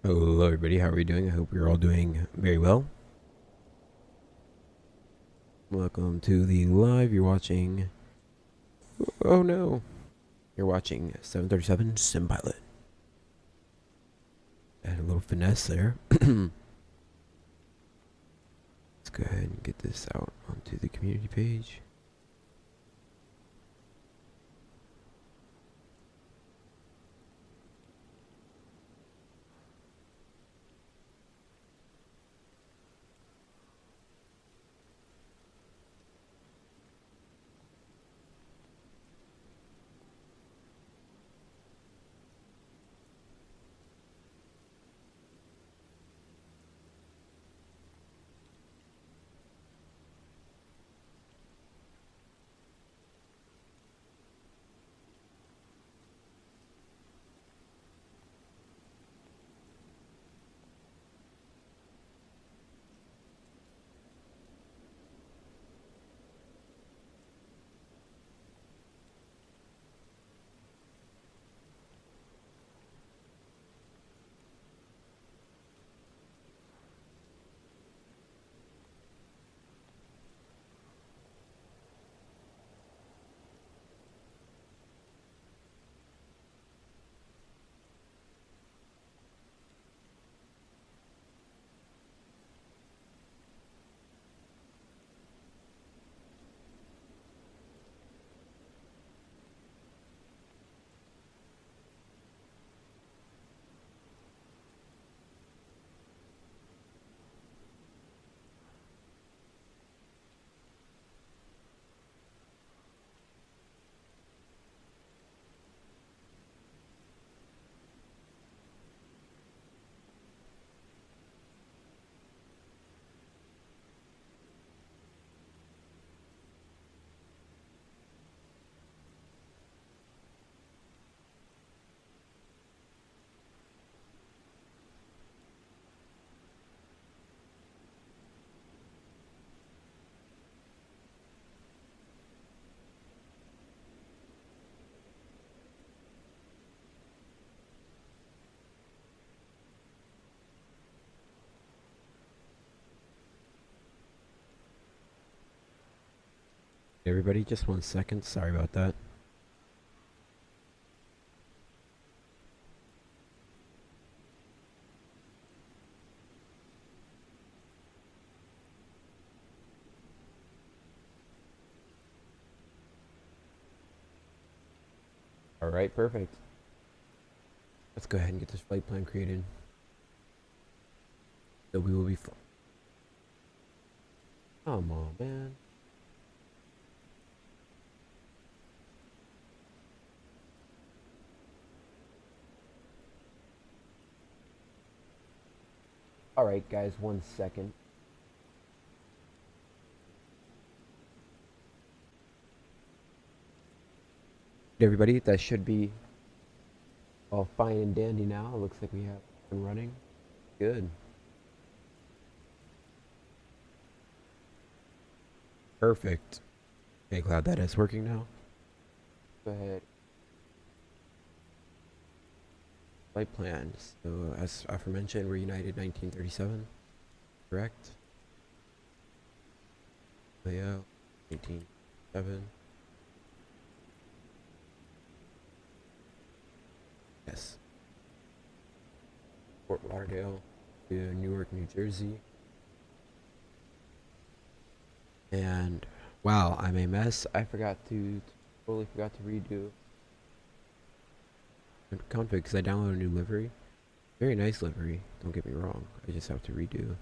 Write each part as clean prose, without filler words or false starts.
Hello, everybody. How are we doing? I hope you're all doing very well. Welcome to the live. You're watching. Oh no, you're watching 737 Sim Pilot. And a little finesse there. Let's go ahead and get this out onto the community page. Everybody, just 1 second. Sorry about that. All right, perfect. Let's go ahead and get this flight plan created. So we will be. Come on, man. Alright guys, 1 second. Everybody, that should be all fine and dandy now. It looks like we have been running. Good. Perfect. Okay, glad that is working now. Go ahead. Flight plan. So, as aforementioned, we're United 1937. Correct? Layout 1937. Yes. Fort Lauderdale to Newark, New Jersey. And wow, I'm a mess. I totally forgot to redo config because I downloaded a new livery. Very nice livery, don't get me wrong. I just have to redo.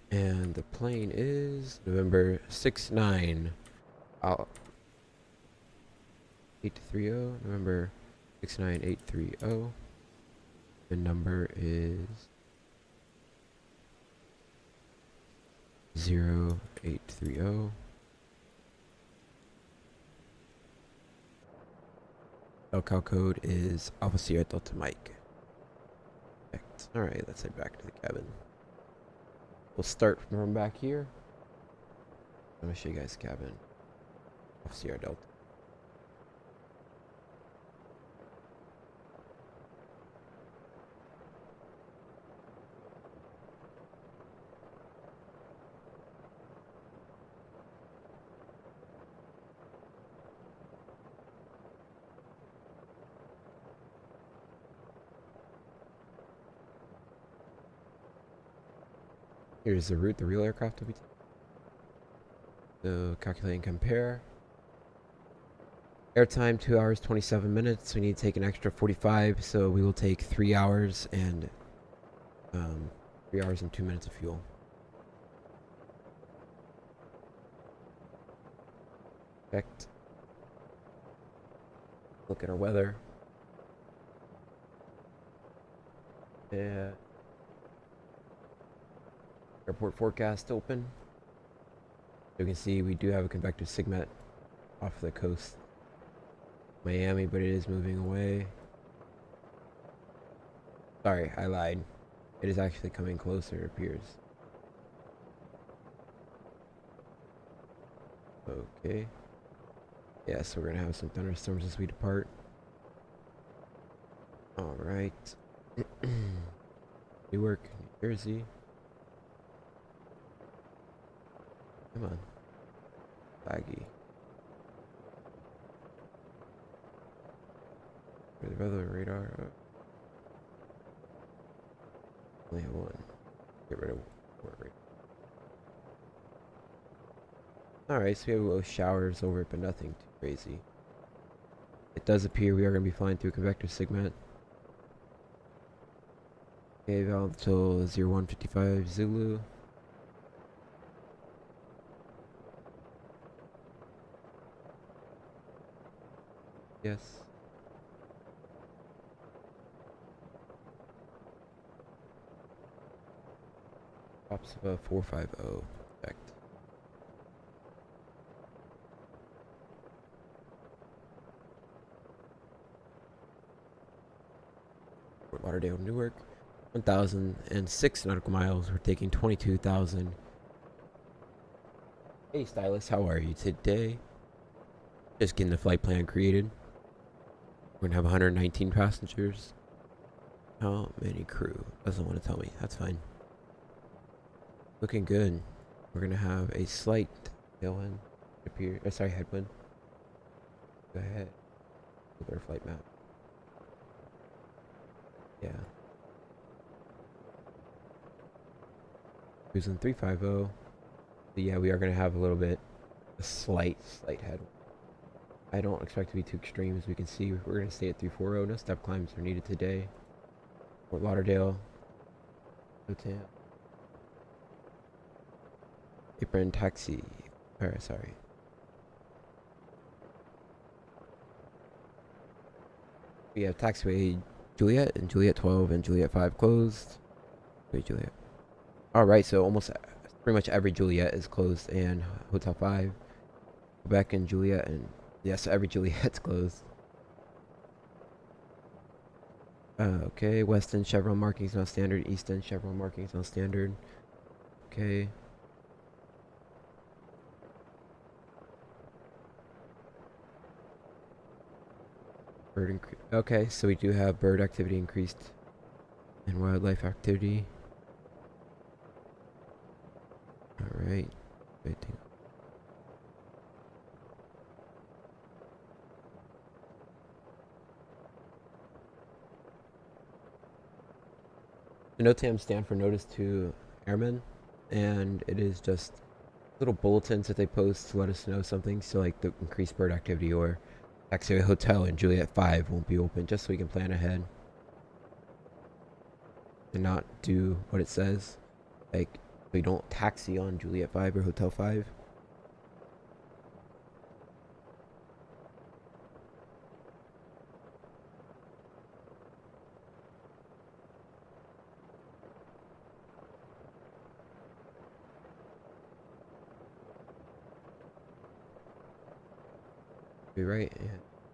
And the plane is November 69. 830, November 69830. The number is 0830. Locale code is Alpha Sierra Delta Mike. Perfect. Alright, let's head back to the cabin. We'll start from back here. I'm gonna show you guys the cabin off Sierra Delta. Here's the route the real aircraft will be taking. So calculate and compare. Airtime 2 hours 27 minutes. We need to take an extra 45, so we will take 3 hours and 3 hours and 2 minutes of fuel. Perfect. Look at our weather. Yeah. Airport forecast open. You can see we do have a convective sigmet off the coast, Miami, but it is moving away. Sorry, I lied. It is actually coming closer, it appears. Okay. Yeah, so we're gonna have some thunderstorms as we depart. Alright. Newark, New Jersey. Come on. Laggy. For the weather radar. Only have one. Get rid of one radar. Alright, so we have little showers over it, but nothing too crazy. It does appear we are going to be flying through convective sigmet. Okay, valve until 0155 Zulu. Yes. Drops above 450. Perfect. Fort Lauderdale, Newark. 1,006 nautical miles. We're taking 22,000. Hey, Stylus, how are you today? Just getting the flight plan created. We're gonna have 119 passengers. How many crew? Doesn't want to tell me. That's fine. Looking good. We're gonna have a slight tailwind appear. Sorry, headwind. Go ahead. Look at our flight map. Yeah. Cruising 350. So yeah, we are gonna have a little bit, a slight headwind. I don't expect to be too extreme. As we can see, we're gonna stay at 340. No step climbs are needed today. Fort Lauderdale. Hotel. Apron taxi. Sorry. We have taxiway Juliet and Juliet 12 and Juliet 5 closed. Wait, Juliet. Alright, so almost pretty much every Juliet is closed, and Hotel 5. Quebec and Juliet, and yes, every Juliet's closed. Okay, Weston chevron markings not standard. Easton chevron markings not standard. Okay. Okay, so we do have bird activity increased and wildlife activity. Alright. The NOTAM stand for Notice to Airmen, and it is just little bulletins that they post to let us know something. So like the increased bird activity, or actually a hotel in Juliet 5 won't be open, just so we can plan ahead and not do what it says. Like, we don't taxi on Juliet 5 or Hotel 5. Be right. Yeah.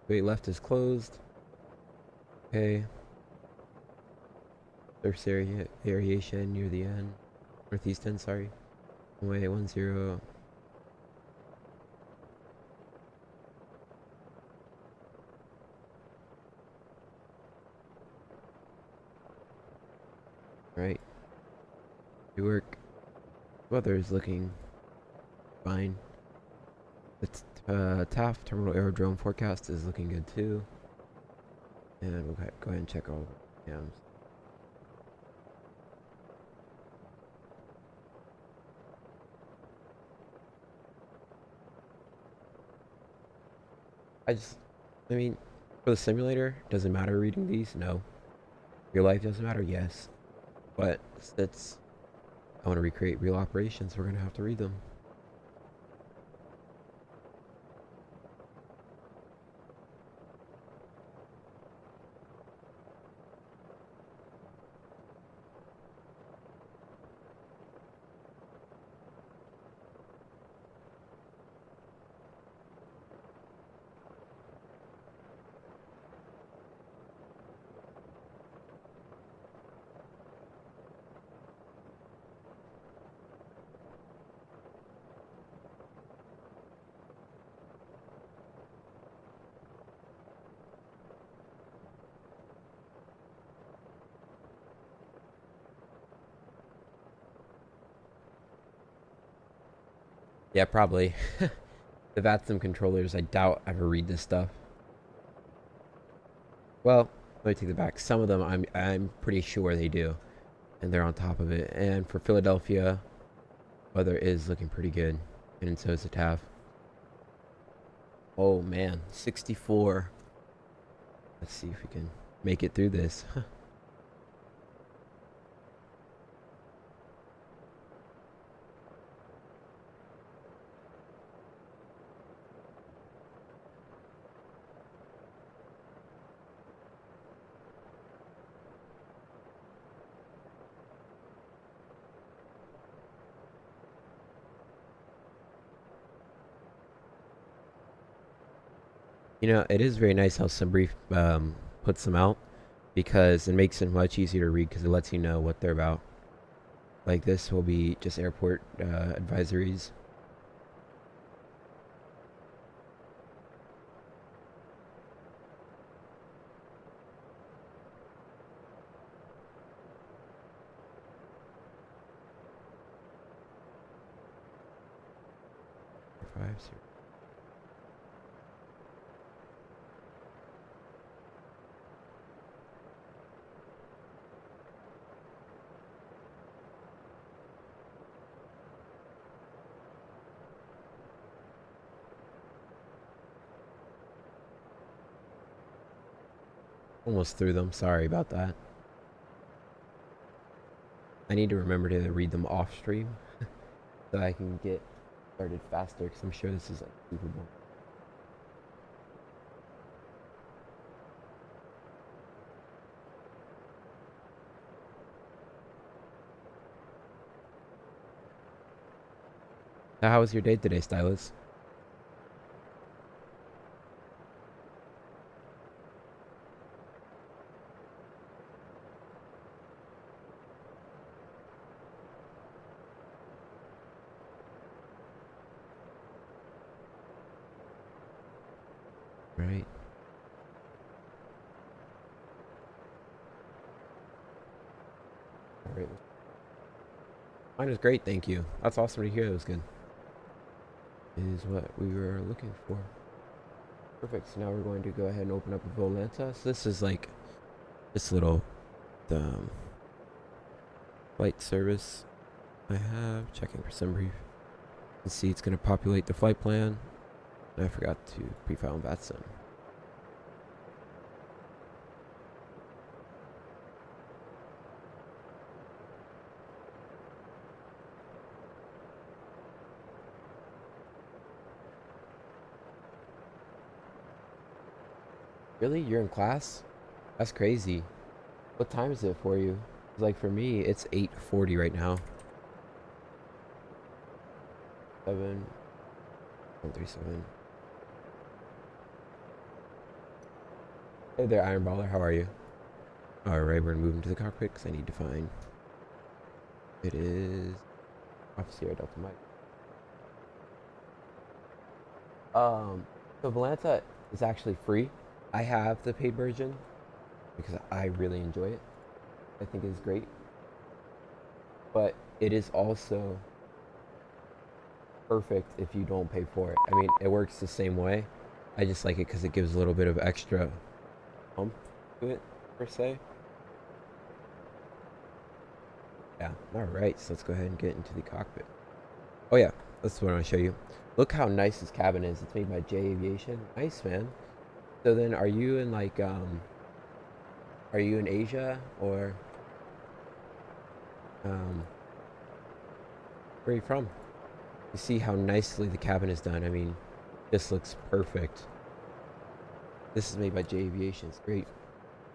Wait, left is closed. Okay. Surface area variation near the end. Northeast end, sorry. Runway 10. Right. Good work. Weather is looking fine. The Taft Terminal Aerodrome forecast is looking good too. And we'll go ahead and check all the cams. I mean, for the simulator, doesn't matter reading these? No. Real life doesn't matter? Yes. But since I want to recreate real operations, we're going to have to read them. Yeah, probably. The Vatsim controllers, I doubt ever read this stuff. Well, let me take it back. Some of them, I'm pretty sure they do, and they're on top of it. And for Philadelphia, weather is looking pretty good, and so is the TAF. Oh man, 64. Let's see if we can make it through this. You know, it is very nice how Sunbrief puts them out because it makes it much easier to read because it lets you know what they're about. Like this will be just airport advisories. Five, zero. Almost through them. Sorry about that. I need to remember to read them off stream so I can get started faster because I'm sure this is like super boring. Now, how was your day today, Stylus? Right. All right. Mine was great, thank you. That's awesome to hear. That was good. Is what we were looking for. Perfect. So now we're going to go ahead and open up a Volanta. So this is like this little flight service I have. Checking for some brief. You see, it's going to populate the flight plan. And I forgot to pre-file in Vatsim. Really? You're in class? That's crazy. What time is it for you? Like for me, it's 8:40 right now. 7:37. Hey there, Iron Baller. How are you? Alright, we're gonna move into the cockpit because I need to find. It is Officer Delta Mike. So Volanta is actually free. I have the paid version because I really enjoy it. I think it's great. But it is also perfect if you don't pay for it. I mean, it works the same way. I just like it because it gives a little bit of extra oomph to it, per se. Yeah, alright, so let's go ahead and get into the cockpit. Oh yeah, that's what I want to show you. Look how nice this cabin is. It's made by J Aviation. Nice, man. So then, are you in like, are you in Asia, or, where are you from? You see how nicely the cabin is done. I mean, this looks perfect. This is made by J Aviation. It's great.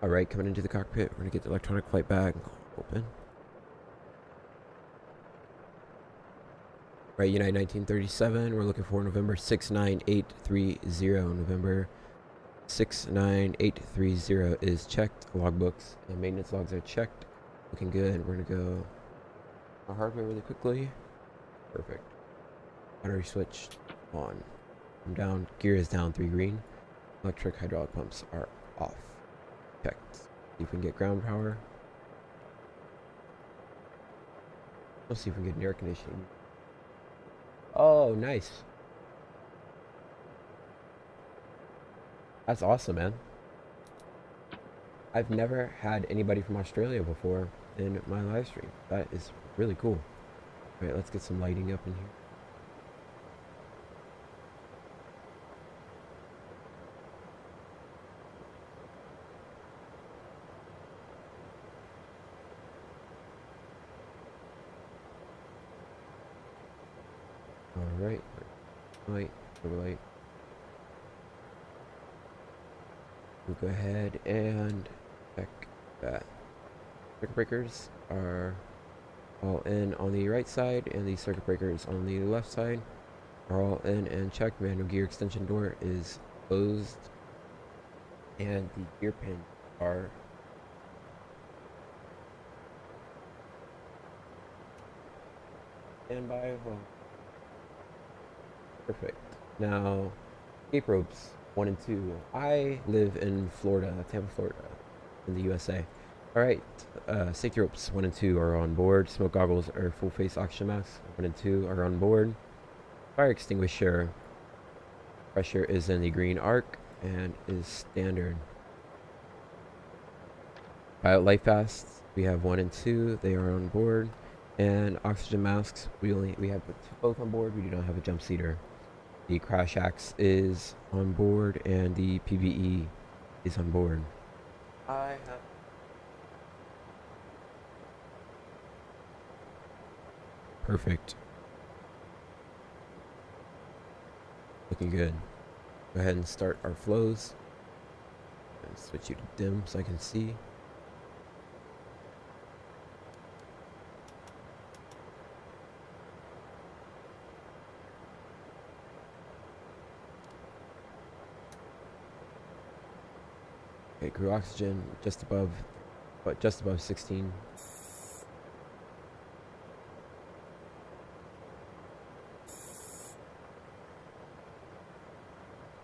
Alright, coming into the cockpit. We're gonna get the electronic flight bag open. Right, United 1937. We're looking for November 69830. November 69830 is checked. Logbooks and maintenance logs are checked. Looking good. We're gonna go our hardware really quickly. Perfect. Battery switch on. I'm down. Gear is down 3 green. Electric hydraulic pumps are off. Checked. See if we can get ground power. Let's see if we can get an air conditioning. Oh, nice. That's awesome, man. I've never had anybody from Australia before in my live stream. That is really cool. All right, let's get some lighting up in here. All right, light, overlight. We'll go ahead and check that. Circuit breakers are all in on the right side, and the circuit breakers on the left side are all in and checked. Manual gear extension door is closed, and the gear pins are standby. Well, perfect. Now, escape ropes 1 and 2. I live in Florida, Tampa, Florida, in the USA. Alright, safety ropes 1 and 2 are on board. Smoke goggles or full face oxygen masks 1 and 2 are on board. Fire extinguisher pressure is in the green arc and is standard. Pilot life vests, we have 1 and 2, they are on board. And oxygen masks, we have both on board. We do not have a jump seater. The crash axe is on board, and the PVE is on board. I have perfect. Looking good. Go ahead and start our flows. And switch you to dim so I can see. Okay, crew oxygen just above 16.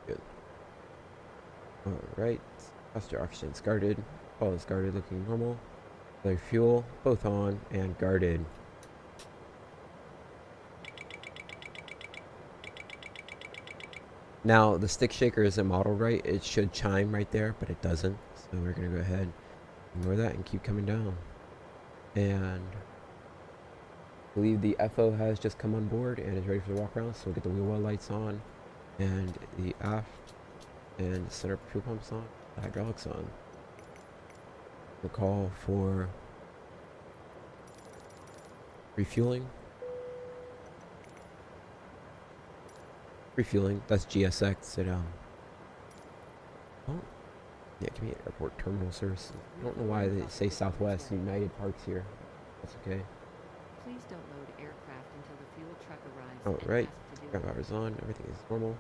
Good. Alright, passenger oxygen's guarded. All is guarded, looking normal. Their fuel, both on and guarded. Now, the stick shaker isn't modeled right. It should chime right there, but it doesn't. So we're going to go ahead, ignore that, and keep coming down. And I believe the FO has just come on board and is ready for the walk around. So we'll get the wheel well lights on, and the aft and center fuel pumps on, the hydraulics on. We'll call for refueling. Refueling, that's GSX at oh yeah, give me an airport terminal services. I don't know why they say Southwest United Parks here. That's okay. Please don't load aircraft until the fuel truck arrives. Alright, grab hours on, everything is normal.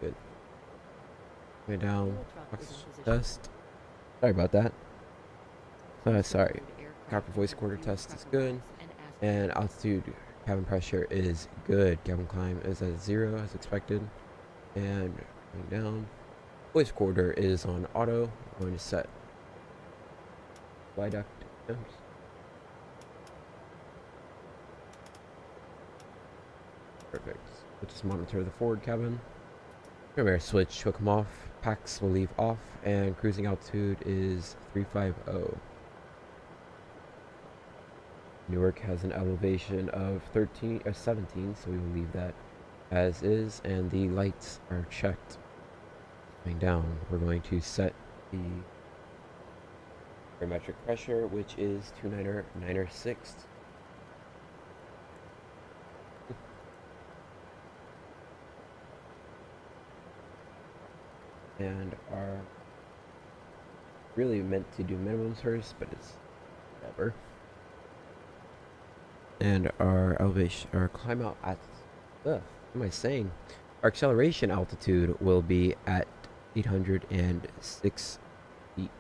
Good. Way down. Fuel truck is in Ox position. test. Sorry about that. Please Sorry. don't load aircraft Copper voice until the quarter fuel test is truck good. arrives and ask And altitude cabin pressure is good. Cabin climb is at 0 as expected. And going down. Voice quarter is on auto. I'm going to set fly duct temps. Perfect. We'll just monitor the forward cabin. Primary switch will come off. Packs will leave off. And cruising altitude is 350. Newark has an elevation of 13 or 17, so we will leave that as is, and the lights are checked. Going down, we're going to set the barometric pressure, which is 296. And are really meant to do minimums first, but it's whatever. And our elevation, our climb out at, what am I saying? Our acceleration altitude will be at 806 feet.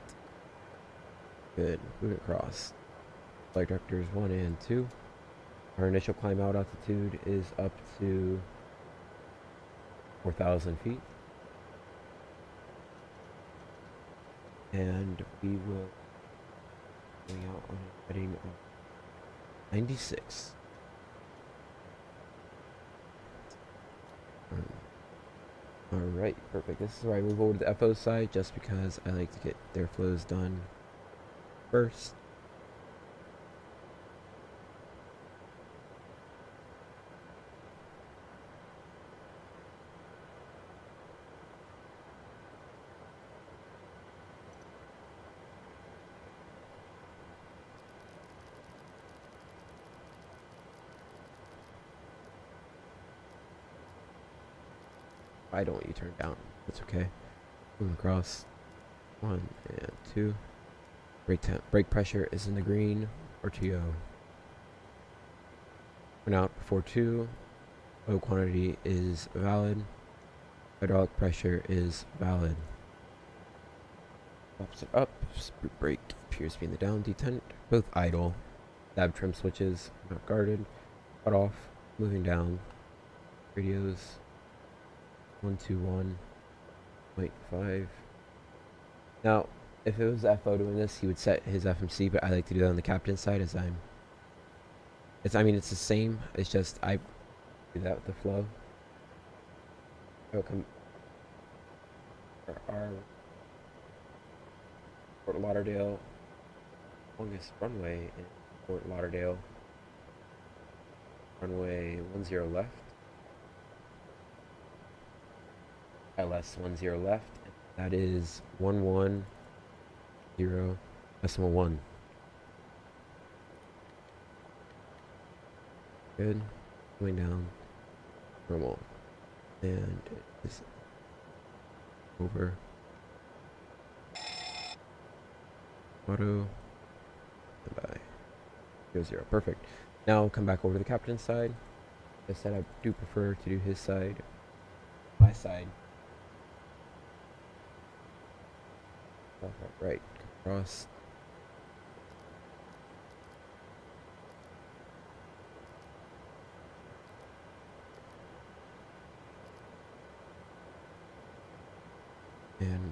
Good. Moving across. Flight directors 1 and 2. Our initial climb out altitude is up to 4,000 feet. And we will going out on a heading of 96. Alright, perfect. This is where I move over to the FO side just because I like to get their flows done first. Why don't you turn down? That's okay. Move across. 1 and 2. Brake pressure is in the green. RTO. Went out before 2. Oil quantity is valid. Hydraulic pressure is valid. Pops it up. Sprue brake appears to be in the down detent. Both idle. Dab trim switches not guarded. Cut off. Moving down. Radios. 121.5. Now, if it was FO doing this, he would set his FMC, but I like to do that on the captain's side as I mean, it's the same. It's just I do that with the flow. It'll come for our Fort Lauderdale longest runway in Fort Lauderdale. Runway 10 left. LS 10 left. That is 110.1. Good. Going down. Normal. And it's over. Auto. And by 0. Perfect. Now come back over to the captain's side. I said I do prefer to do his side. My side. Right, across. And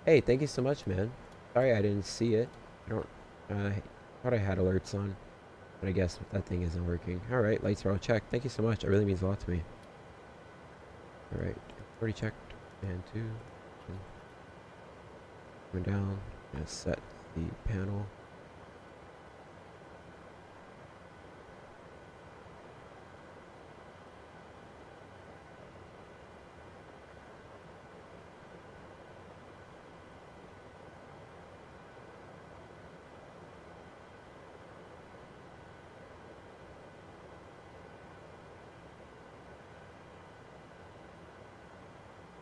hey, thank you so much, man. Sorry I didn't see it. I don't. I thought I had alerts on, but I guess that thing isn't working. All right, lights are all checked. Thank you so much. It really means a lot to me. All right, already checked. And 2. Going down, gonna set the panel.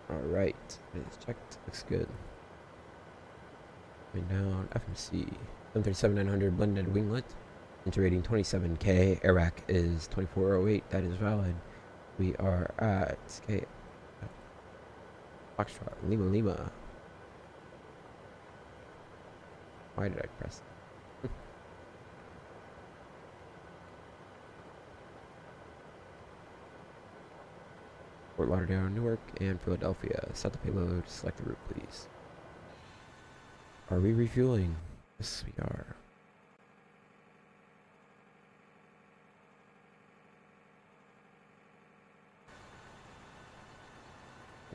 All right, it's checked. Looks good. Going down, FMC 737-900 blended winglet. Enter rating 27K. Air rack is 2408. That is valid. We are at Foxtrot Lima Lima. Why did I press? Fort Lauderdale, Newark, and Philadelphia. Set the payload. Select the route, please. Are we refueling? Yes, we are.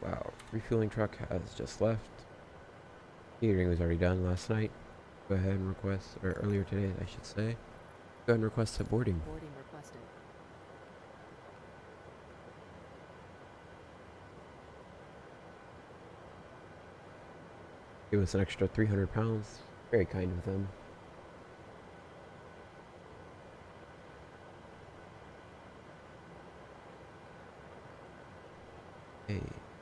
Wow, refueling truck has just left. Catering was already done last night. Go ahead and request, or earlier today, I should say. Go ahead and request a boarding. Boarding requested. Give us an extra 300 pounds. Very kind of them. Okay,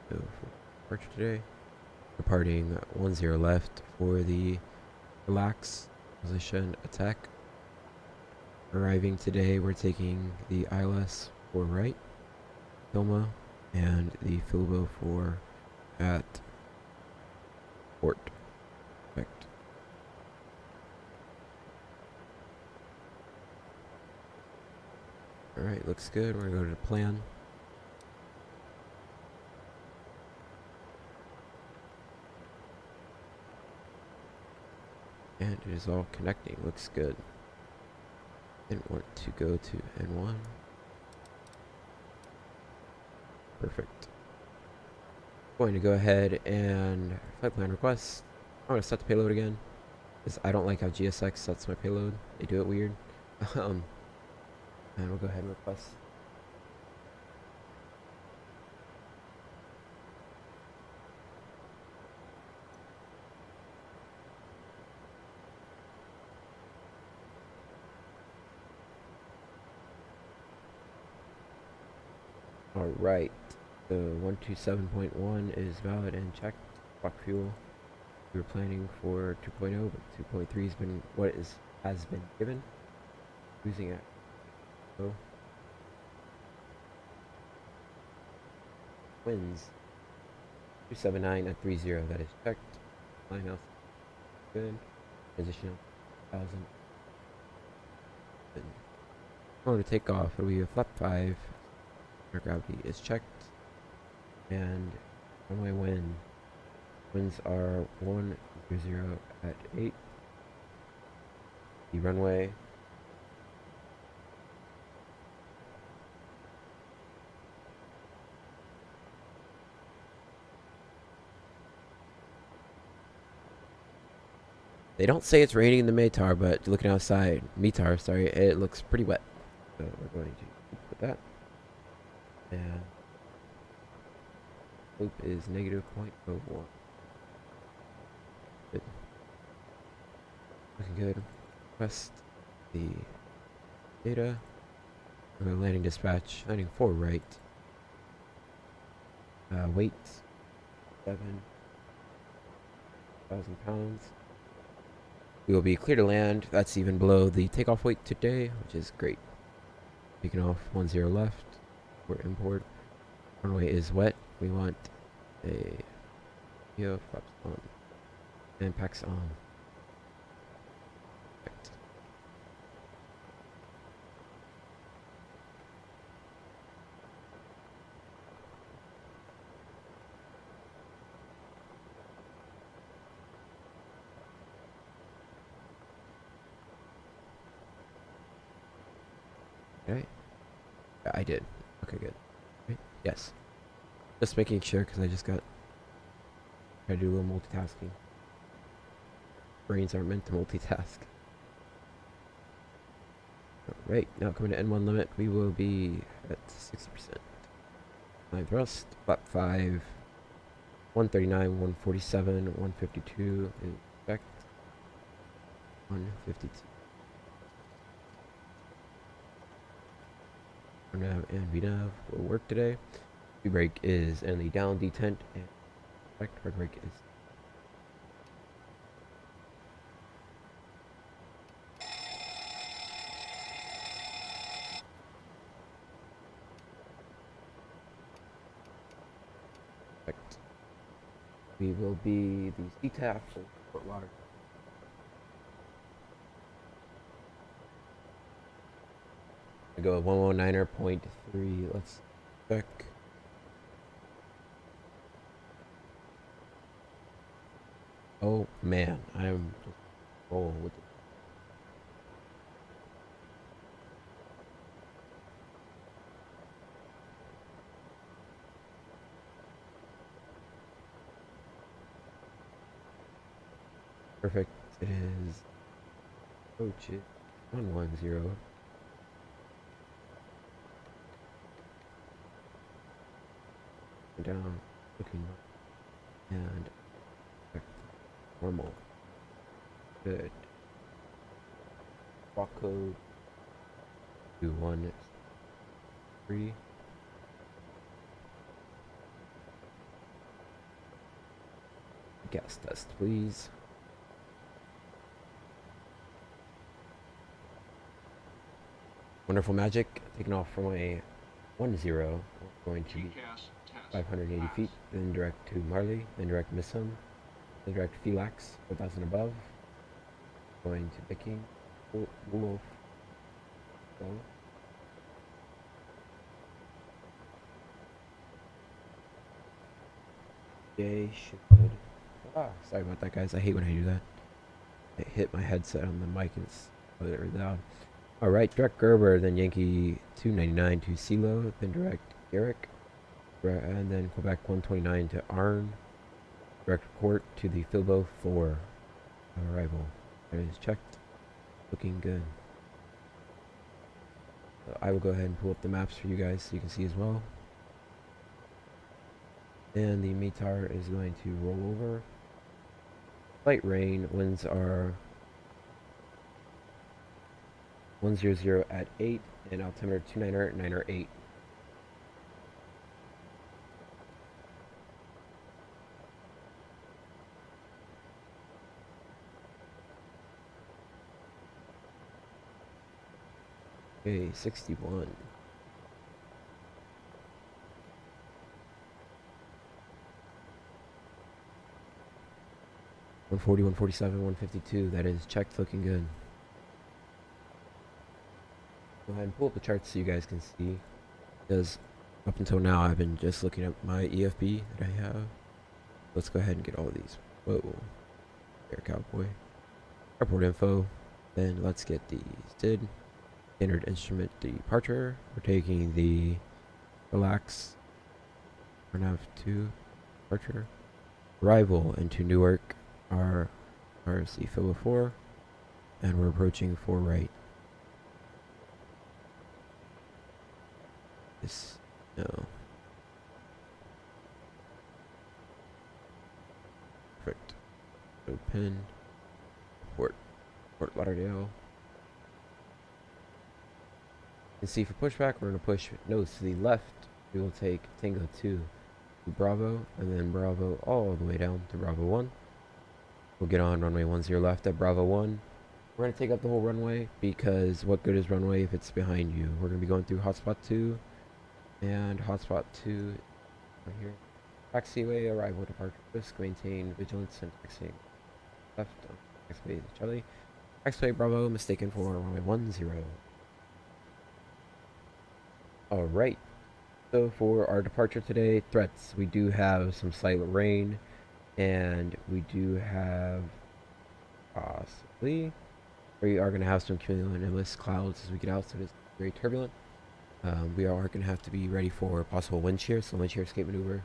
so for departure today, departing 10 left for the relax position attack. Arriving today, we're taking the ILS for right, Hilma, and the Filbo for at port. Perfect. Alright, looks good. We're gonna go to the plan. And it is all connecting. Looks good. Didn't want to go to N1. Perfect. Going to go ahead and flight plan request. I'm going to set the payload again, because I don't like how GSX sets my payload. They do it weird. And we'll go ahead and request. Alright, so 127.1 is valid and checked. Fuck fuel. We were planning for 2.0, but 2.3 has been what has been given. Using it. So winds 279 at 30. That is checked. Line house good. Position 1000. Going to take off. It'll be a flap 5. Our gravity is checked, and runway winds are 100 at 8. The runway they don't say it's raining in the METAR, but looking outside, sorry, it looks pretty wet. So we're going to put that. And loop is -0.01. Good. Looking good. Request the data. We're landing dispatch. Landing 4 right. Weight 7,000 pounds. We will be clear to land. That's even below the takeoff weight today, which is great. Taking off 10 left. For import. Runway is wet. We want a flaps on and packs on. Perfect. Okay. Yeah, I did. Okay, good. Right? Yes. Just making sure, because I just got try to do a little multitasking. Brains aren't meant to multitask. Alright, now coming to N1 limit, we will be at 60%. 9 thrust, flap 5, 139, 147, 152 is checked. 152. Nav and VNav will work today. V brake is in the down detent, and hard brake is. We will be the CTAF for Fort Lauderdale. I go 119.3. Let's check. Oh man, I'm just rolling with it. Perfect. It is. Oh shit. 110. Down, looking, and normal. Good. Walk code 213. Gas test, please. Wonderful magic. Taking off from a 10. We're going to 580 feet, then direct to Marley, then direct Msfs, then direct Felix, 4,000 above. Going to Picking, Wolf, go. J should. Sorry about that, guys. I hate when I do that. I hit my headset on the mic and it's really loud. Alright, direct Gerber, then Yankee 299 to CeeLo, then direct Garrick, and then Quebec 129 to Arn, direct Court to the Filbo 4 arrival. That is checked, looking good. So I will go ahead and pull up the maps for you guys so you can see as well. And the METAR is going to roll over. Light rain, winds are 100 at 8, and altimeter 29er, 9er, 8. Okay, 61. One 147, 152. That is checked, looking good. Go ahead and pull up the charts so you guys can see. Because up until now, I've been just looking at my EFB that I have. Let's go ahead and get all of these. Whoa. Air Cowboy. Airport info. Then let's get the SID. Standard instrument departure. We're taking the Relax. RNAV 2 departure. Arrival into Newark. Our RC Philbo 4. And we're approaching 4 right. This, no. Perfect. Open. Fort Lauderdale. You can see for pushback, we're going to push nose to the left. We will take Tango 2 to Bravo, and then Bravo all the way down to Bravo 1. We'll get on runway 10 left at Bravo 1. We're going to take up the whole runway because what good is runway if it's behind you? We're going to be going through hotspot 2. And hotspot 2 right here. Taxiway, arrival, departure, risk, maintain vigilance, and taxiing left on taxiway Charlie. Taxiway Bravo, mistaken for runway 10. Alright, so for our departure today, threats. We do have some slight rain, and we do have possibly, we are going to have some cumulonimbus clouds as we get out, so it is very turbulent. We are going to have to be ready for possible wind shear, so wind shear escape maneuver.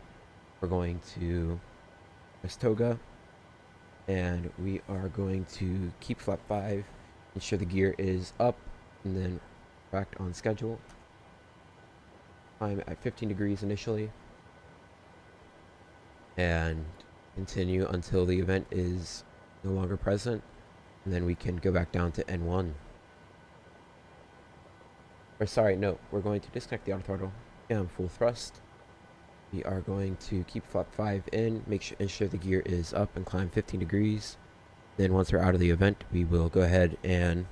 We're going to Toga, and we are going to keep flap 5, ensure the gear is up, and then back on schedule. I'm at 15 degrees initially, and continue until the event is no longer present, and then we can go back down to N1. Or sorry, no, we're going to disconnect the auto throttle and full thrust. We are going to keep flap 5 in, ensure the gear is up and climb 15 degrees. Then once we're out of the event, we will go ahead and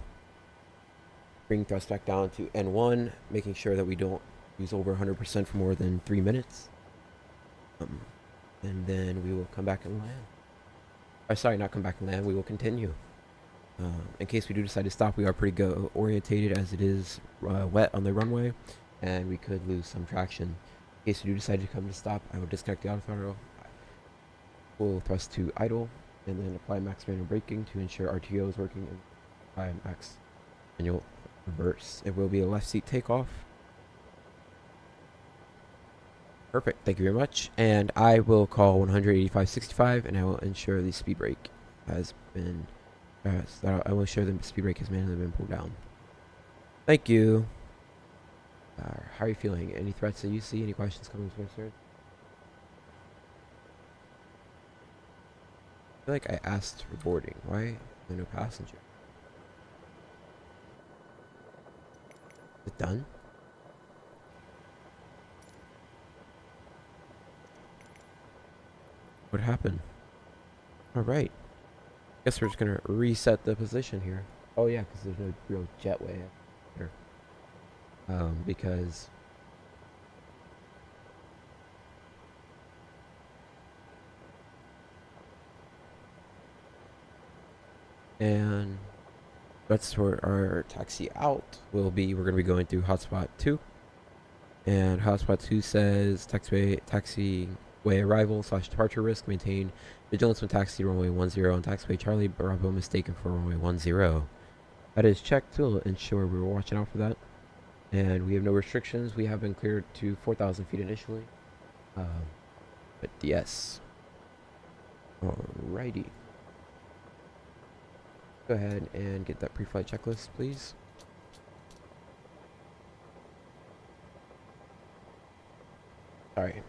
bring thrust back down to N1, making sure that we don't use over 100% for more than 3 minutes. and then we will come back and land. Sorry, not come back and land. We will continue. In case we do decide to stop, we are pretty go orientated as it is wet on the runway, and we could lose some traction. In case we do decide to come to stop, I will disconnect the auto throttle, full thrust to idle, and then apply max manual braking to ensure RTO is working, and apply max manual reverse. It will be a left seat takeoff. Perfect, thank you very much. And I will call 185.65, and I will ensure the speed brake has been, I will ensure the speed brake has manually been pulled down. Thank you. How are you feeling? Any threats that you see? Any questions, comments, concerns? I feel like I asked for boarding. Why are there no passenger? Is it done? What happened? Alright. Guess we're just gonna reset the position here. Oh yeah, because there's no real jetway here. Because and that's where our taxi out will be. We're gonna be going through hotspot 2, and hotspot 2 says taxiway arrival / departure risk. Maintain vigilance when taxi runway 10 on taxiway Charlie Bravo mistaken for runway 10. That is checked to ensure we were watching out for that. And we have no restrictions. We have been cleared to 4,000 feet initially. But yes. Alrighty. Go ahead and get that pre-flight checklist, please. Alright.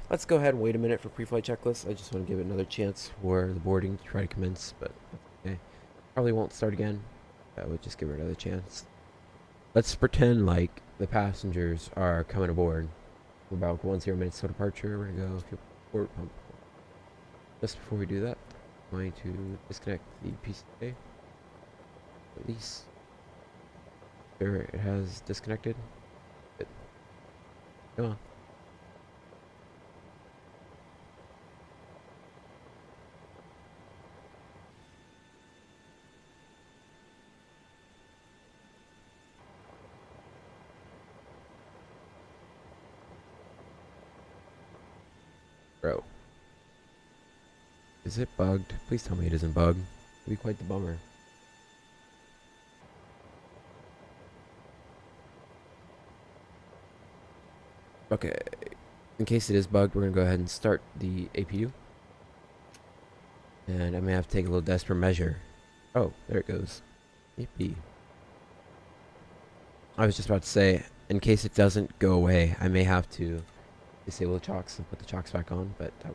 Let's go ahead and wait a minute for pre-flight checklist. I just want to give it another chance for the boarding to try to commence, but okay. Probably won't start again. I would just give it another chance. Let's pretend like the passengers are coming aboard. We're about 10 minutes to departure. We're gonna go fuel port pump. Just before we do that, I'm going to disconnect the PCA. Release. Sure, it has disconnected. Come on. Bro. Is it bugged? Please tell me it isn't bugged. It'd be quite the bummer. Okay. In case it is bugged, we're gonna go ahead and start the APU. And I may have to take a little desperate measure. Oh, there it goes. Yippee. I was just about to say, in case it doesn't go away, I may have to disable the chocks and put the chocks back on, but that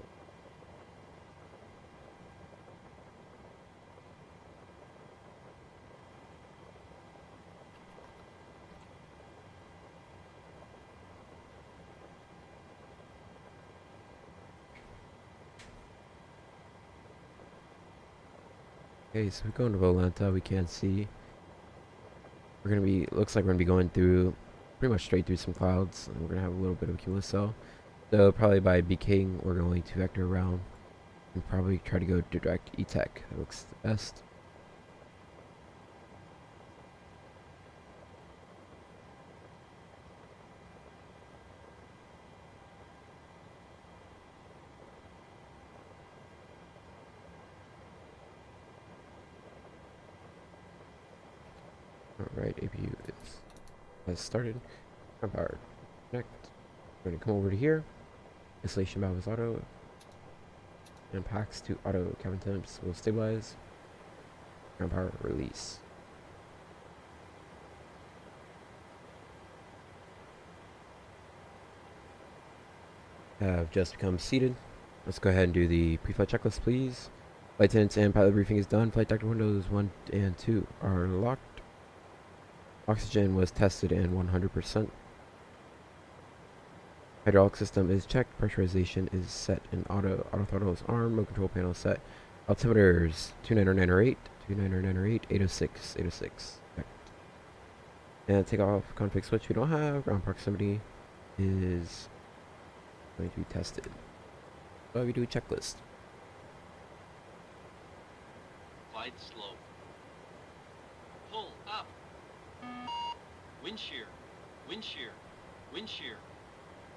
okay, so we're going to Volanta. We can't see. We're gonna be, looks like we're gonna be going through, pretty much straight through some clouds, and we're gonna have a little bit of a cumulus cell. So probably by BKing, we're going to vector around and probably try to go direct E-Tech. That looks the best. Alright, APU has started. Ground power connect. We're going to come over to here. Installation valve is auto. And packs to auto. Cabin temps will stabilize. Ground power release. Have just become seated. Let's go ahead and do the pre-flight checklist, please. Flight attendants and pilot briefing is done. Flight deck windows 1 and 2 are locked. Oxygen was tested and 100%. Hydraulic system is checked. Pressurization is set in auto. Auto throttle is armed. Remote control panel set. Altimeters 29908, 29908, 806, 806. Checked. And takeoff config switch we don't have. Ground proximity is going to be tested. Why we do a checklist? Glide slow. Pull up. Wind shear. Wind shear. Wind shear.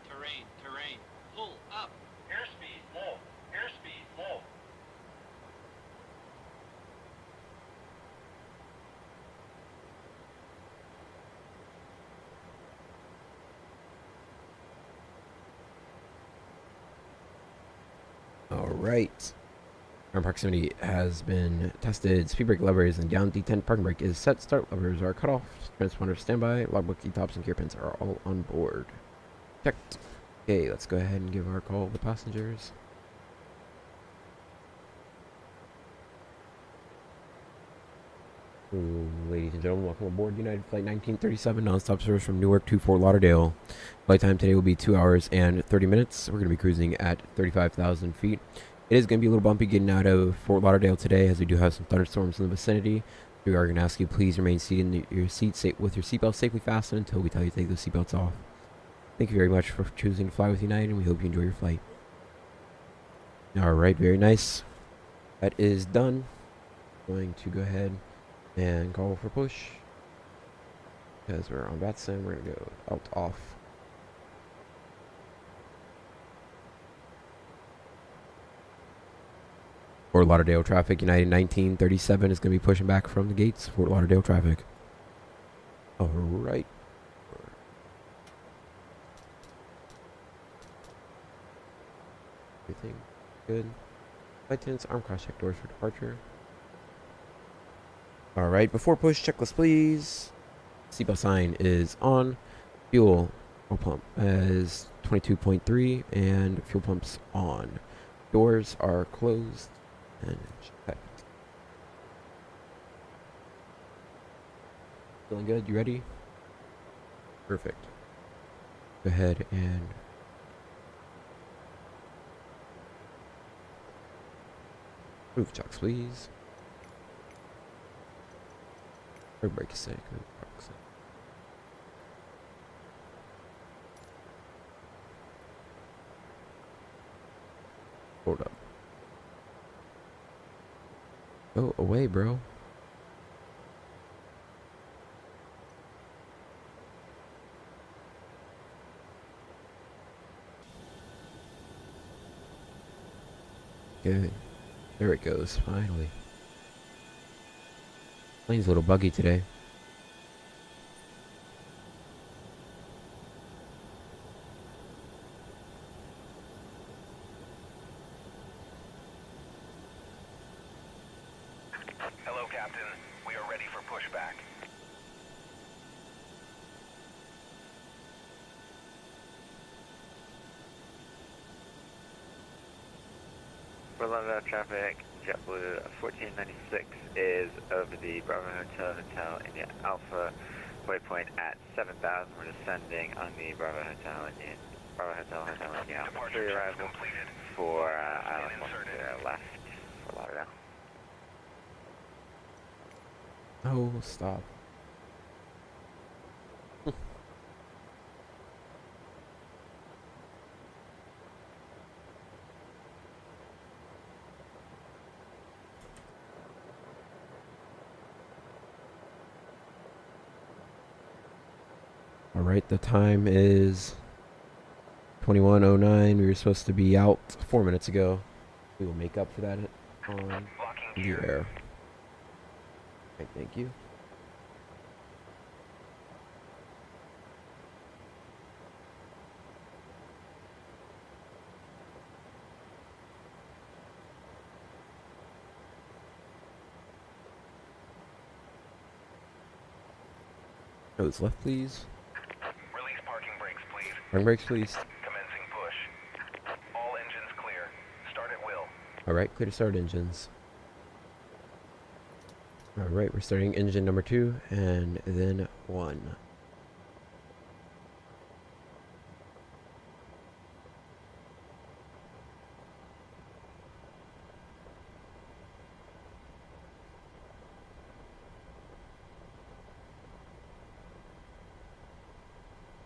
Terrain. Terrain. Pull up. Airspeed low. Airspeed low. All right. Ground proximity has been tested. Speed brake levers and down detent parking brake is set. Start levers are cut off. Transponder standby. Logbook, E-tops, and gear pins are all on board. Checked. Okay, let's go ahead and give our call to the passengers. Ooh, ladies and gentlemen, welcome aboard United Flight 1937 nonstop service from Newark to Fort Lauderdale. Flight time today will be 2 hours and 30 minutes. We're going to be cruising at 35,000 feet. It is going to be a little bumpy getting out of Fort Lauderdale today, as we do have some thunderstorms in the vicinity. We are going to ask you please remain seated in your seat with your seatbelt safely fastened until we tell you to take those seatbelts off. Thank you very much for choosing to fly with United, and we hope you enjoy your flight. All right, very nice. That is done. Going to go ahead and call for push. Because we're on Vatsim, we're going to go out off. Fort Lauderdale traffic, United 1937 is going to be pushing back from the gates. Fort Lauderdale traffic. All right. Everything good. Flight attendants, arm cross check doors for departure. All right, before push, checklist please. Seatbelt sign is on. Fuel pump is 22.3 and fuel pumps on. Doors are closed and checked. Feeling good? You ready? Perfect. Go ahead and roof checks, please. Or brake sake. Hold up. Go away, bro. Good. There it goes, finally. Plane's a little buggy today. Hello, Captain. We are ready for pushback. For London traffic, JetBlue 1496 is over the Bravo Hotel India Alpha waypoint at 7,000. We're descending on the Bravo Hotel India Alpha. Departure checks Pre-arrival completed. for Island 1 to left for Lauderdale. Oh, stop. All right, the time is 21:09. We were supposed to be out 4 minutes ago. We will make up for that on Locking the gear. air. Okay, thank you. Nose left, please. Release parking brakes, please. Parking brakes, please. Commencing push. All engines clear. Start at will. All right, clear to start engines. All right, we're starting engine number 2 and then 1.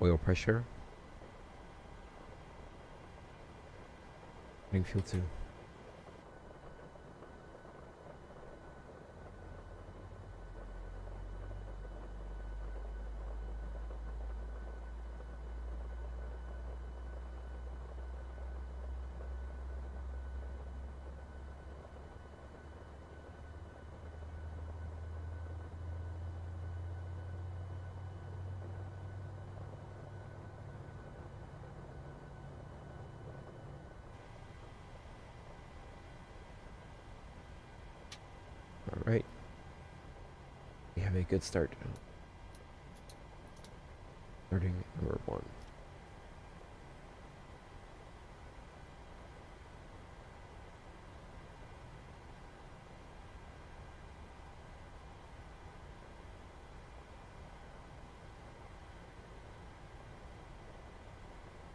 Oil pressure. Getting fuel too. All right. We have a good start. Starting number 1.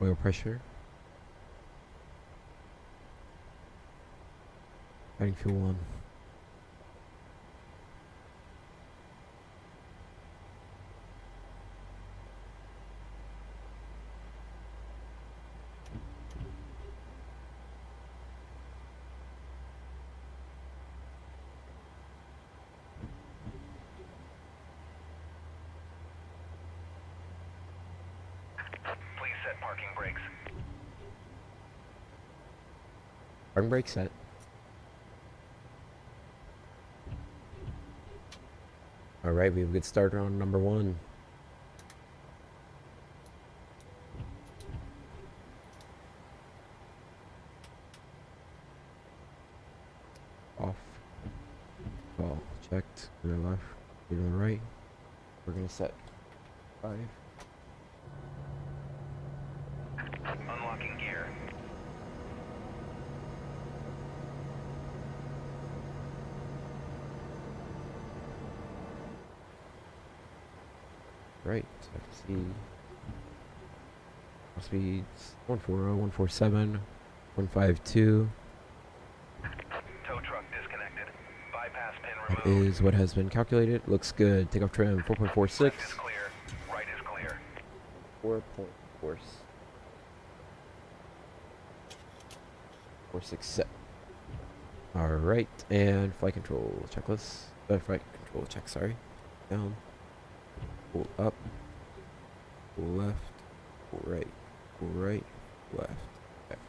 Oil pressure. Adding fuel on. Please set parking brakes. Parking brake set. All right, we have a good start on number 1. Off. Well, checked. To the left. To the right. We're gonna set 5. Unlocking gear. Right. So see. Speeds 140, 147, 152. Tow truck disconnected. Bypass pin That removed. is what has been calculated. Looks good. Takeoff trim 4.46. Left is clear. Right is clear. 4.46 set. All right, and flight control checklist. Flight control check. Sorry. Down. Pull up. Pull left. Pull right. Pull right. Left. Left.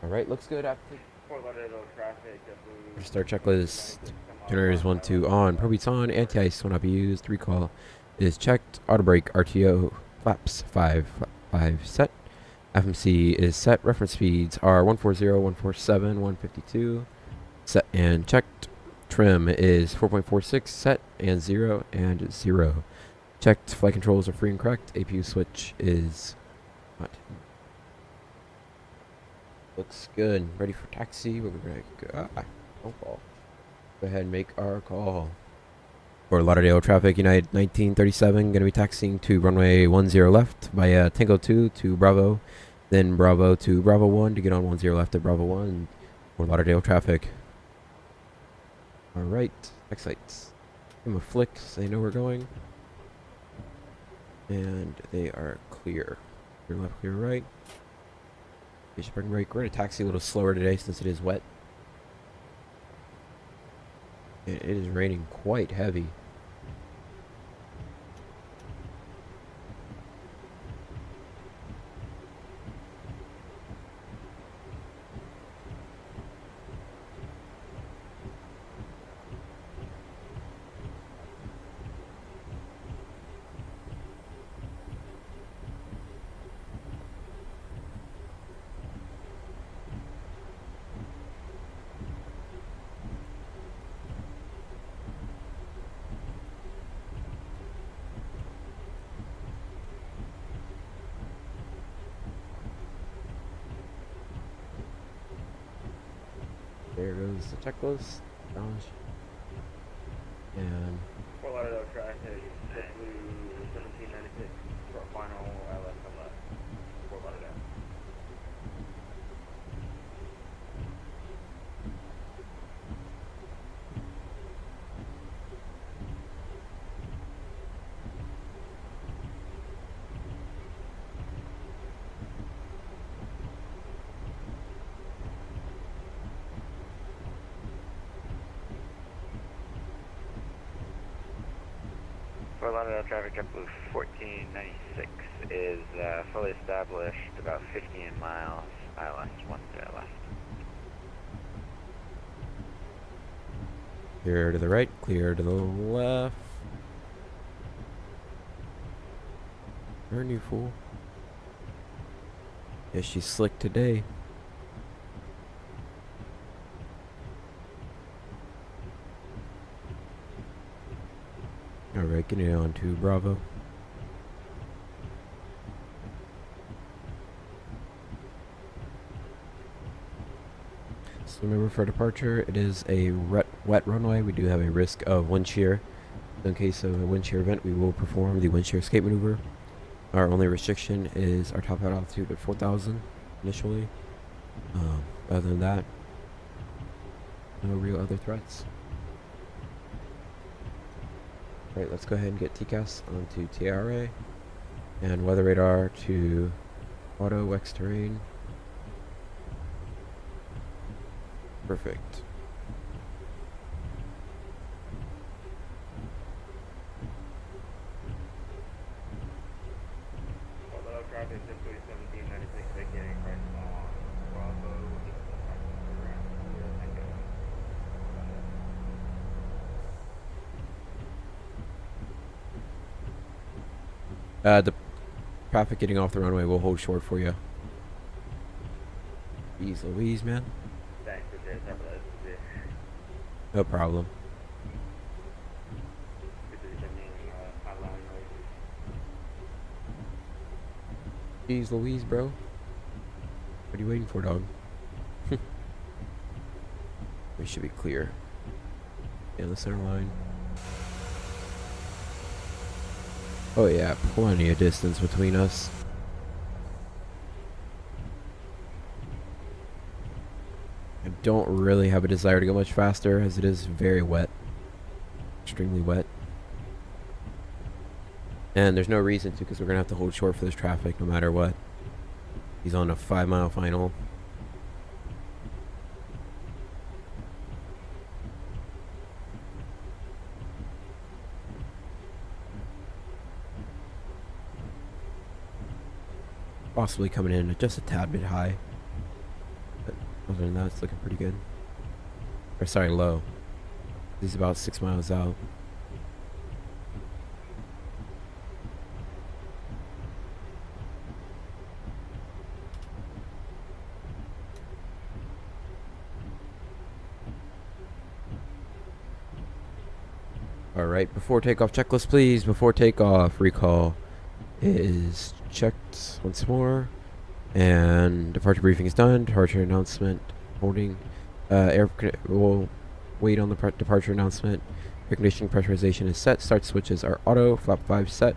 All right, looks good. After start checklist. Generators 1, 2 on. Probeats on. Anti-ice will not be used. Recall is checked. Auto brake RTO. Flaps 5 set. FMC is set. Reference speeds are 140, 147, 152. Set and checked. Trim is 4.46 set and 0 and 0. Checked. Flight controls are free and correct. APU switch is not. Looks good. Ready for taxi. We're gonna go. Don't fall. Go ahead and make our call. For Lauderdale traffic, United 1937, going to be taxiing to runway 10 left via Tango 2 to Bravo, then Bravo to Bravo 1 to get on 10 left at Bravo 1 for Lauderdale traffic. Alright, next lights. Give them a flick so they know we're going. And they are clear. Clear left, clear right. Station parking brake. We're going to taxi a little slower today since it is wet. And it is raining quite heavy. There goes the checklist. Challenge. And Fort Lauderdale traffic, JetBlue 1796 for a final LS on left. Fort Lauderdale. Fort Lauderdale traffic, JetBlue 1496 is fully established, about 15 miles ILS 10 left. Clear to the right, clear to the left. Turn, you fool. Yeah, she's slick today. Alright, getting on to Bravo. So remember, for departure, it is a wet runway. We do have a risk of wind shear. In case of a wind shear event, we will perform the wind shear escape maneuver. Our only restriction is our top out altitude at 4,000 initially. Other than that, no real other threats. Right, let's go ahead and get TCAS onto TRA and weather radar to auto X terrain. Perfect. Although traffic JetBlue 1796 vacating right on Bravo. The traffic getting off the runway will hold short for you. Jeez Louise, man. Thanks, appreciate it. No problem. Jeez Louise, bro. What are you waiting for, dog? We should be clear. In the center line. Oh yeah, plenty of distance between us. I don't really have a desire to go much faster, as it is very wet. Extremely wet. And there's no reason to, because we're going to have to hold short for this traffic no matter what. He's on a 5-mile final. Possibly coming in just a tad bit high. But other than that, it's looking pretty good. Or sorry, low. He's about 6 miles out. Alright, before takeoff checklist, please. Before takeoff, recall is checked once more, and departure briefing is done. Departure announcement holding. We'll wait on the departure announcement. Air conditioning pressurization is set. Start switches are auto. Flap 5 set.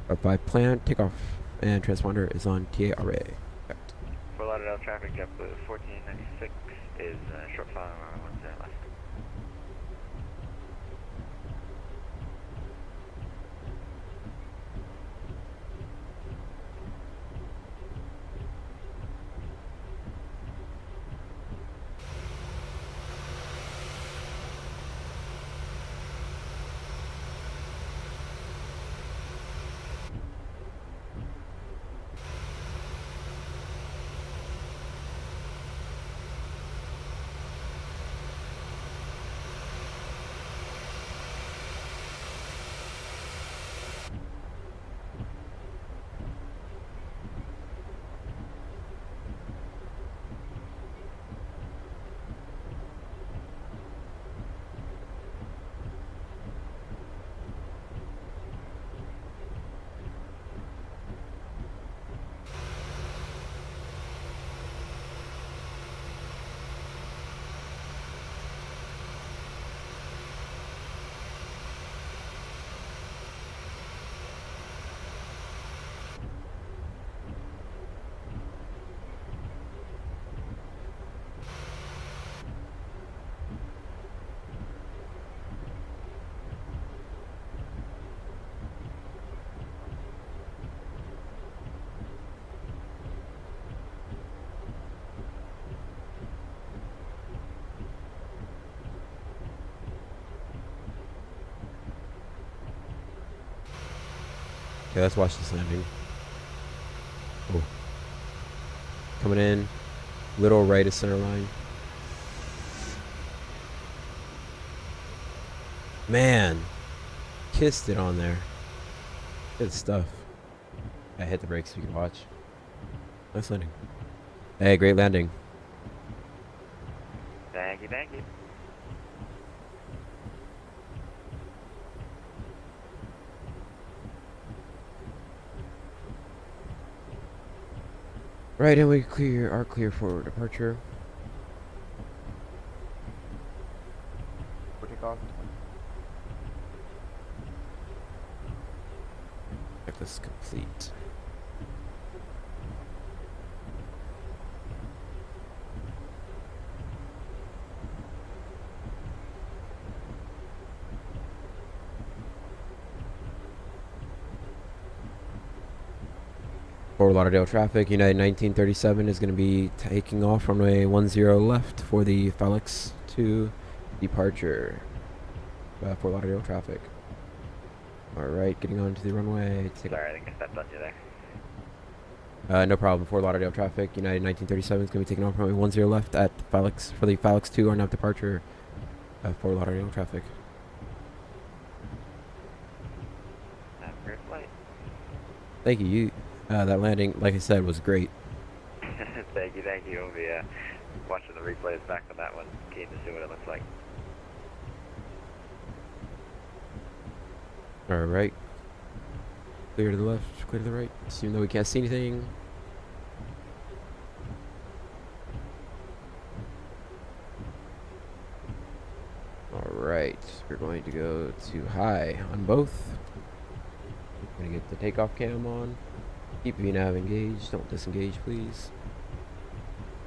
Flap 5 planned. Takeoff and transponder is on TRA. Fort Lauderdale traffic, JetBlue 1496 is short file on 10 left. Okay, let's watch this landing. Oh. Coming in, little right of center line. Man, kissed it on there. Good stuff. I hit the brakes so you can watch. Nice landing. Hey, great landing. Thank you, thank you. Right, and we are clear for departure. For takeoff. Checklist complete. Fort Lauderdale traffic, United 1937 is going to be taking off runway 10 left for the Felix 2 departure. Fort Lauderdale traffic. Alright, getting onto the runway. Sorry, I think I stepped on you there. No problem. Fort Lauderdale traffic, United 1937 is going to be taking off runway 10 left at Felix for the Felix 2 on up departure. Fort Lauderdale traffic. Have a great flight. Thank you. That landing, like I said, was great. Thank you, thank you. We'll be watching the replays back on that one. Keen to see what it looks like. Alright. Clear to the left, clear to the right. Even though we can't see anything. Alright, we're going to go to high on both. Gonna get the takeoff cam on. Keep VNav engaged, don't disengage please.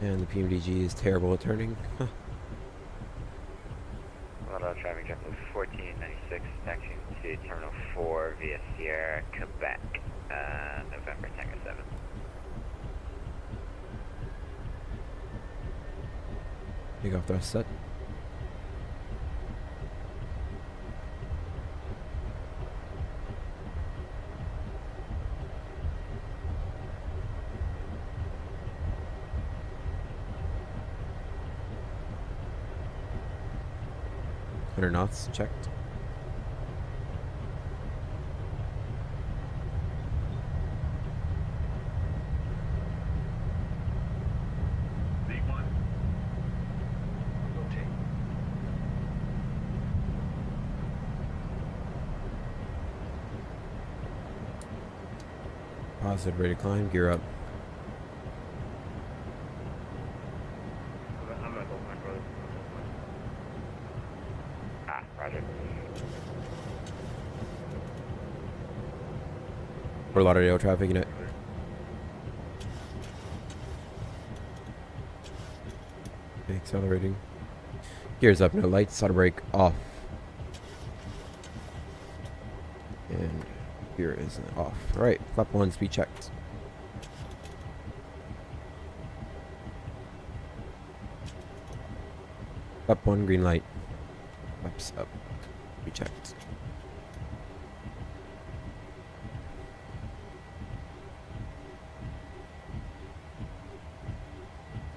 And the PMDG is terrible at turning. Auto traffic jet 1496, taxiing to Terminal 4 via Sierra, Quebec, November Tango 7. Takeoff thrust set. Or knots checked. V1. Rotate. Positive, ready to climb, gear up. I'm gonna go my brother. Ah, roger. Fort Lauderdale traffic unit. Okay, accelerating. Gears up, no lights, auto brake off. And gear is off. Alright, flap 1 speed checked. Flap 1 green light. Flaps up. Speed checked.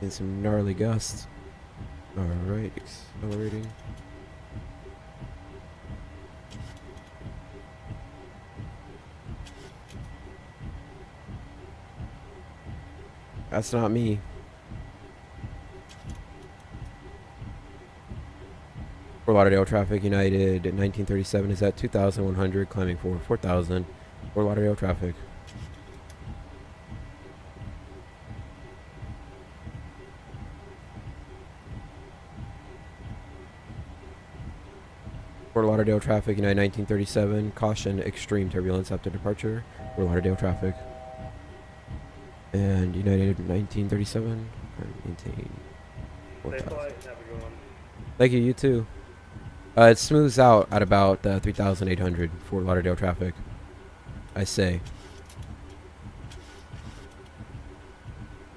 And some gnarly gusts. Alright, accelerating. That's not me. Fort Lauderdale traffic, United 1937 is at 2,100, climbing for 4,000. Fort Lauderdale traffic. Fort Lauderdale traffic, United 1937, caution extreme turbulence after departure. Fort Lauderdale traffic. And United 1937, maintain 4,000. Thank you, you too. It smooths out at about 3,800 for Lauderdale traffic, I say.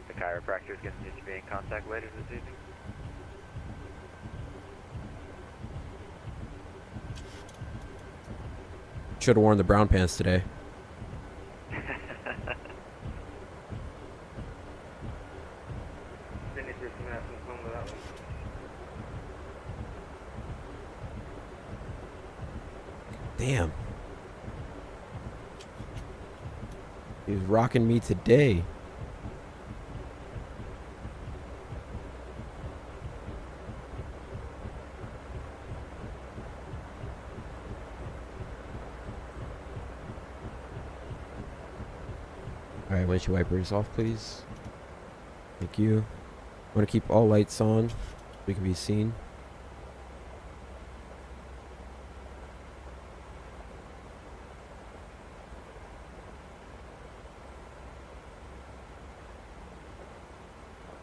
The chiropractor is going to need to be in contact later this evening. Should have worn the brown pants today. Damn. He was rocking me today. Alright, windshield wipers off, please. Thank you. I want to keep all lights on so we can be seen.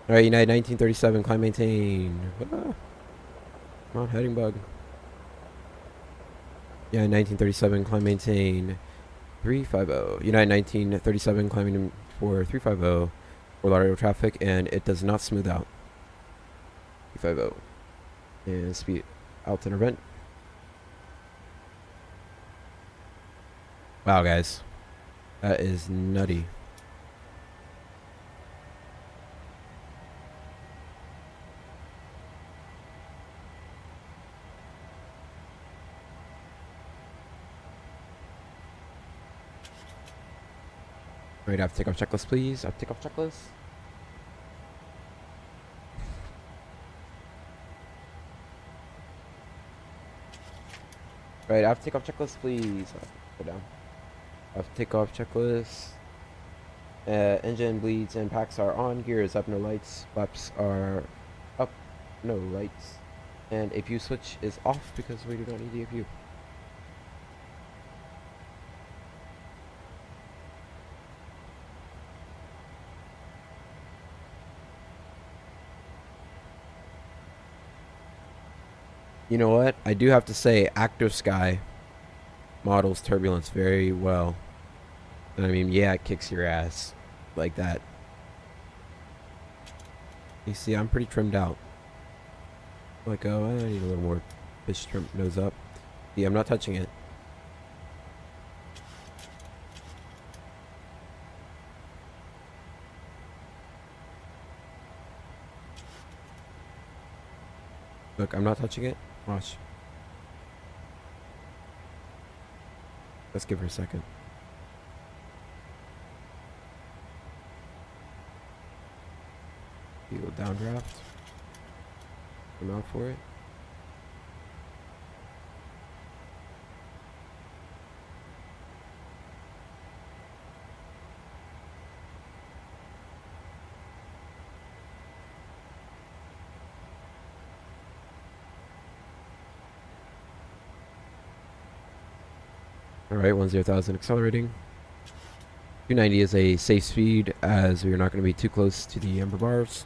Alright, United 1937, climb maintain. Ah. Come on, heading bug. Yeah, 1937, climb maintain. 350. United 1937, climbing for 350 for Lauderdale traffic, and it does not smooth out. 350. And speed out to vent. Wow, guys. That is nutty. Right, I have to take off checklist, please. I have to take off checklist. Right, I have to take off checklist, please. Go down. I have to take off checklist. Engine bleeds and packs are on. Gear is up, no lights. Flaps are up, no lights. And APU switch is off because we do not need the APU. You know what? I do have to say, Active Sky models turbulence very well. And I mean, yeah, it kicks your ass like that. You see, I'm pretty trimmed out. Like, oh, I need a little more fish trim nose up. See, I'm not touching it. Look, I'm not touching it. Watch. Let's give her a second. You go downdraft. Come out for it. Alright, 10,000 accelerating. 290 is a safe speed as we are not going to be too close to the amber bars,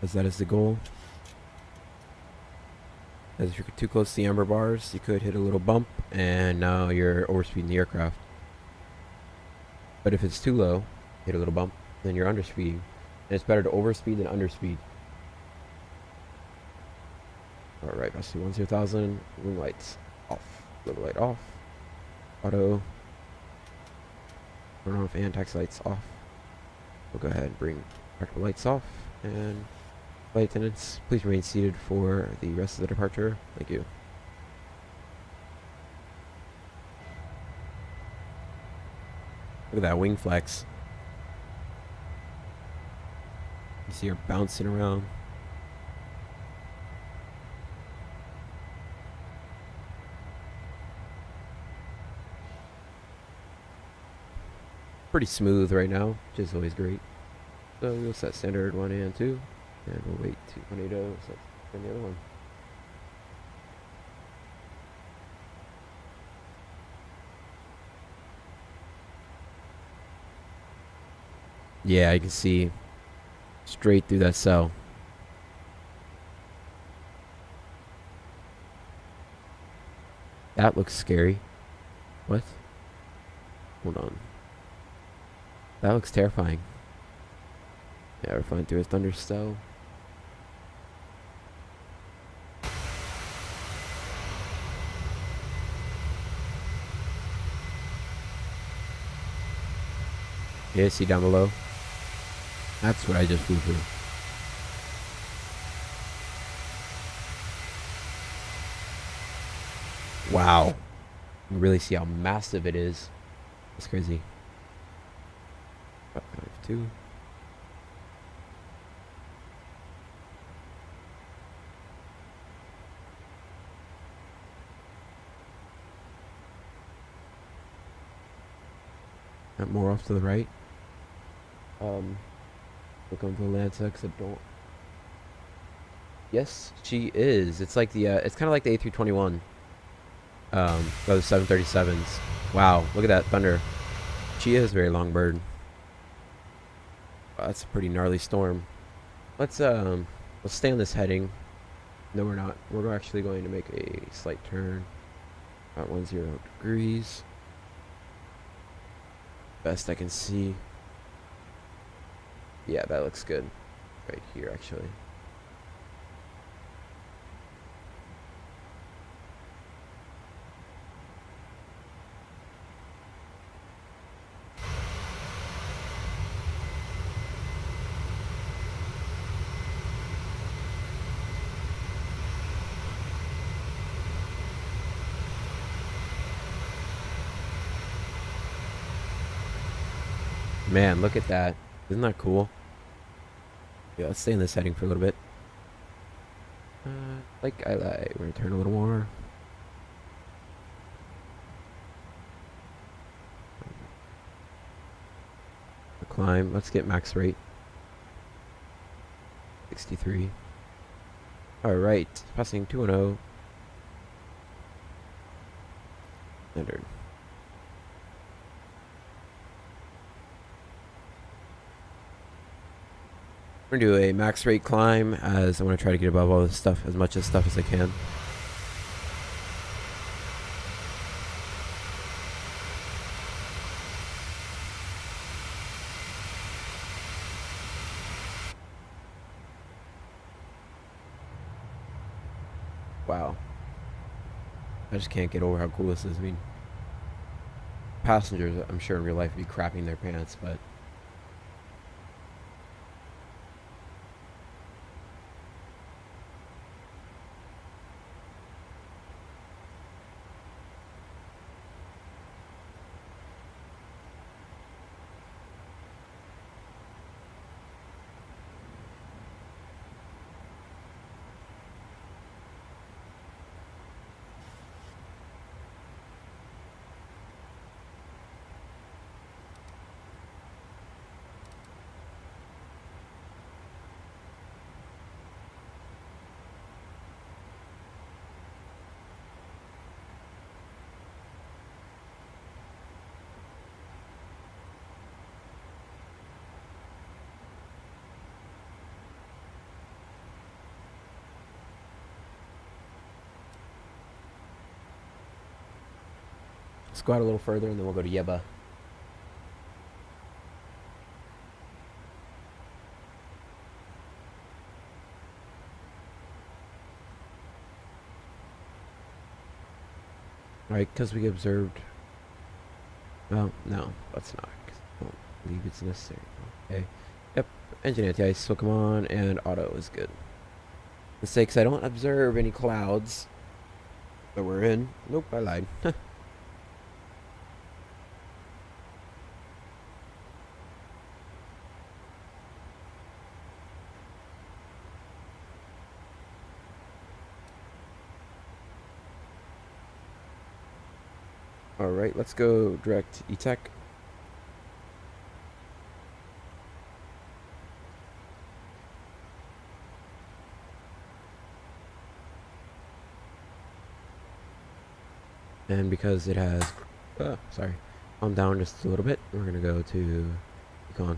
as that is the goal. As if you're too close to the amber bars, you could hit a little bump and now you're overspeeding the aircraft. But if it's too low, hit a little bump, then you're underspeeding. And it's better to overspeed than underspeed. Alright, that's the 10,000. Wing lights off. Little light off. Auto. Turn off and taxi lights off. We'll go ahead and bring practical lights off. And flight attendants, please remain seated for the rest of the departure. Thank you. Look at that wing flex. You see her bouncing around. Pretty smooth right now, which is always great. So we'll set standard 1 and 2, and we'll wait to 180 set and the other one. Yeah, I can see straight through that cell. That looks scary. What? Hold on. That looks terrifying. Yeah, we're flying through a thunder cell. Yeah, see down below? That's what I just flew through. Wow. You can really see how massive it is. It's crazy. 5.2. More off to the right. Look on the Lanza because I don't. Yes, she is. It's like the. It's kind of like the A321. Those 737s. Wow, look at that thunder. She is a very long bird. Wow, that's a pretty gnarly storm. Let's stay on this heading. No, we're not. We're actually going to make a slight turn. About 10 degrees. Best I can see. Yeah, that looks good. Right here, actually. Man, look at that. Isn't that cool? Yeah, let's stay in this heading for a little bit. Like I like. We're gonna turn a little more. The climb. Let's get max rate. 63. Alright. Passing 210. 100. We're gonna do a max rate climb as I want to try to get above all this stuff, as much of stuff as I can. Wow. I just can't get over how cool this is. I mean, passengers, I'm sure in real life would be crapping their pants, but let's go out a little further and then we'll go to Yeba. Right, because we observed. Well, no, let's not. 'Cause I don't believe it's necessary. Okay. Yep. Engine anti-ice will come on, and auto is good. Mistakes. I don't observe any clouds that we're in. Nope, I lied. Alright, let's go direct E-Tech. And because it has, sorry, calmed down just a little bit, we're going to go to Econ.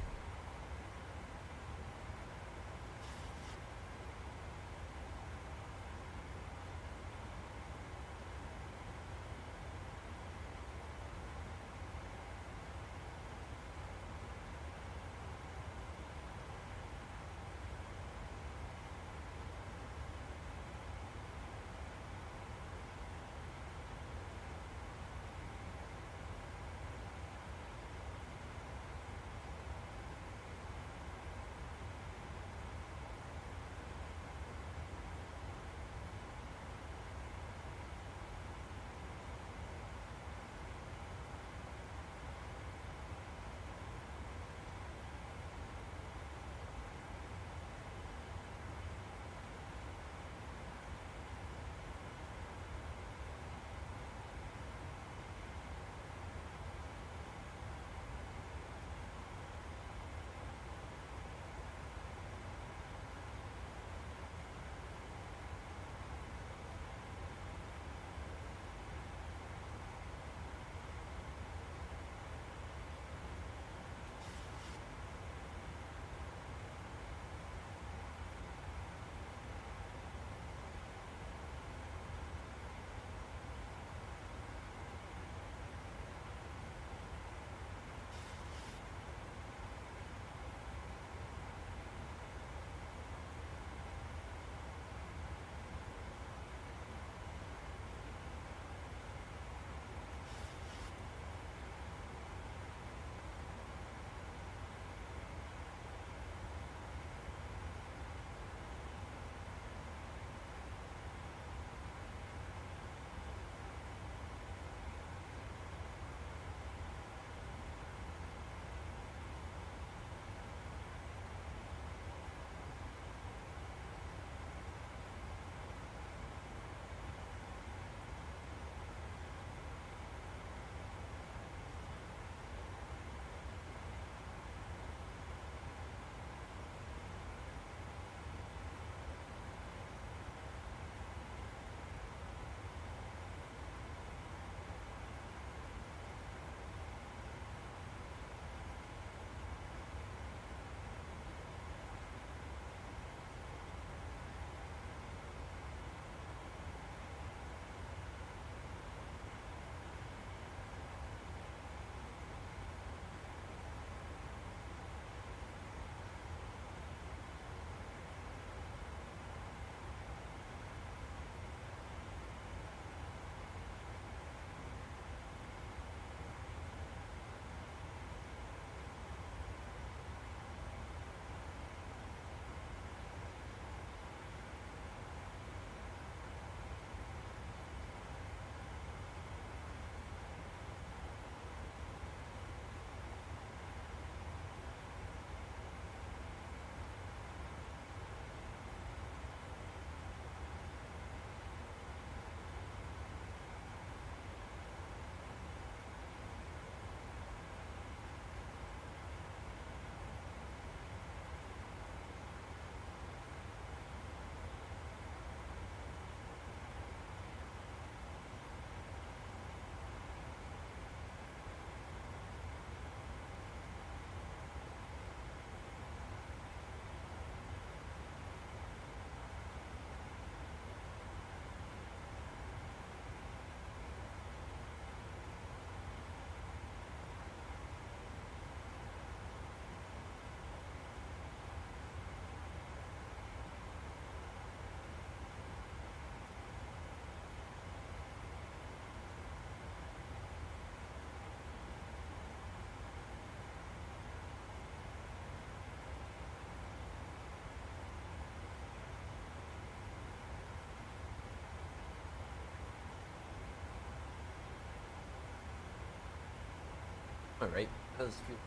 All right. How's fuel?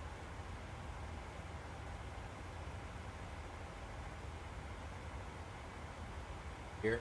Here.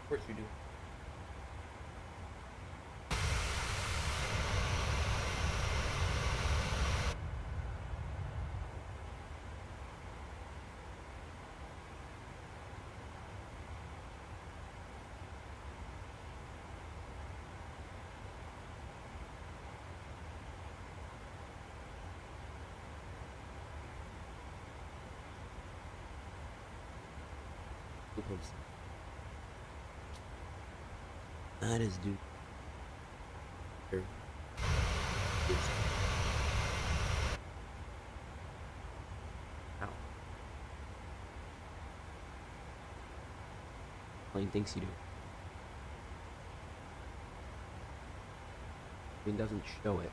Of course you do. That is dude. Here. Yes. Ow. Plane thinks you do. Plane doesn't show it.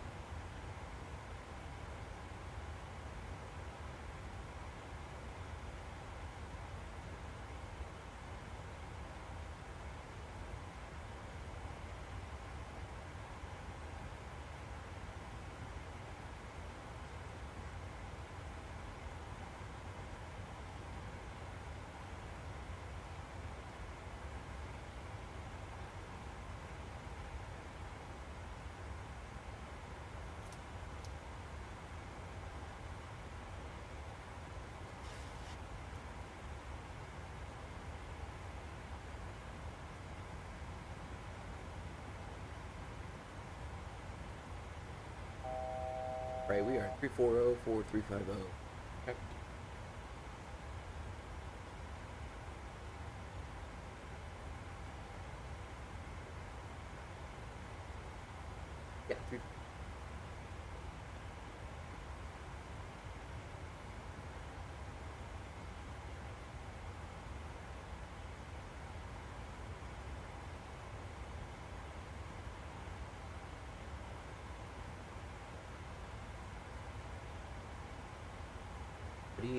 Right, we are 340-4350. Okay. Yeah,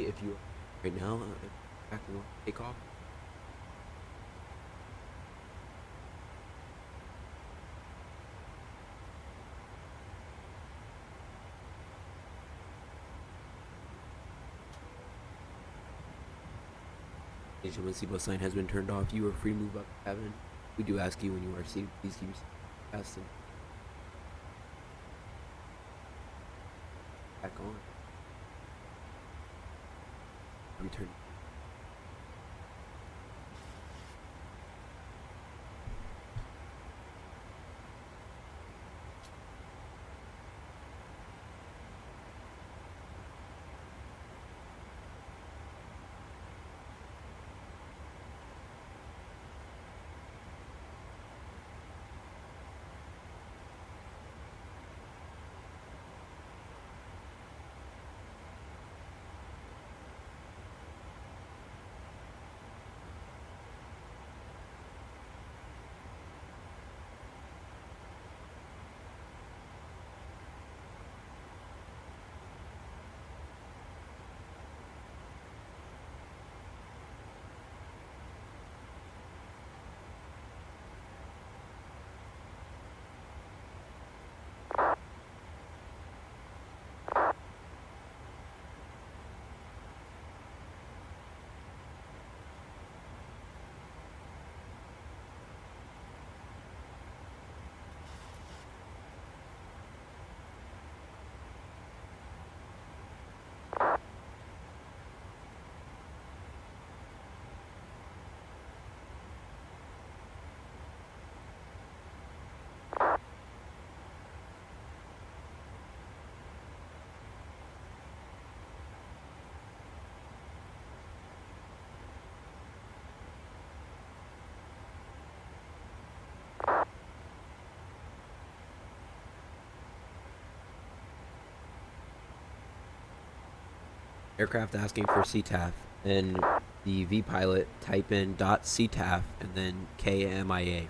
if you right now back and take off. When seatbelt sign has been turned off, you are free to move up the cabin. We do ask you when you are seated, please keep your seat fastened. Back on. Return. Aircraft asking for CTAF, and the V pilot type in .CTAF and then KMIA.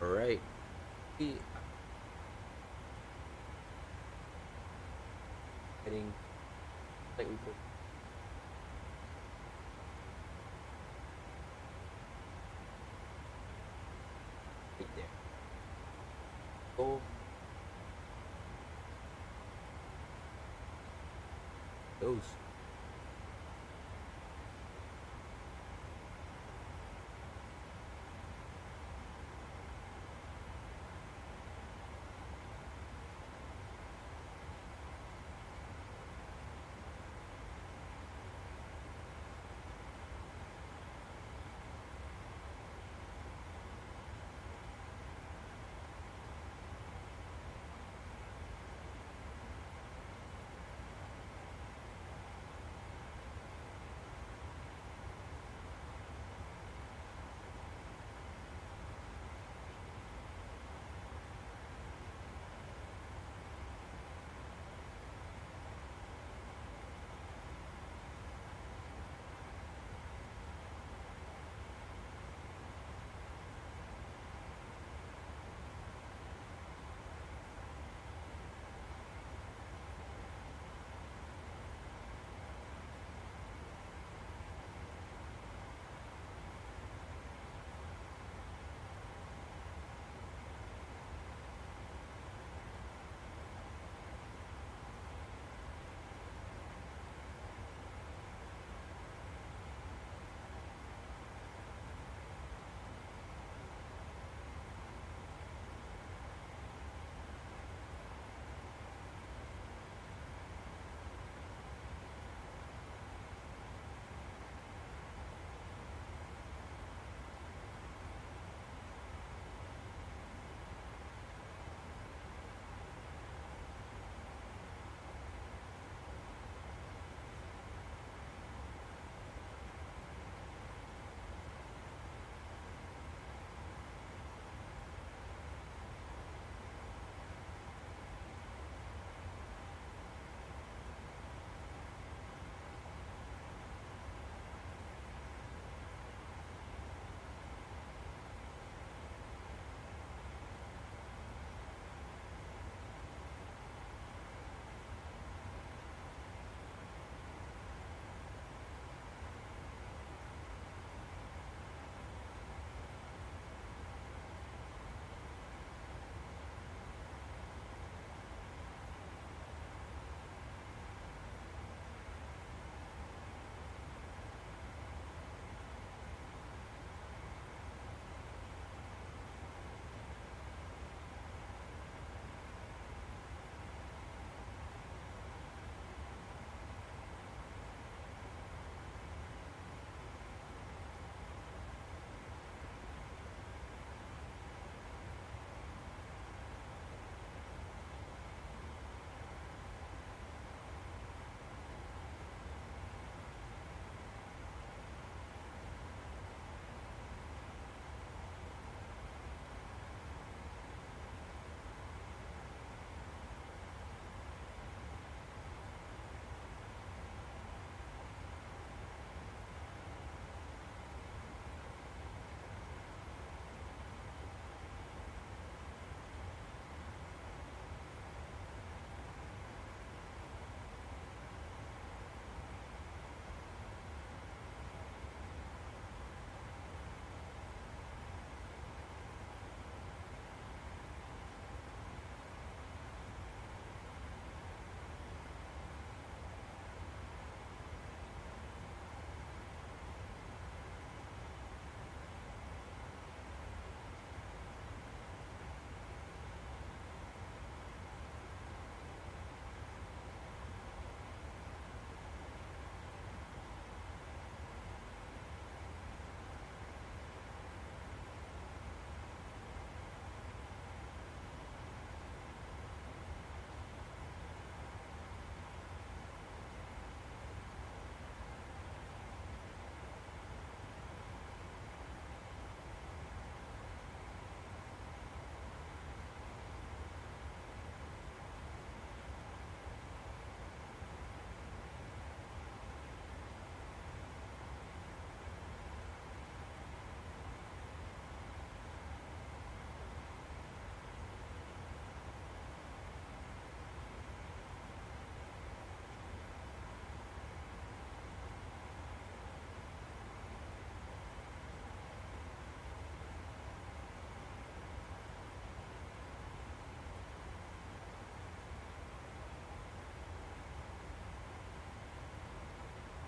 All right. Heading slightly closer. Right there. Go. Those.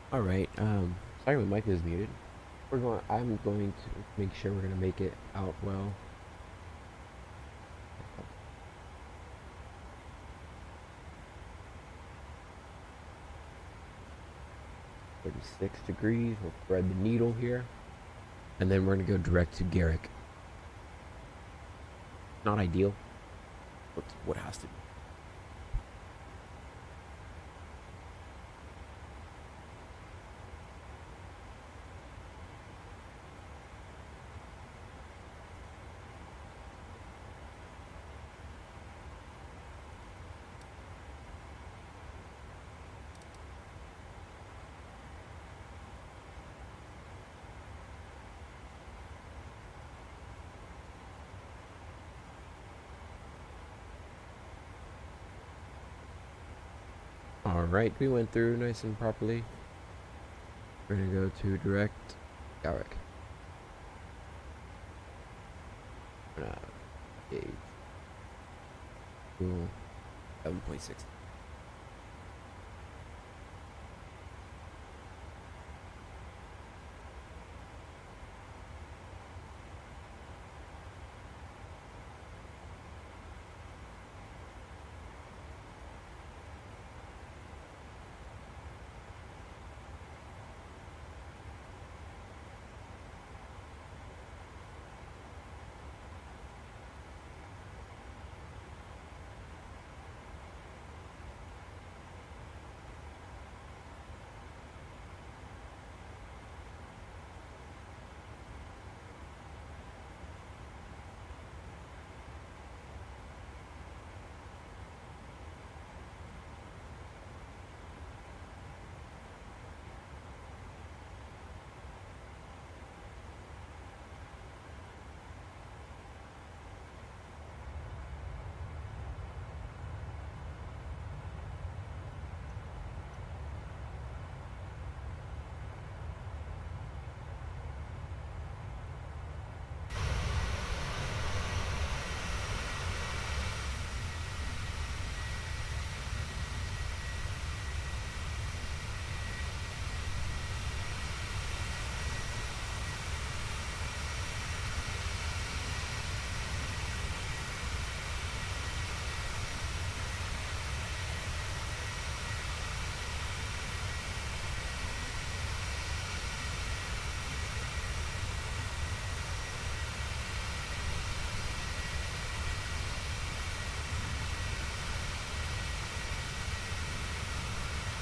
All right. Sorry, my mic is muted. I'm going to make sure we're gonna make it out well. 36 degrees. We'll thread the needle here, and then we're gonna go direct to Garrick. Not ideal, but what has to be. All right, we went through nice and properly. We're gonna go to direct Garrick. Gauge. Cool. 7.6.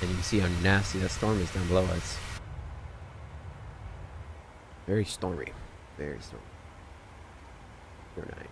And you can see how nasty that storm is down below us. Very stormy. Very stormy. 49.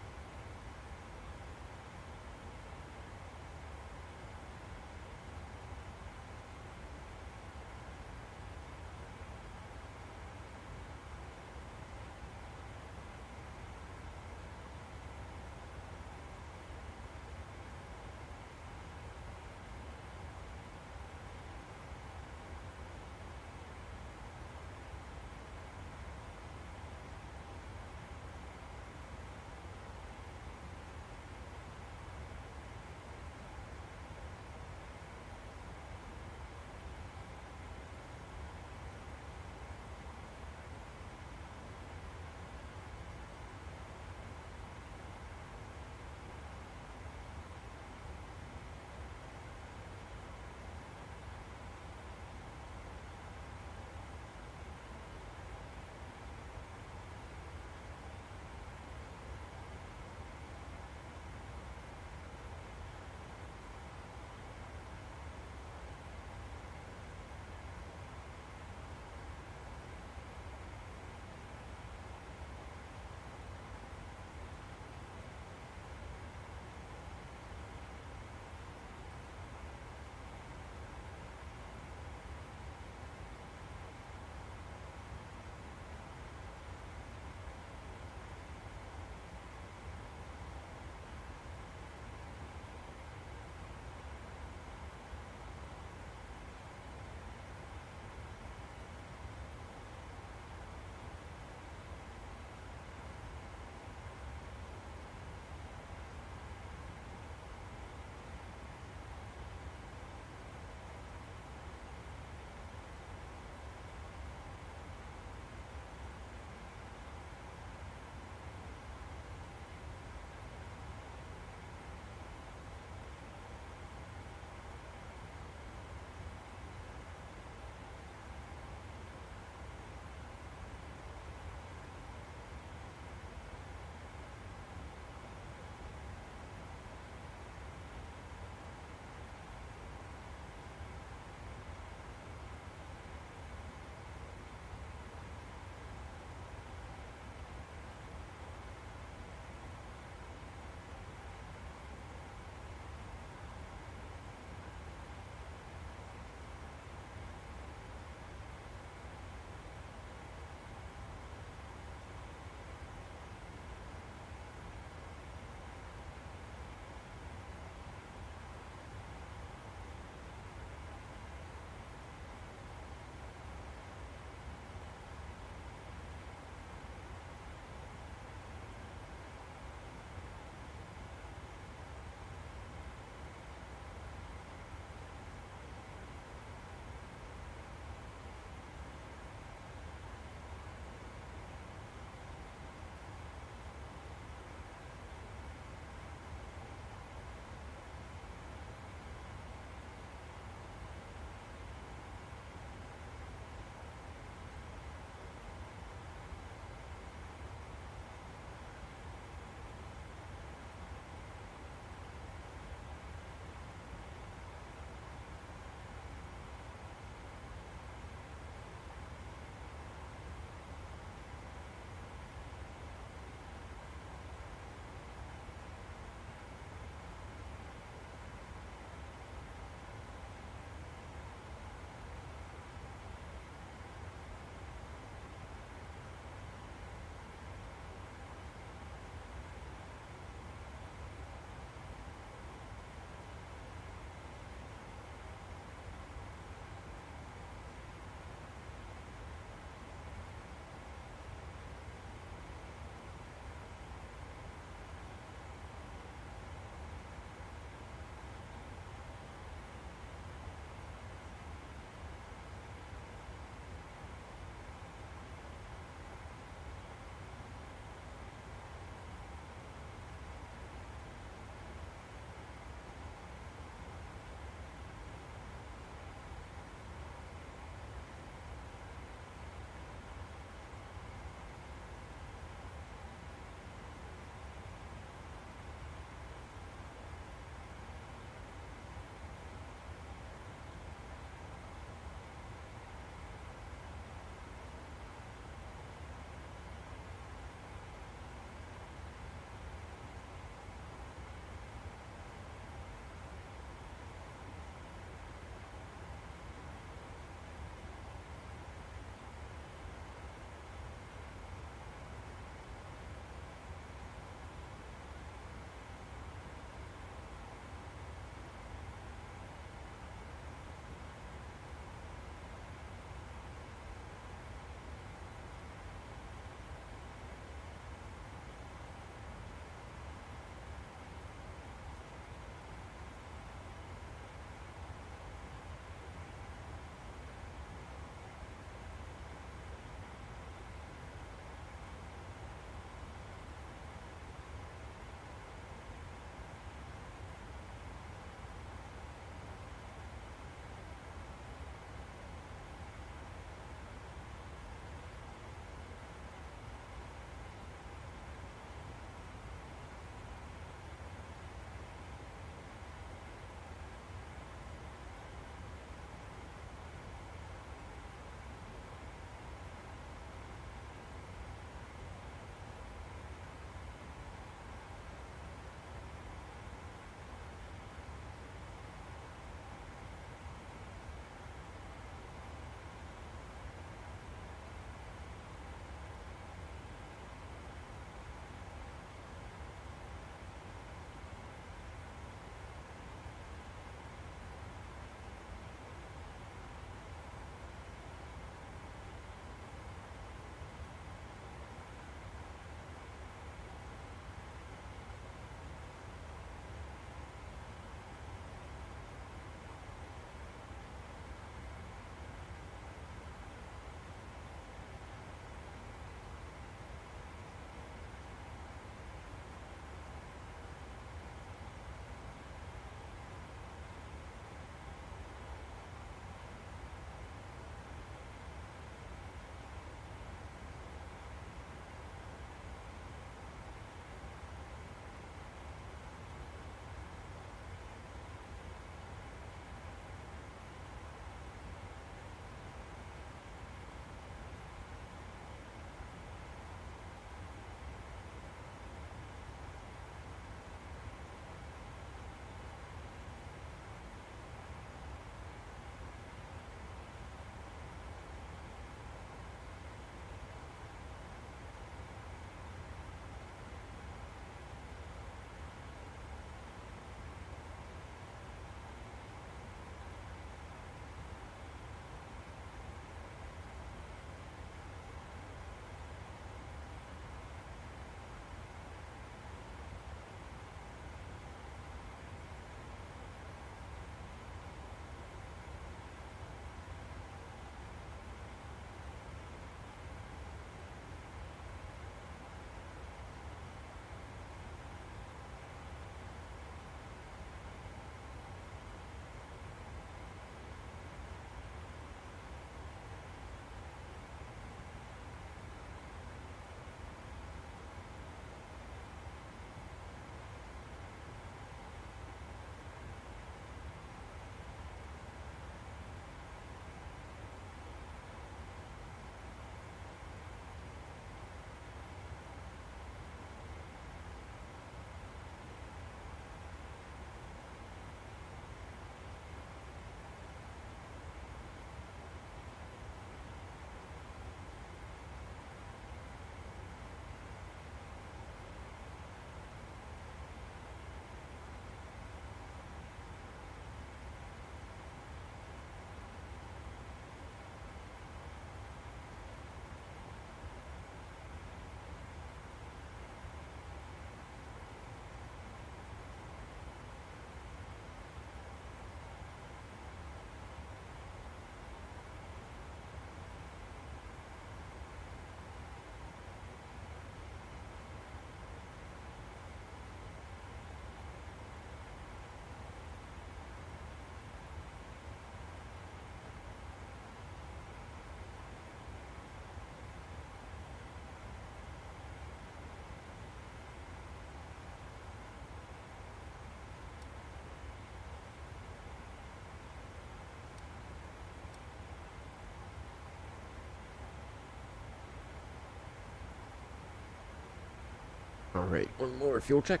All right, one more fuel check.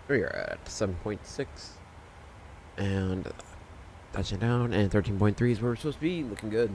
We are at 7.6, and touching down, and 13.3 is where we're supposed to be. Looking good.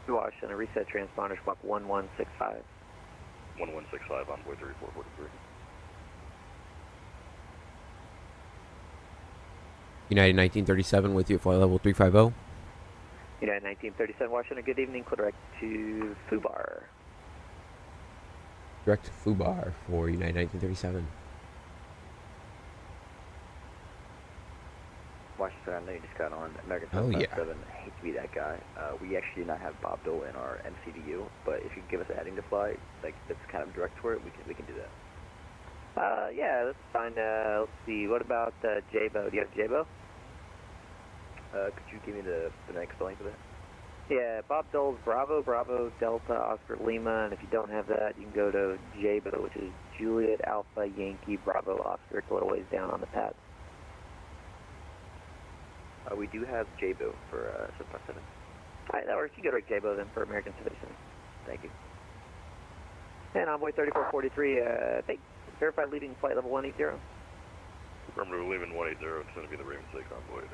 Washington, reset transponder, squawk 1165. 1165, envoy 3443. United 1937 with you at flight level 350. United 1937, Washington, good evening. Clear direct to Fubar. Direct to Fubar for United 1937. Washington, I know you just got on American Oh, yeah. 757. I hate to be that guy. We actually do not have Bob Dole in our MCDU, but if you can give us a heading to fly, like that's kind of direct for it, we can do that. Yeah, that's fine. Let's see. What about J-Bo? Do you have J-Bo? Could you give me the next spelling for that? Yeah, Bob Dole's Bravo, Bravo, Delta, Oscar, Lima, and if you don't have that, you can go to J-Bo, which is Juliet, Alpha, Yankee, Bravo, Oscar. It's a little ways down on the pad. We do have JBO for 757. Alright, that works. You go to J-Bo then for American Citizen. Thank you. And Envoy 3443, thanks. Verified leading flight level 180. Remember, we're leaving 180. It's going to be the Raven 6 envoy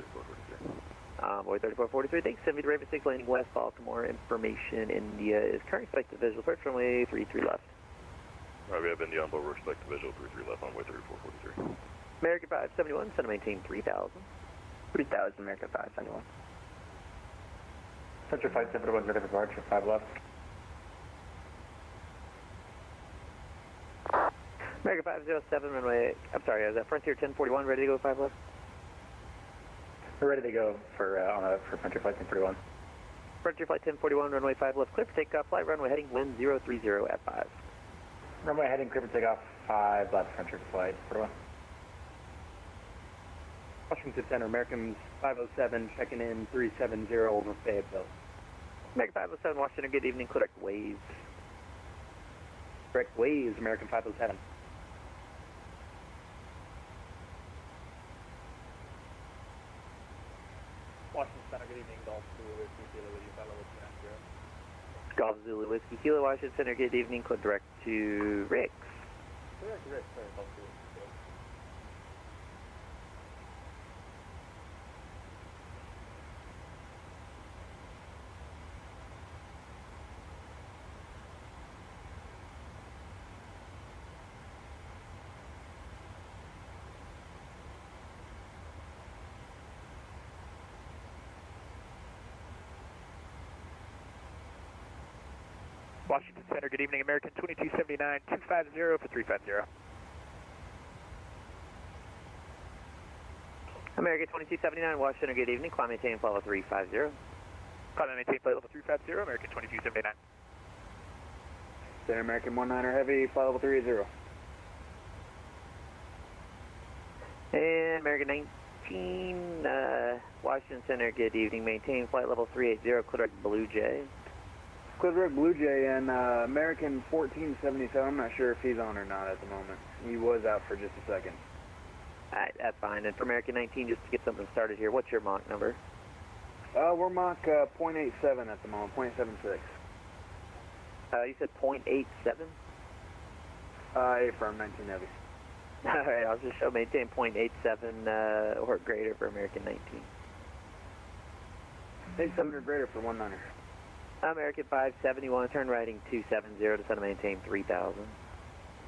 3443. Envoy 3443, thanks. Send me the Raven 6 landing west Baltimore. Information, India is current. Expect the visual. Approach runway 33 left. Alright, we have India on board. We're expecting visual 33 left, envoy 3443. American 571, send to maintain 3000. 3000, American 571. Central Flight 71, ready for departure, 5 left. American 507, runway, I'm sorry, is that Frontier 1041 ready to go 5 left? We're ready to go for Frontier Flight 1041. Frontier Flight 1041, runway 5 left, clear for takeoff, flight runway heading wind 030 at 5. Runway heading, clear for takeoff, 5 left, Frontier Flight 41. Washington Center, American 507, checking in 370 over Fayetteville. American 507, Washington, good evening, correct waves. Correct waves, American 507. Washington Center, good evening, Golf Zulu Whiskey, Kilo with you, flight level 290. Golf Zulu Whiskey Kilo, Washington Center, good evening, code direct to Rick. Correct, Rick, sorry, Golf Zulu. Washington Center, good evening, American 2279, 250 for 350. American 2279, Washington, good evening, climb maintain flight level 350. Climb maintain flight level 350, American 2279. Center, American 19er Heavy, flight level 30. And American 19, Washington Center, good evening, maintain flight level 380, clear direct Blue Jay. Clear Blue Jay and American 1477. I'm not sure if he's on or not at the moment. He was out for just a second. Alright, that's fine. And for American 19, just to get something started here, what's your Mach number? We're Mach 0.87 at the moment, 0.76. You said 0.87? From 19 Heavy. Alright, I'll just show maintain 0.87 or greater for American 19. 87 or greater for 19er. American 571, turn righting 270 to center maintain 3000.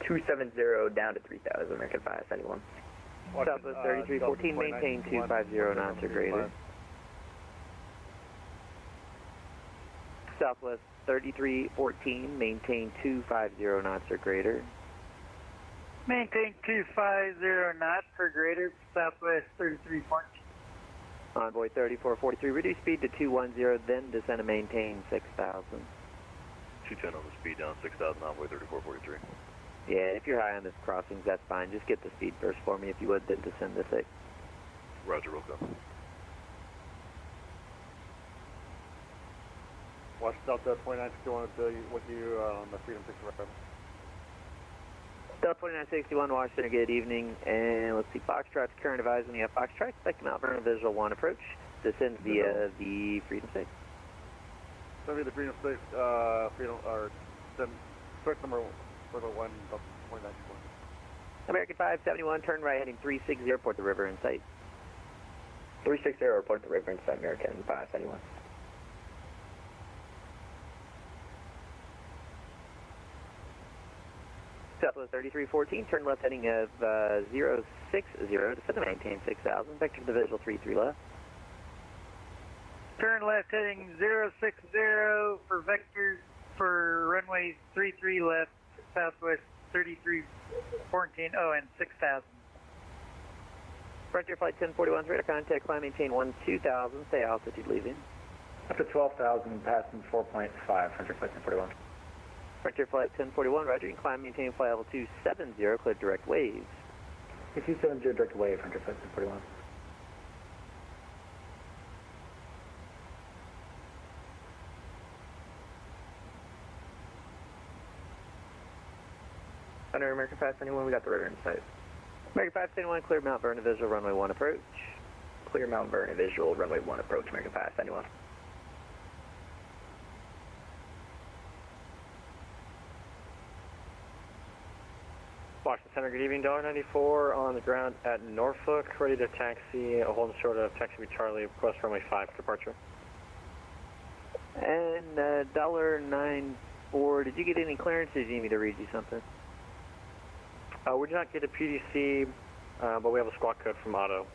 270 down to 3000, American 571. Southwest 3314, maintain 250 knots or greater. Southwest 3314, maintain 250 knots or greater. Maintain 250 knots or greater, Southwest 3314. Envoy 3443, reduce speed to 210, then descend and maintain 6000. 210 on the speed down 6000, envoy 3443. Yeah, if you're high on this crossings, that's fine. Just get the speed first for me if you would, then descend to 6. Roger, will come. Watch Delta 2961 with you on the Freedom 6 arrival. Delta 2961, Washington, good evening. And let's see, Foxtrot's current advising you have Foxtrot, expect Mount Vernon visual 1 approach. Descend via the Freedom 6. Send me the Freedom 6, Freedom, or search number for the 1, Delta 2961. American 571, turn right heading 360, report the river in sight. 360, report the river in sight, American 571. Southwest 3314, turn left heading of 060, descend to maintain 6000, vector to the visual 33 left. Turn left heading 060 for vectors for runway 33 left, Southwest 3314, oh, and 6000. Frontier Flight 1041, radar contact, climb, maintain 2000, stay altitude leaving. Up to 12,000, passing 4.5, Frontier Flight 1041. Frontier Flight 1041, roger, you can climb, maintain flight level 270, clear direct waves. 270, direct wave, Frontier Flight 1041. Under American 571, we got the rudder in sight. American 571, clear Mount Vernon visual, runway 1 approach. Clear Mount Vernon visual, runway 1 approach, American 571. Washington Center, good evening, $94 on the ground at Norfolk, ready to taxi, holding short of taxi Charlie, request runway 5 for departure. And $94, did you get any clearance or did you need me to read you something? We did not get a PDC, but we have a squawk code from Otto.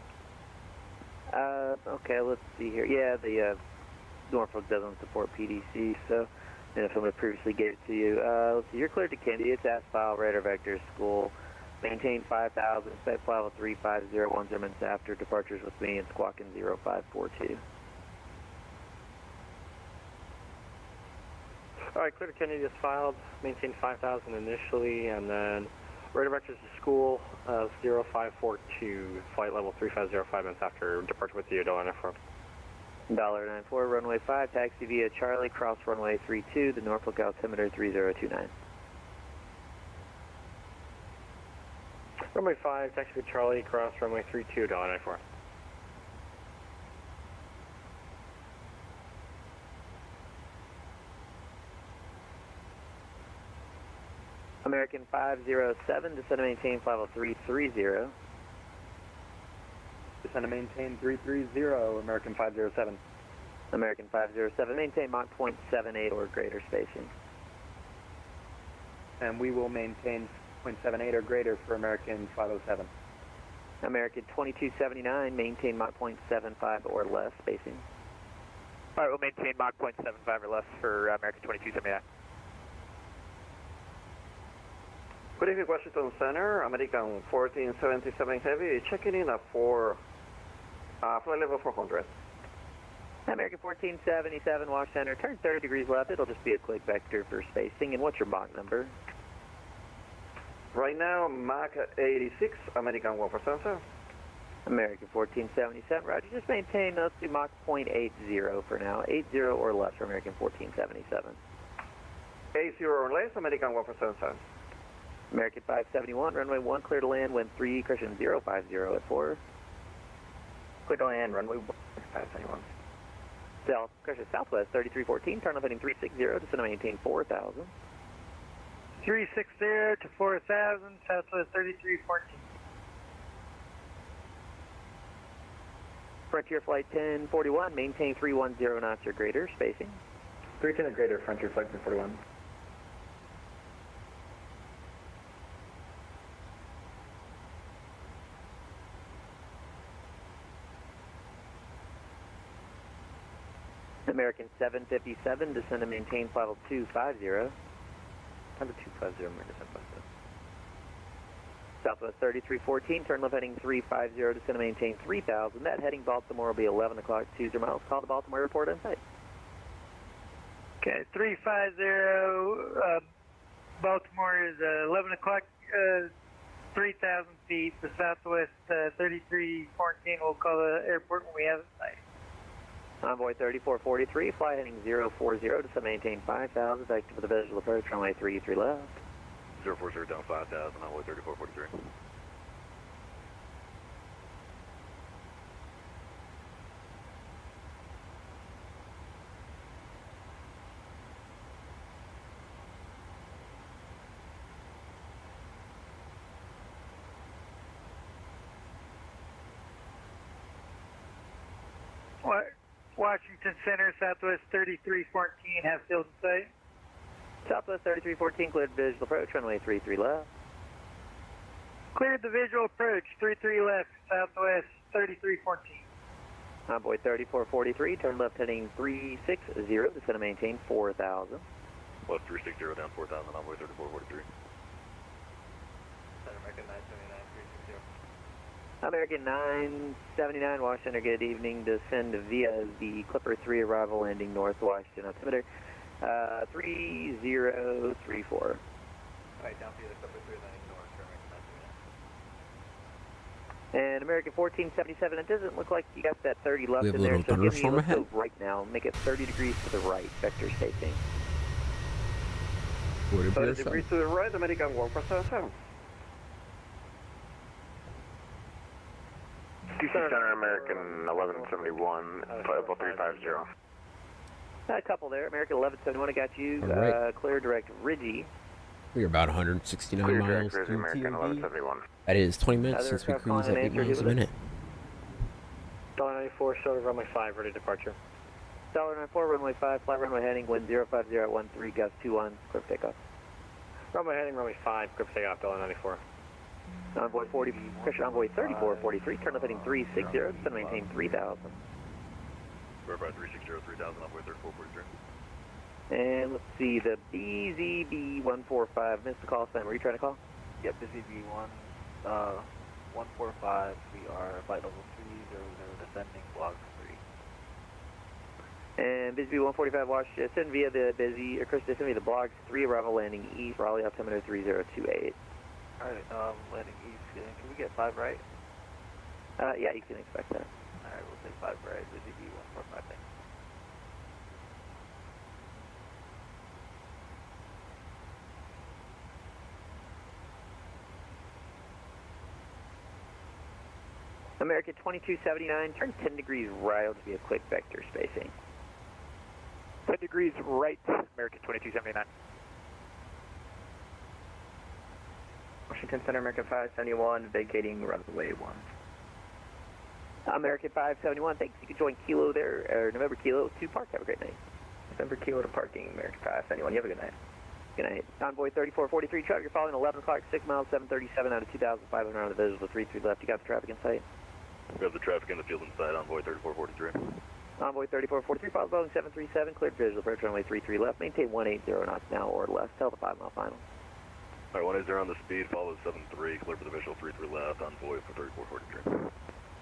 Okay, let's see here. Yeah, the Norfolk doesn't support PDC, so if someone previously gave it to you. Let's see, you're cleared to Kennedy. It's ASFILE, radar vector school. Maintain 5,000, set flight level 350, 10 minutes after. Departures with me and squawking 0542. All right, clear to Kennedy is filed, maintain 5,000 initially, and then radar vectors to school, 0542, flight level 350, 5 minutes after departure with the Airline F4. $94, runway 5, taxi via Charlie, cross runway 32, the Norfolk altimeter 3029. Runway 5, taxi via Charlie, cross runway 32, Airline F4. American 507, descend to maintain flight level 330. Descend to maintain 330, American 507. American 507, maintain Mach 0.78 or greater spacing. And we will maintain 0.78 or greater for American 507. American 2279, maintain Mach 0.75 or less spacing. All right, we'll maintain Mach 0.75 or less for American 2279. Good evening, Washington Center, American 1477 Heavy, checking in at flight level 400. American 1477, Wash Center, turn 30 degrees left, it'll just be a quick vector for spacing, and what's your Mach number? Right now, Mach 86, American 1477. American 1477, roger, just maintain, let's do Mach 0.80 for now, 80 or less for American 1477. 80 or less, American 1477. American 571, runway 1, clear to land, wind 3, cushion 050 at 4. Clear to land, runway 1, 571. Cushion Southwest 3314, turn left heading 360, descend to maintain 4,000. 360 to 4,000, Southwest 3314. Frontier Flight 1041, maintain 310 knots or greater, spacing. 310 or greater, Frontier Flight 1041. American 757, descend to maintain flight level 250. Number 250, American 757. Southwest 3314, turn left heading 350, descend to maintain 3,000. That heading Baltimore will be 11 o'clock, 20 miles. Call the Baltimore Airport on site. Okay, 350, Baltimore is 11 o'clock, 3,000 feet. The Southwest 3314 will call the airport when we have it sight. Envoy 3443, fly heading 040, descend maintain 5,000, back to the visual approach, runway 33 left. 040 down 5,000, Envoy 3443. Washington Center, Southwest 3314, have field in sight. Southwest 3314, cleared visual approach, runway 33 left. Cleared the visual approach, 33 left, southwest, 3314. Envoy 3443, turn left heading 360, that's going to maintain 4,000. Left 360 down 4,000, envoy 3443. American 979, Washington, good evening. Descend via the Clipper 3 arrival landing north Washington altimeter 3034. Alright, down via the Clipper 3 landing north for American 979. And American 1477, it doesn't look like you got that 30 left We have in a there, little so give me, thunderstorm let's ahead. go right now. Make it 30 degrees to the right, vector spacing. 30 degrees to the right, American 1477. DC Center, American 1171, flight level 350. A couple there. American 1171, I got you. All right. Clear direct Ridgey. We're about 169 Clear miles direct through American TOV. 1171. That is 20 minutes Other since we aircraft cruise flying at 8 answer, miles a who is it? minute. $94, show runway 5, ready departure. $94, runway 5, flight runway heading, wind 050 at 13, gust 21, clear for takeoff. Runway heading, runway 5, clear for takeoff, $94. Envoy 40, pressure envoy 3443, turn left heading 360, it's going to maintain 3,000. Verify 360, 3000, envoy 3443. And let's see, the BZB145, missed the call sign, were you trying to call? Yep, this is B1, 145, we are flight level 300, descending block 3. And Bisbee 145, watch, send via the busy, or Chris, send via the blogs 3, arrival landing east, Raleigh altimeter 3028. Alright, landing east, can we get 5 right? Yeah, you can expect that. Alright, we'll take 5 right, Busy B145, thanks. American 2279, turn 10 degrees right, it'll be a quick vector spacing. 10 degrees right, American 2279. Washington Center, American 571, vacating runway 1. American 571, thanks. You can join Kilo there, or November Kilo to park. Have a great night. November Kilo to parking, American 571. You have a good night. Good night. Envoy 3443, truck, you're following 11 o'clock, 6 miles, 737 out of 2,500 on the visual, 33 left. You got the traffic in sight? We have the traffic in the field inside, envoy 3443. Envoy 3443, follow Boeing 737, cleared visual approach runway 33 left, maintain 180 knots now or less, tell the 5 mile final. Alright, 180 on the speed, follow 73, clear for the visual 33 left, envoy for 3443.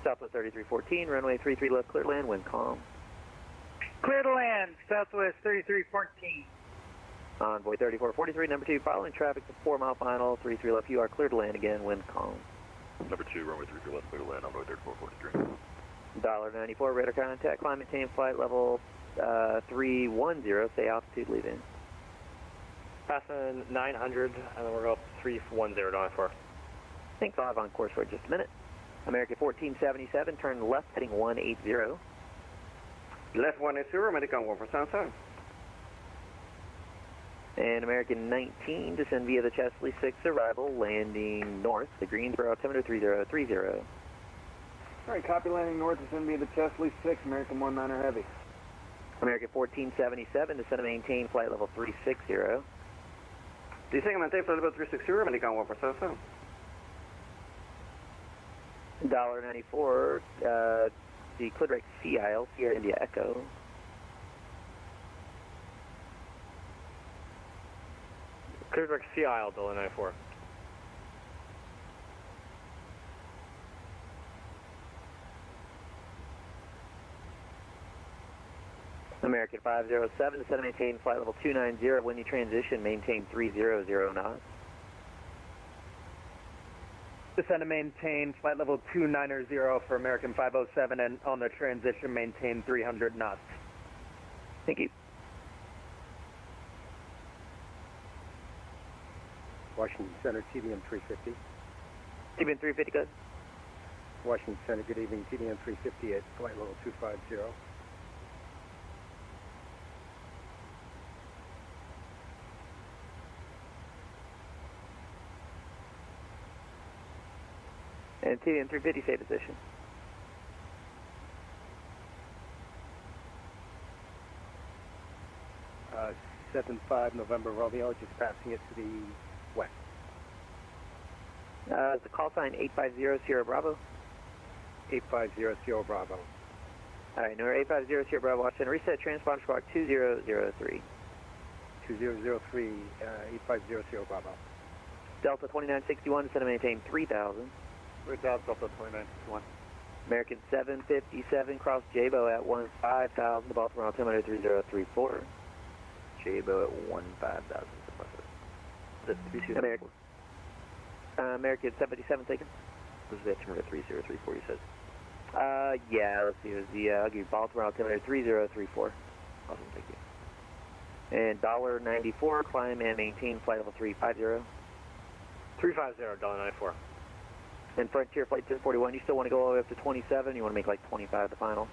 Southwest 3314, runway 33 left, clear land, wind calm. Clear to land, southwest 3314. Envoy 3443, number 2, following traffic to 4 mile final, 33 left, you are clear to land again, wind calm. Number 2, runway 33 left, clear to land, envoy 3443. $94, radar contact, climb, maintain flight level 310, stay altitude, leave in. Passing 900, and then we're up 310 down for. Thanks, I'll have on course for just a minute. American 1477, turn left, heading 180. Left 180, American 1477. And American 19, descend via the Chesley 6 arrival, landing north, the Greensboro altimeter 3030. Alright, copy landing north, descend via the Chesley 6, American 19er Heavy. American 1477, descend and maintain flight level 360. Dicen maintain flight level 360, American 1477. $94, the clear direct Sea Isle, Sierra India Echo. Clear direct Sea Isle, $94. American 507, descend and maintain flight level 290, when you transition, maintain 300 knots. Descend and maintain flight level 290 for American 507, and on the transition maintain 300 knots. Thank you. Washington Center, TBM 350. TBM 350, good. Washington Center, good evening, TBM 350 at flight level 250. And TBM 350, stay position. Uh, 75 November Romeo, just passing it to the west. The call sign 850 Sierra Bravo. 850 Sierra Bravo. Alright, number 850 Sierra Bravo, Washington. Reset transponder squawk 2003. 2003, 850 Sierra Bravo. Delta 2961, descend and maintain 3000. We're Delta 2961. American 757, cross JBO at 15,000 to Baltimore altimeter 3034. JBO at 15,000. American. American 757 taken. This is the altimeter 3034, you said. Yeah, let's see, it was the, I'll give you Baltimore altimeter 3034. Awesome, thank you. And $94, climb and maintain flight level 350. 350, $94. And Frontier Flight 1041, you still want to go all the way up to 27? You want to make like 25 the final?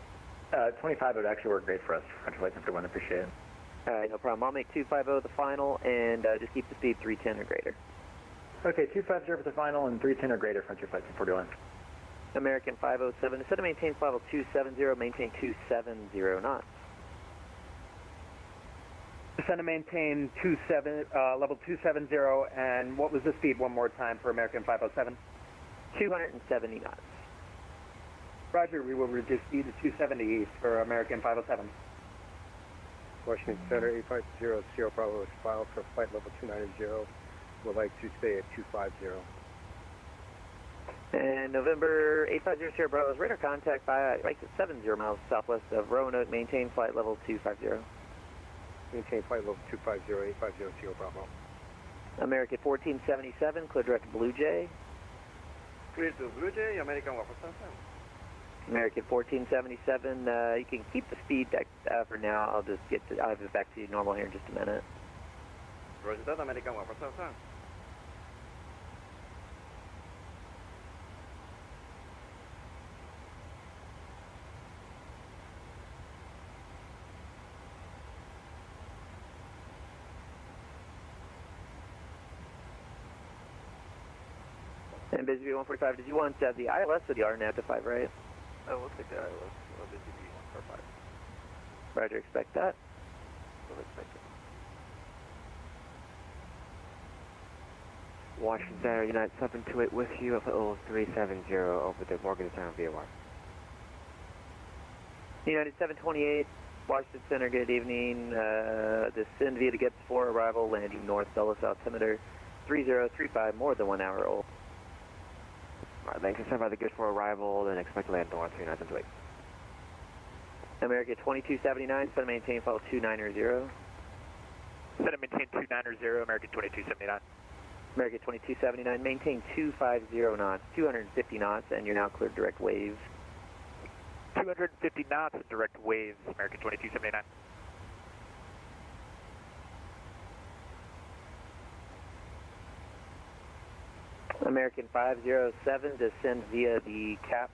25 would actually work great for us. Frontier Flight 1041, appreciate it. Alright, no problem. I'll make 250 the final and just keep the speed 310 or greater. Okay, 250 for the final and 310 or greater, Frontier Flight 1041. American 507, instead of maintain flight level 270, maintain 270 knots. Descend and maintain level 270, and what was the speed one more time for American 507? 270 knots. Roger, we will reduce speed to 270 for American 507. Washington Center, 850 Sierra Bravo is filed for flight level 290. Would like to stay at 250. And November 850 Sierra Bravo's radar contact by right at 70 miles southwest of Roanoke, maintain flight level 250. Maintain flight level 250, 850 Sierra Bravo. American 1477, clear direct to Blue Jay. Clear to Blue Jay, American 147. American 1477, you can keep the speed deck for now. I'll have it back to you normal here in just a minute. Roger that, American 147. And Busy Bee 145, did you want the ILS or the RNAV to 5 right? Oh, we'll take the ILS. Busy Bee 145. Roger, expect that. We'll expect it. Washington Center, United 728 with you at level 370 over the Morgantown VOR. United 728, Washington Center, good evening. Descend via the Gets 4 arrival, landing north, Dulles altimeter 3035, more than 1 hour old. Alright, thanks. Stand by the good for arrival, then expect to land north 3978. America 2279, set and maintain flight 290. Set and maintain 290, American 2279. America 2279, maintain 250 knots, 250 knots, and you're now cleared direct waves. 250 knots and direct waves, American 2279. American 507, descend via the CAPS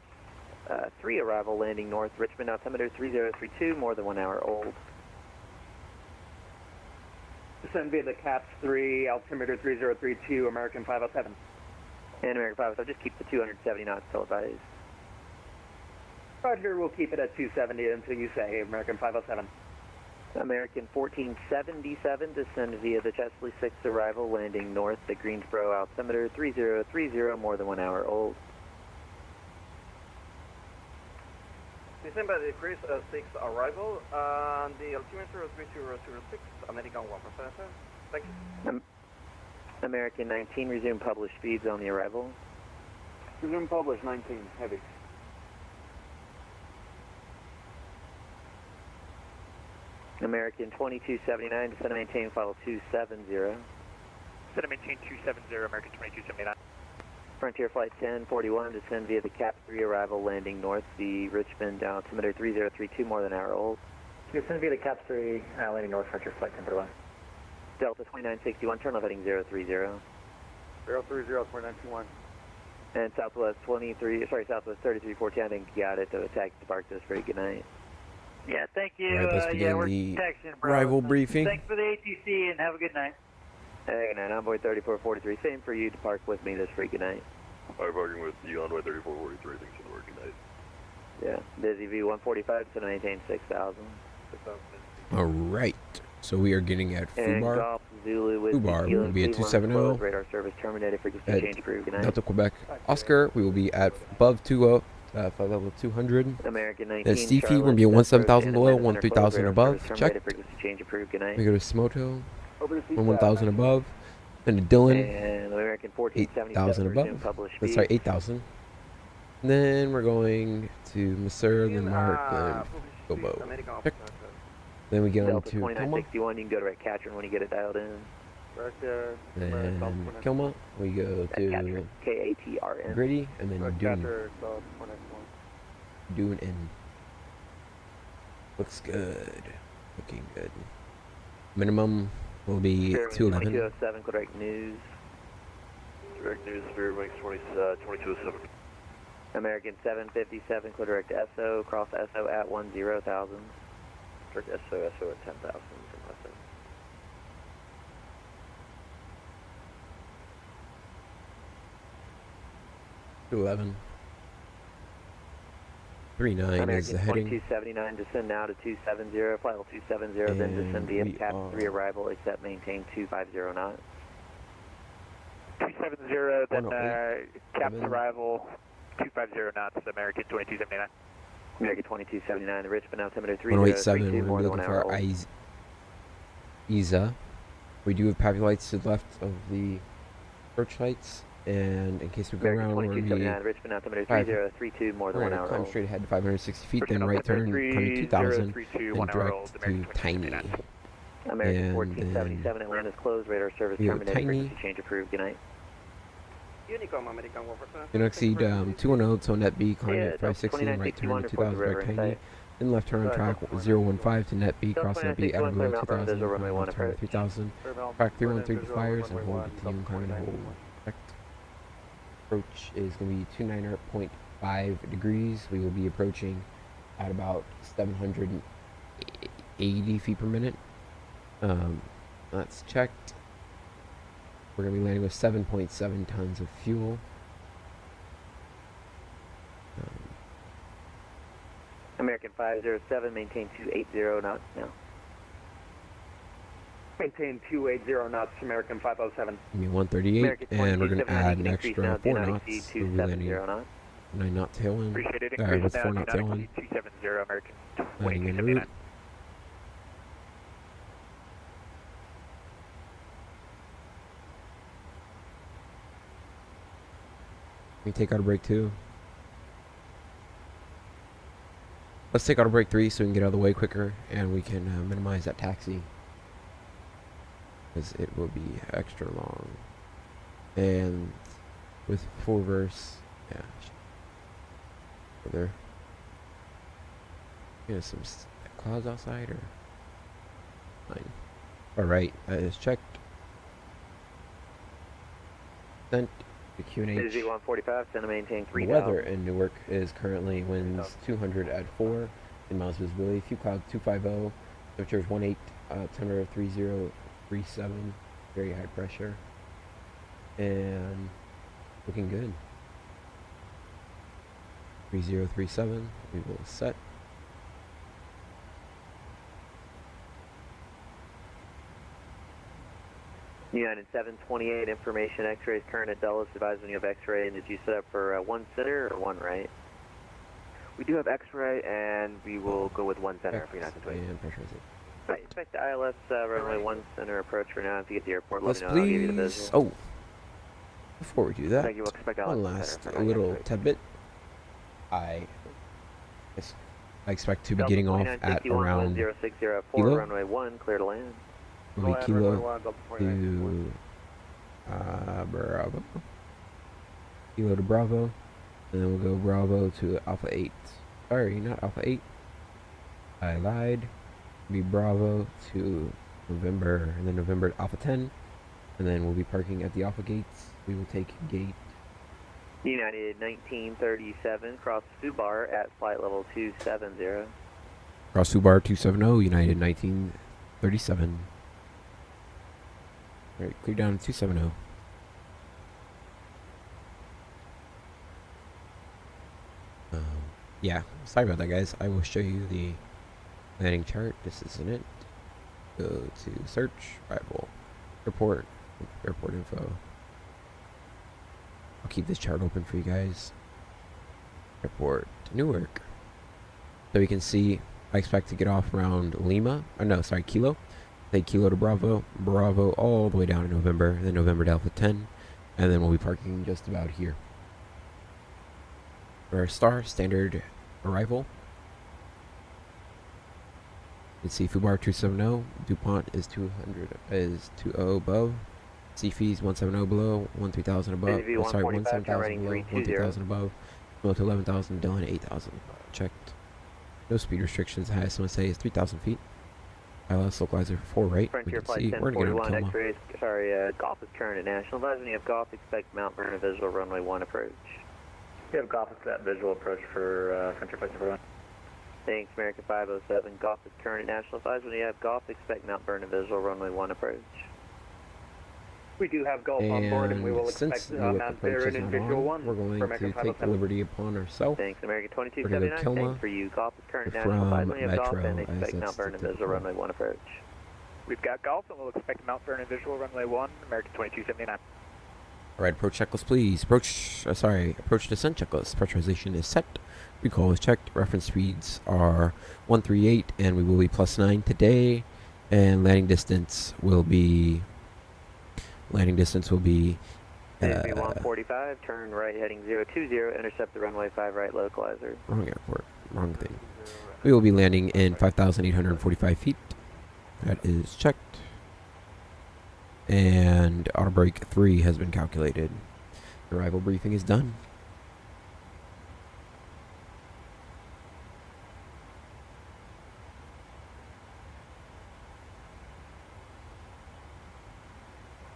3 arrival, landing north, Richmond altimeter 3032, more than 1 hour old. Descend via the CAPS 3, altimeter 3032, American 507. And American 507, just keep the 270 knots televised. Roger, we'll keep it at 270 until you say American 507. American 1477, descend via the Chesley 6 arrival, landing north, the Greensboro altimeter 3030, more than 1 hour old. Descend by the Chris 6 arrival, and the altimeter 3006, American 147. Thank you. American 19, resume published speeds on the arrival. Resume published 19, heavy. American 2279, descend and maintain file 270. Set and maintain 270, American 2279. Frontier Flight 1041, descend via the CAP 3 arrival, landing north, the Richmond altimeter 3032, more than an hour old. Descend via the CAP 3, landing north, Frontier Flight 1041. Delta 2961, turn left heading 030. 030-2921. And Southwest 3314, I think you got it. The tag debarked us. Very good night. Yeah, thank you. Right, let's begin we're the texting, bro. arrival briefing. Thanks for the ATC and have a good night. Hey, good night. Envoy 3443. Same for you to park with me this free. Good night. I'm parking with you, Envoy 3443. Thanks for the work. Good night. Yeah. Busy V 145, so maintain 6,000. All right. So we are getting at And Fubar. Golf Zulu with Fubar, we will be at Cleveland 270. closed, radar service terminated, frequency At change approved. Good night. Delta Quebec Oscar, we will be at above 20, flight level 200. American 19. At Stevie, we're Charlotte, going to be at West 17,000 Road, below, Atlanta Center closed, 13,000 radar above. service Check. terminated, frequency change approved. Good night. We go to Smoto, Over to 1,000 above. Then to Dylan, And American 1477 8,000 above. resume published That's speed. right, 8,000. Then we're going to Msfs, then Mark, then Gobo. Check. Then we get on Delta to Kilma. 2961, you can go to Red Catcher when you get it dialed in. Then Kilma, we go to Katrn. Gritty, and then Dune. Dune in. Looks good. Looking good. Minimum will be 211. 2207, correct news. Direct news, Spirit Wings 2207. American 757, clear direct SO, cross SO at 10,000. Direct SO at 10,000 from SO. Two 11. 39 is American the heading. 2279, descend now to 270, flight level 270, then And descend via we cap are- 3 arrival, except maintain 250 knots. 270, then 108. caps 7. arrival 250 knots, American 2279. American 2279, the Richmond altimeter 1087, 3032, we're more than looking 1 hour for our old. ISA. We do have pappy lights to the left of the approach lights, and in case we go American around, we're going to be 2279, Richmond altimeter 3032, more than we're 1 going hour to climb old. straight ahead to 560 feet, then Richmond right turn, altimeter coming 2,000, 3032, and 1 hour old, direct American to Tiny. 2279. American And 1477, Atlanta's closed, radar service we have terminated, Tiny. frequency change approved. Good night. Unicom, American 1%. You're going to exceed 210, so net B, climbing Yeah, at 560, then right turn 2961, to report 2000, the river direct in Tiny. sight. Then left turn on track 015 to net B, cross net B, Delta out below 2961, 2000, clear runway 1 left turn approach. 3000, track 313 to fires, and hold continuing climbing hold. Correct. Approach is going to be 29.5 degrees. We will be approaching at about 780 feet per minute. That's checked. We're going to be landing with 7.7 tons of fuel. American 507, maintain 280 knots now. Maintain 280 knots, American 507. Give me 138, American and we're going to 2279, add you an can increase extra now, 4 do not knots. exceed So we'll be landing 270 knots. 9 knot tailwind. Appreciate it. With Increase 4 now, knot do not tailwind. exceed 270, American Landing en 2279. route. We take out a break 2. Let's take out a break 3 so we can get out of the way quicker and we can minimize that taxi, because it will be extra long. And with full reverse, yeah. Are there some clouds outside or fine? Alright, that is checked. Sent to QNH. Busy 145, send to maintain The 3000. weather in Newark is currently winds 200 at 4 in miles visibility. Few clouds 250. Temperatures 18. Temperature 3037. Very high pressure. And looking good. 3037. We will set. United 728, information X-rays current at Dulles, advise when you have X-ray, and did you set up for one center or one right? We do have X-ray, and we will go with one center for United 20. And pressurize it. Right, expect the ILS runway 1 center approach for now. If you get to the airport, Let's let me know, I'll give you the please. visual. Oh, before we do that, Thank you, we'll expect one ILS last center for little United. tidbit. I expect to be Delta getting off at 2961, around 1060 Kilo. runway 1, clear to land. Will be Kilo to Bravo. Kilo to Bravo. And then we'll go Bravo to Alpha 8. Sorry, not Alpha 8. I lied. Be Bravo to November, and then November to Alpha 10. And then we'll be parking at the Alpha gates. We will take gate. United 1937, cross Fubar at flight level 270. Cross Subar 270, United 1937. Alright, clear down to 270. Yeah, sorry about that, guys. I will show you the landing chart. This isn't it. Go to search, arrival, airport, airport info. I'll keep this chart open for you guys. Airport to Newark. So you can see I expect to get off around Lima. Or no, sorry, Kilo. Take Kilo to Bravo. Bravo all the way down to November. Then November to Alpha 10. And then we'll be parking just about here. For our star, standard arrival. You can see Fubar 270. DuPont is 20 above. CFees 170 below. 13,000 above. Oh, sorry, 17,000 below. 13,000 above. Low to 11,000. Dillon 8,000. Checked. No speed restrictions. Highest I want to say is 3,000 feet. ILS localizer 4 right. Frontier We can flight see. We're going to get on 1041 Tacoma. X-rays. Sorry, Golf is current at National. Advising you have Golf. Expect Mount Vernon visual runway 1 approach. You have Golf at visual approach for Frontier Flight 1. Thanks, American 507. Golf is current at National. Advising you have Golf. Expect Mount Vernon visual runway 1 approach. We do have Golf on board, and we will expect since Newark Mount approach Vernon is in not visual on, 1 we're going for to American take the 507. liberty upon ourselves. Thanks, American We're 2279. gonna go Kilma Thanks for you. Golf is current at National. from Advising you have Golf Metro, and as expect that's Mount Vernon the visual runway 1 approach. We've got Golf, and we'll expect Mount Vernon visual runway 1, American 2279. All right, approach checklist, please. Approach descent checklist. Pressurization is set. Recall is checked. Reference speeds are 138, and we will be +9 today. And landing distance will be. Maybe 145, turn right heading 020, intercept the runway 5 right localizer. Wrong airport. Wrong thing. We will be landing in 5,845 feet. That is checked. And auto brake 3 has been calculated. Arrival briefing is done.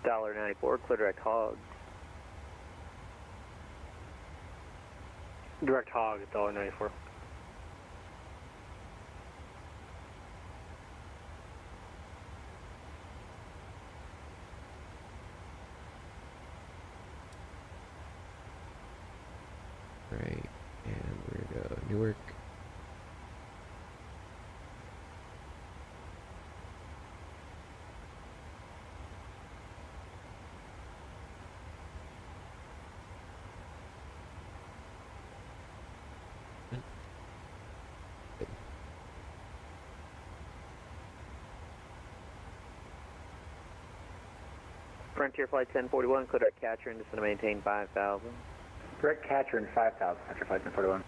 $1.94, clear direct hogs. Direct hog, $1.94. Right, and we're going to go Newark. Frontier Flight 1041, clear direct catcher and just going to maintain 5,000. Direct catcher in 5,000, Frontier Flight 1041.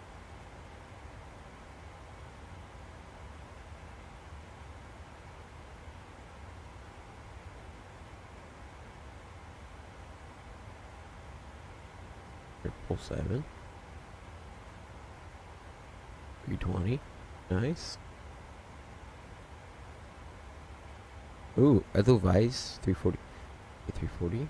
Triple 7. 320. Nice. Ooh, Edelweiss 340. 340.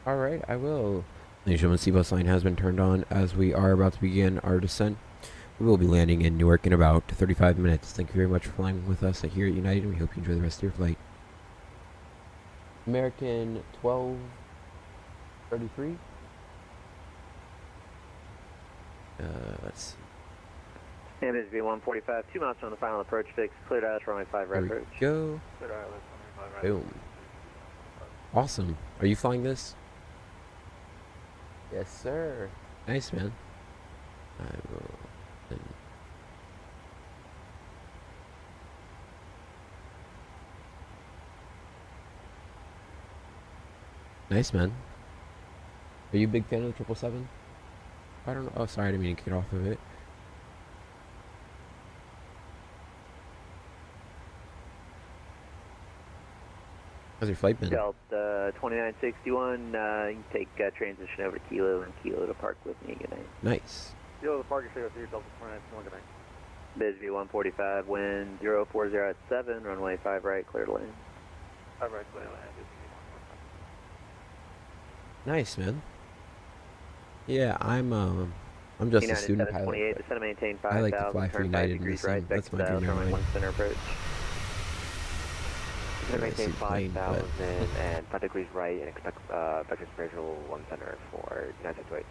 All right, I will. Ladies and gentlemen, seatbelt sign has been turned on as we are about to begin our descent. We will be landing in Newark in about 35 minutes. Thank you very much for flying with us here at United, and we hope you enjoy the rest of your flight. American 1233. Let's see. MSV 145, 2 miles from the final approach fix, cleared out runway 5 right There we approach. go. Boom. Awesome. Are you flying this? Yes, sir. Nice, man. I will. Then. Nice, man. Are you a big fan of the 777? I don't know. Oh, sorry, I didn't mean to get off of it. How's your flight been? Delta 2961, you can take transition over to Kilo and Kilo to park with me. Good night. Nice. Kilo to park with you, Delta 2961, good night. Bisbee 145, wind 040 at 7, runway 5 right, clear to land. 5 right, clear to land. Nice, man. Yeah, I'm just a United student 728, pilot. descend and maintain I like to 5,000, fly for turn 5 United and degrees the right, same. vector That's my dream south, runway airline. 1 center approach. Descend and Yeah, maintain see plane, but 5,000 and 5 degrees right and expect vector visual 1 center for United 628.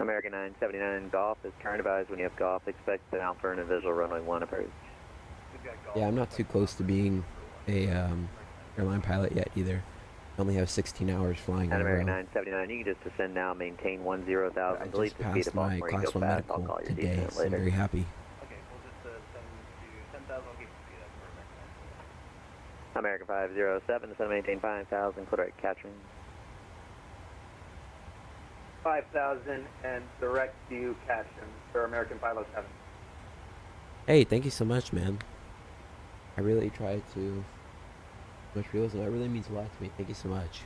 American 979 Golf is turn advised when you have Golf, expect an Alpha and a visual runway 1 approach. yeah, I'm not too close to being a airline pilot yet either. I only have 16 hours flying in And a American row. 979, you can just descend now, maintain 10,000, I delete just the speed passed of my Baltimore, you go class 1 fast, I'll medical call your today, descent so I'm later. very happy. Okay, we'll just send to 10,000. We'll keep the speed up for a minute. American 507, descend and maintain 5,000, clear at Katrin. 5,000 and direct to Cashin for American 507. Hey, thank you so much, man. I really try to much realism. That really means a lot to me. Thank you so much.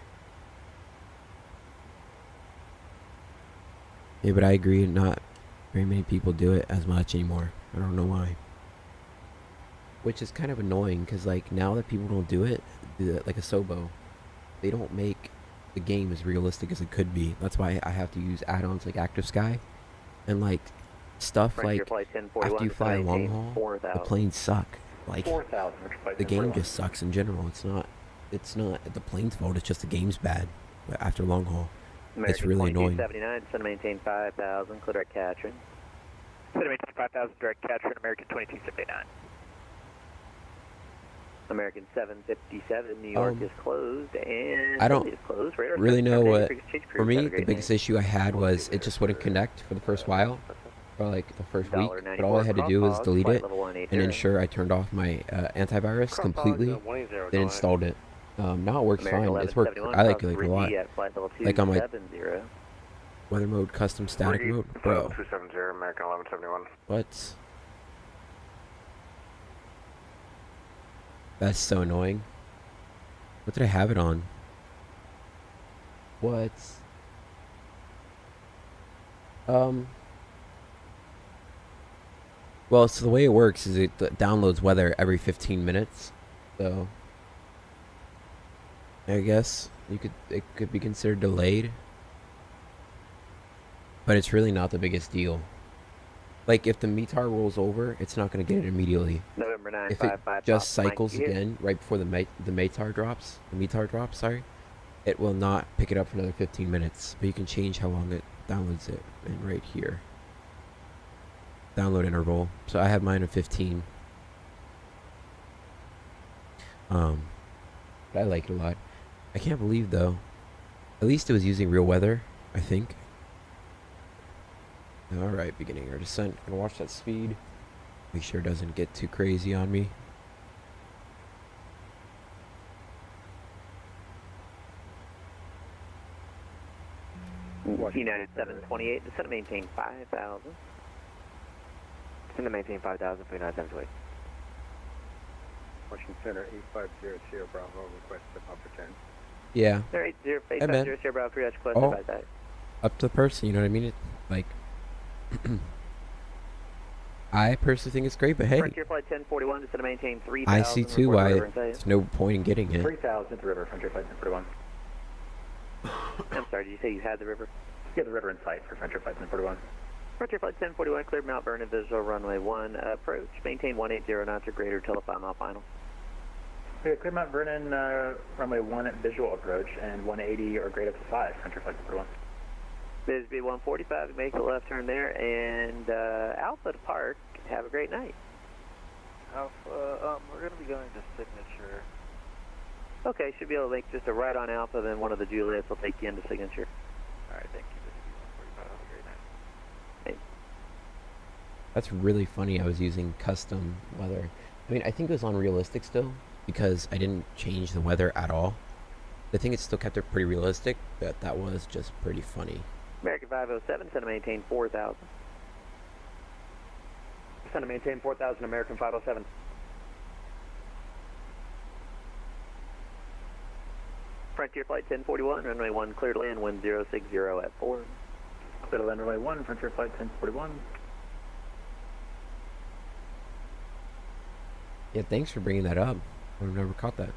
Yeah, but I agree. Not very many people do it as much anymore. I don't know why. Which is kind of annoying because, like, now that people don't do it, like a Sobo, they don't make the game as realistic as it could be. That's why I have to use add-ons like Active Sky and like stuff Frontier like flight 1041, after you fly descend and long maintain haul, 4,000. the planes suck. Like 4,000. the game just sucks in general. It's not the plane's fault. It's just the game's bad after long haul. American It's really annoying. 2279, descend and maintain 5,000, clear at Katrin. Descend and maintain 5,000, direct Katrin, American 2279. American 757, New York is closed, and I don't Philly is closed. Radar really know what. change For crews. Have me, a the great biggest night. issue I had was it just wouldn't connect for the first while, or like the first week. But all I had to do was delete it and ensure I turned off my antivirus completely. Then installed it. Now it works American fine. It's worked. I like it a lot. at flight level Like on my 270. weather mode, custom static mode, bro. 270, American 1171. What? That's so annoying. What did I have it on? What? Well, so the way it works is it downloads weather every 15 minutes. So I guess it could be considered delayed. But it's really not the biggest deal. Like, if the METAR rolls over, it's not going to get it immediately. November 9, If it 5, just Mike, cycles you here? again right before the METAR drops, sorry, it will not pick it up for another 15 minutes. But you can change how long it downloads it, and right here, download interval. So I have mine at 15. But I like it a lot. I can't believe though. At least it was using real weather, I think. Alright, beginning our descent. Gonna watch that speed. Make sure it doesn't get too crazy on me. United 728, descend and maintain 5,000. Descend and maintain 5,000 for United 728. Washington Center 8500 Bravo, request to up for 10. Yeah. Alright, 0, Hey, man. 8500 Bravo, 3 request Oh. by that. Up to the person, you know what I mean? It, like, I personally think it's great, but hey, Frontier flight 1041, descend and maintain 3,000. I see too report why river in sight. there's no point in getting it. 3,000 at the river, Frontier Flight 1041. I'm sorry, did you say you had the river? Get the river in sight for Frontier Flight 1041. Frontier flight 1041, cleared Mount Vernon, visual runway 1, approach, maintain 180 knots or greater till the 5-mile final. Okay, clear Mount Vernon, runway 1 at visual approach, and 180 or greater to 5, Frontier Flight 1041. Bisbee 145, make a left turn there, and Alpha to park. Have a great night. Alpha, we're going to be going to signature. Okay, should be able to make just a right on Alpha, then one of the Juliets will take you into signature. Alright, thank you, Bisbee 145. Have a great night. That's really funny. I was using custom weather. I mean, I think it was on realistic still because I didn't change the weather at all. I think it still kept it pretty realistic, but that was just pretty funny. American 507, send to maintain 4,000. Send to maintain 4,000, American 507. Frontier flight 1041, runway 1 clear to land, wind 060 at 4. Clear to land runway 1, Frontier flight 1041. Yeah, thanks for bringing that up. I've never caught that.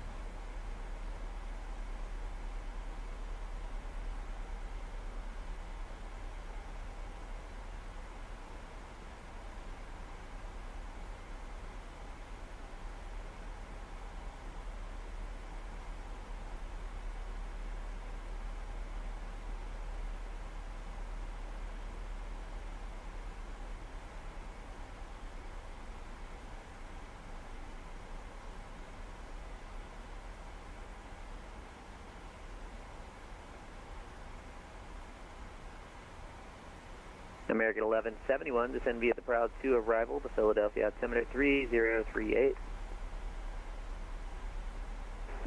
American 1171, descend via the Proud 2 arrival to Philadelphia, altimeter 3038.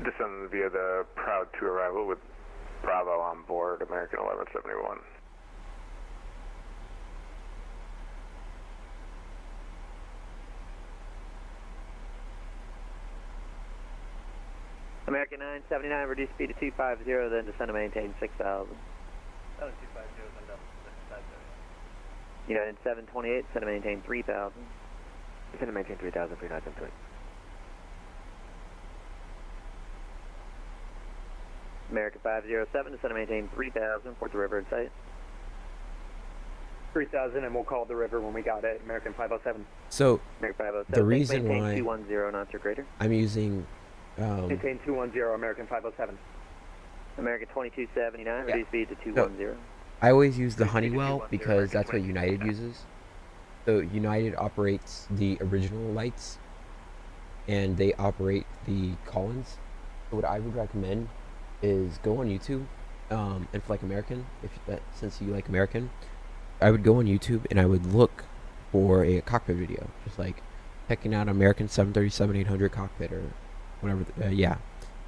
Descend via the Proud 2 arrival with Bravo on board, American 1171. American 979, reduce speed to 250, then descend to maintain 6,000. United 728, descend to maintain 3,000. Descend to maintain 3,000 for United 728. American 507, descend to maintain 3,000, port the river in sight. 3,000, and we'll call the river when we got it. American 507. So American 507, the reason maintain why 210 knots or greater. I'm using Maintain 210, American 507. American 2279, Yeah. reduce speed to 210. I always use the Honeywell because that's what United uses. So United operates the original lights, and they operate the Collins. So what I would recommend is go on YouTube, and for like American, since you like American, I would go on YouTube and I would look for a cockpit video, just like checking out American 737-800 cockpit or whatever,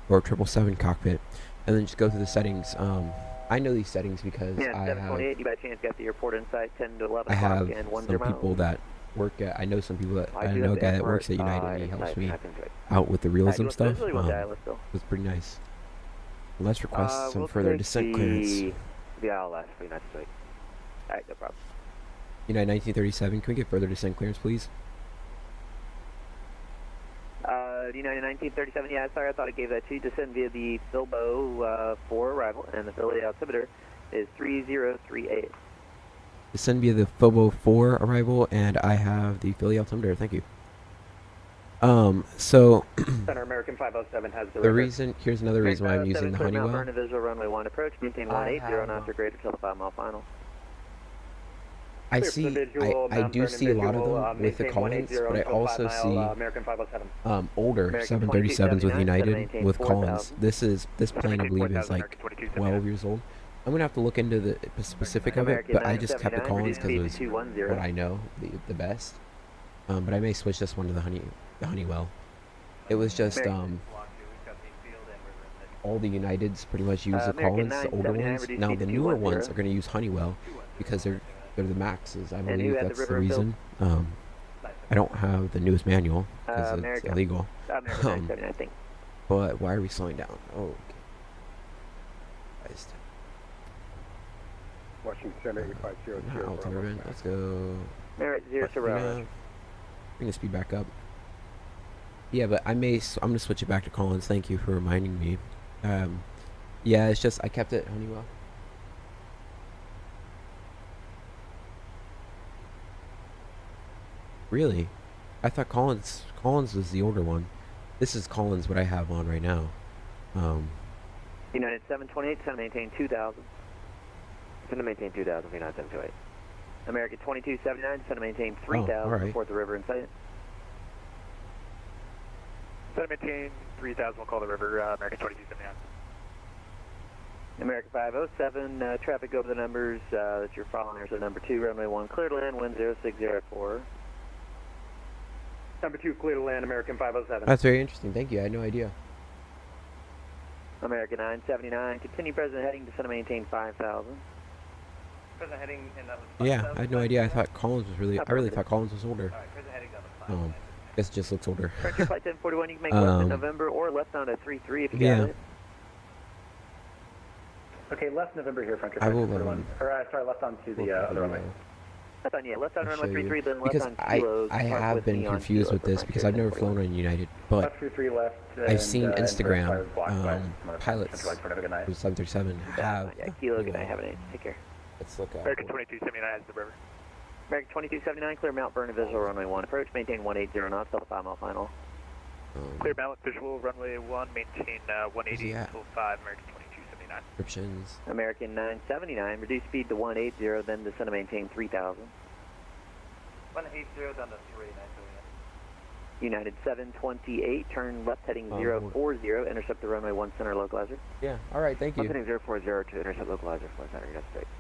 or 777 cockpit, and then just go through the settings. I know these settings because Yeah, I 728, you by chance got the airport in sight 10 to 11 have o'clock and some 10 miles. people that work at, I know some people that, I do know a have the guy that airport, works at United, and he helps type me into it. out with the realism stuff. Usually one dial still. It's pretty nice. Let's request some we'll further take descent clearance. The ILS for United States. Alright, no problem. United 1937, can we get further descent clearance, please? United 1937, yeah, sorry, I thought I gave that to you. Descend via the Philbo 4 arrival, and the Philly altimeter is 3038. Descend via the Phobo 4 arrival, and I have the Philly altimeter, thank you. So Center American 507 has the the river. reason, here's another reason why I'm using the Honeywell. Mount Vernon visual runway 1 approach, maintain 180 knots or greater till the 5-mile final. I Clear for the see, visual, I Mount do Vernon see a lot of visual, them with the maintain Collins, 180 but I until also 5 see mile, American 507. older American 737s with 2279, United maintain with 4,000. Collins. This plane I believe is like 12 years old. I'm gonna have to look into the specific of it, American but I just kept the 979, Collins because it reduce speed was to 210. what I know the best. But I may switch this one to the Honeywell. It was just all the Uniteds pretty much use the American Collins, the older 979, ones. reduce Now speed the to newer 210. ones are gonna use Honeywell because they're the Maxes. I who believe had the that's the river built? reason. I don't have the newest manual because it's American. illegal. American 979, I think. But why are we slowing down? Oh, okay. Christ. Washington Center 8500. Not altimeter. Let's go. Merit 0 to Bravo. Bring the speed back up. Yeah, but I'm gonna switch it back to Collins. Thank you for reminding me. Yeah, it's just I kept it Honeywell. Really? I thought Collins was the older one. This is Collins what I have on right now. United 728, send maintain 2,000. Send to maintain 2,000 for United 728. American 2279, send maintain 3,000 alright. before the river in sight. Send to maintain 3,000, we'll call the river American 2279. American 507, traffic over the numbers that you're following. There's a number 2, runway 1, clear to land, wind 0604. Number 2, clear to land, American 507. That's very interesting. Thank you. I had no idea. American 979, continue present heading, descend to maintain 5,000. Present heading, and that was Yeah, I had no idea. I thought Collins was really. I really thought Collins was older. Alright, present heading on the Guess it just looks older. French flight 1041, you can make left in November or left on a 33 if you got it. Okay, left November here, French I will. sorry, left on to the other runway. Left on, yeah, left on I'll runway show 33, you. then left Because on kilos. I park have with been me on confused kilo with for this French because Air I've never 1041. flown on United, but Left 33 left. I've seen Instagram pilots Good with 737 have. Yeah, kilo, good night, have a night. Take care. Let's look at. American 2279 has the river. American 2279, clear Mount Vernon visual runway 1 approach, maintain 180 knots till the 5-mile final. Clear Mount visual runway 1, maintain 180 at? until 5, American 2279. Descriptions. American 979, reduce speed to 180, then descend to maintain 3,000. 180 down to 3, 9 United 728, turn left heading Oh, 040, intercept the runway 1 center localizer. Yeah. All right. Thank Left you. heading 040 to intercept localizer, flight center, United States.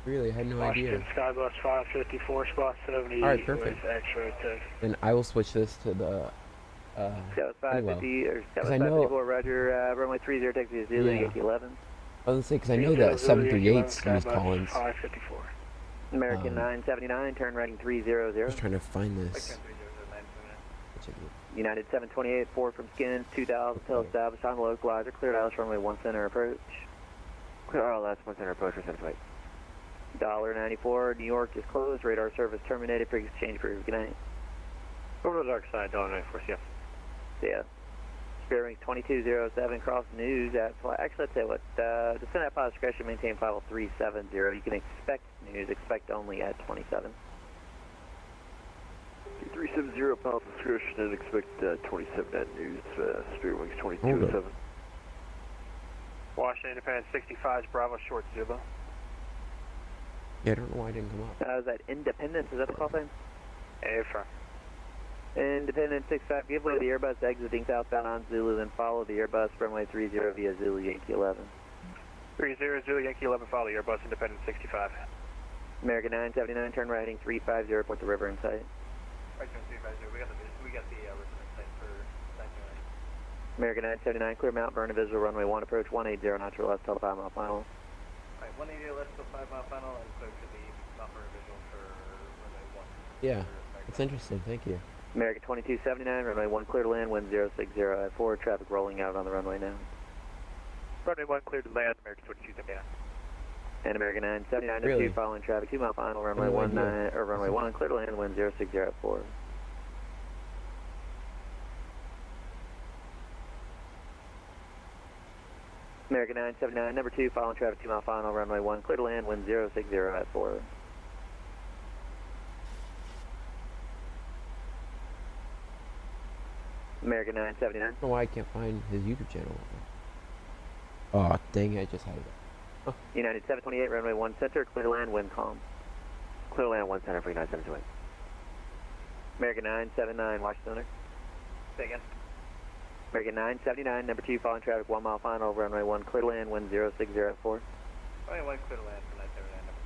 Really, I had no idea. Skybus 554, spot 70 Alright, perfect. with X-ray tech. Then I will switch this to the Scout 550 or Scout 'cause I know- 554, Roger, runway 30, taxi to Zulu, Yeah. Yankee 11. I was gonna say, because I know that 738s use Collins. 554. American 979, turn righting 300. I was trying to find this. United 728, 4 from Skins, 2000, till established on localizer, cleared Alice runway 1 center approach. Clear RLS, 1 center approach for center flight. $94, New York is closed, radar service terminated, for exchange for good night. Over to the dark side, $94, yeah. Yeah. Spirit wings 2207, cross news at, actually let's say what, descend at pilot discretion, maintain 50370, you can expect news, expect only at 27. 370 pilot discretion and expect 27 at news, Spirit Wings 2207. Washington Independent 65, Bravo, short Zubo. Yeah, I don't know why I didn't come up. Is that Independence, is that the call sign? Affirm. Independent 65, give way to the Airbus exiting southbound on Zulu, then follow the Airbus runway 30 via Zulu Yankee 11. 30 Zulu Yankee 11, follow the Airbus Independent 65. American 979, turn right heading 350, put the river in sight. Right, 350, we got the river in sight for 929. American 979, clear Mount Vernon, visual runway 1, approach 180, notch left, till 5 mile final. Alright, 180 left till 5 mile final, and clear to the Mount Vernon visual for runway 1. Yeah, it's interesting, thank you. American 2279, runway 1 clear to land, wind 060 at 4, traffic rolling out on the runway now. Runway 1 clear to land, American 2279. And American 979, Really? 2 following traffic, 2 mile final, runway No 19, idea. or runway 1 clear to land, wind 060 at 4. American 979, number 2, following traffic, 2 mile final, runway 1 clear to land, wind 060 at 4. American 979. I don't know why I can't find his YouTube channel. Oh, dang it, I just had it. Oh. United 728, runway 1 center, clear to land, wind calm. Clear land 1 center for United 728. American 979, Washington Center. Say again. American 979, number 2, following traffic, 1 mile final, runway 1 clear to land, wind 060 at 4. Runway 1 clear to land for 979, number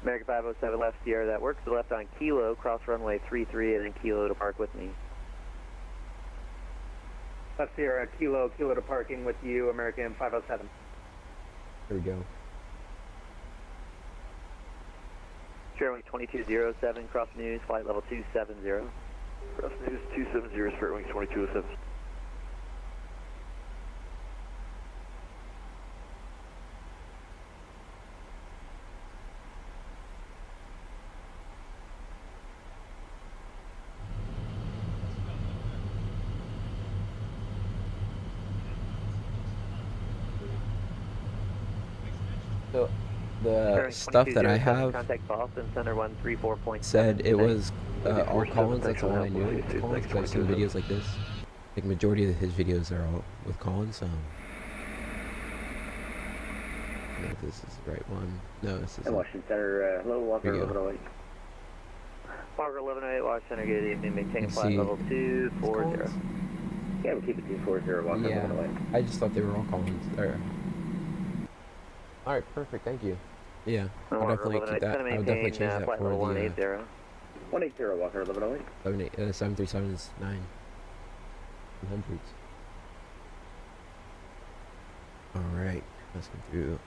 2. American 507 left Sierra, that works, to the left on Kilo, cross runway 33, and then Kilo to park with me. Left Sierra, Kilo to parking with you, American 507. There we go. Sherwin 2207, cross news, flight level 270. Cross news 270, Spirit Wings 2207. So, the stuff that I have Contact Boston Center 134.7. said it was all Collins, that's all I knew. Collins, because I've seen videos like this. Like, majority of his videos are all with Collins. I don't know if this is the right one. No, this is Washington Center, hello, Walker 1108. Walker 1108, Washington Center, good evening, maintain flight level 240. Yeah, we'll keep it 240, Walker 1108. I just thought they were all Collins. Alright, perfect, thank you. Yeah, I'll definitely keep that. I'll definitely change that for the 180. 180, Walker 1108. 737's 900s. Alright, let's go through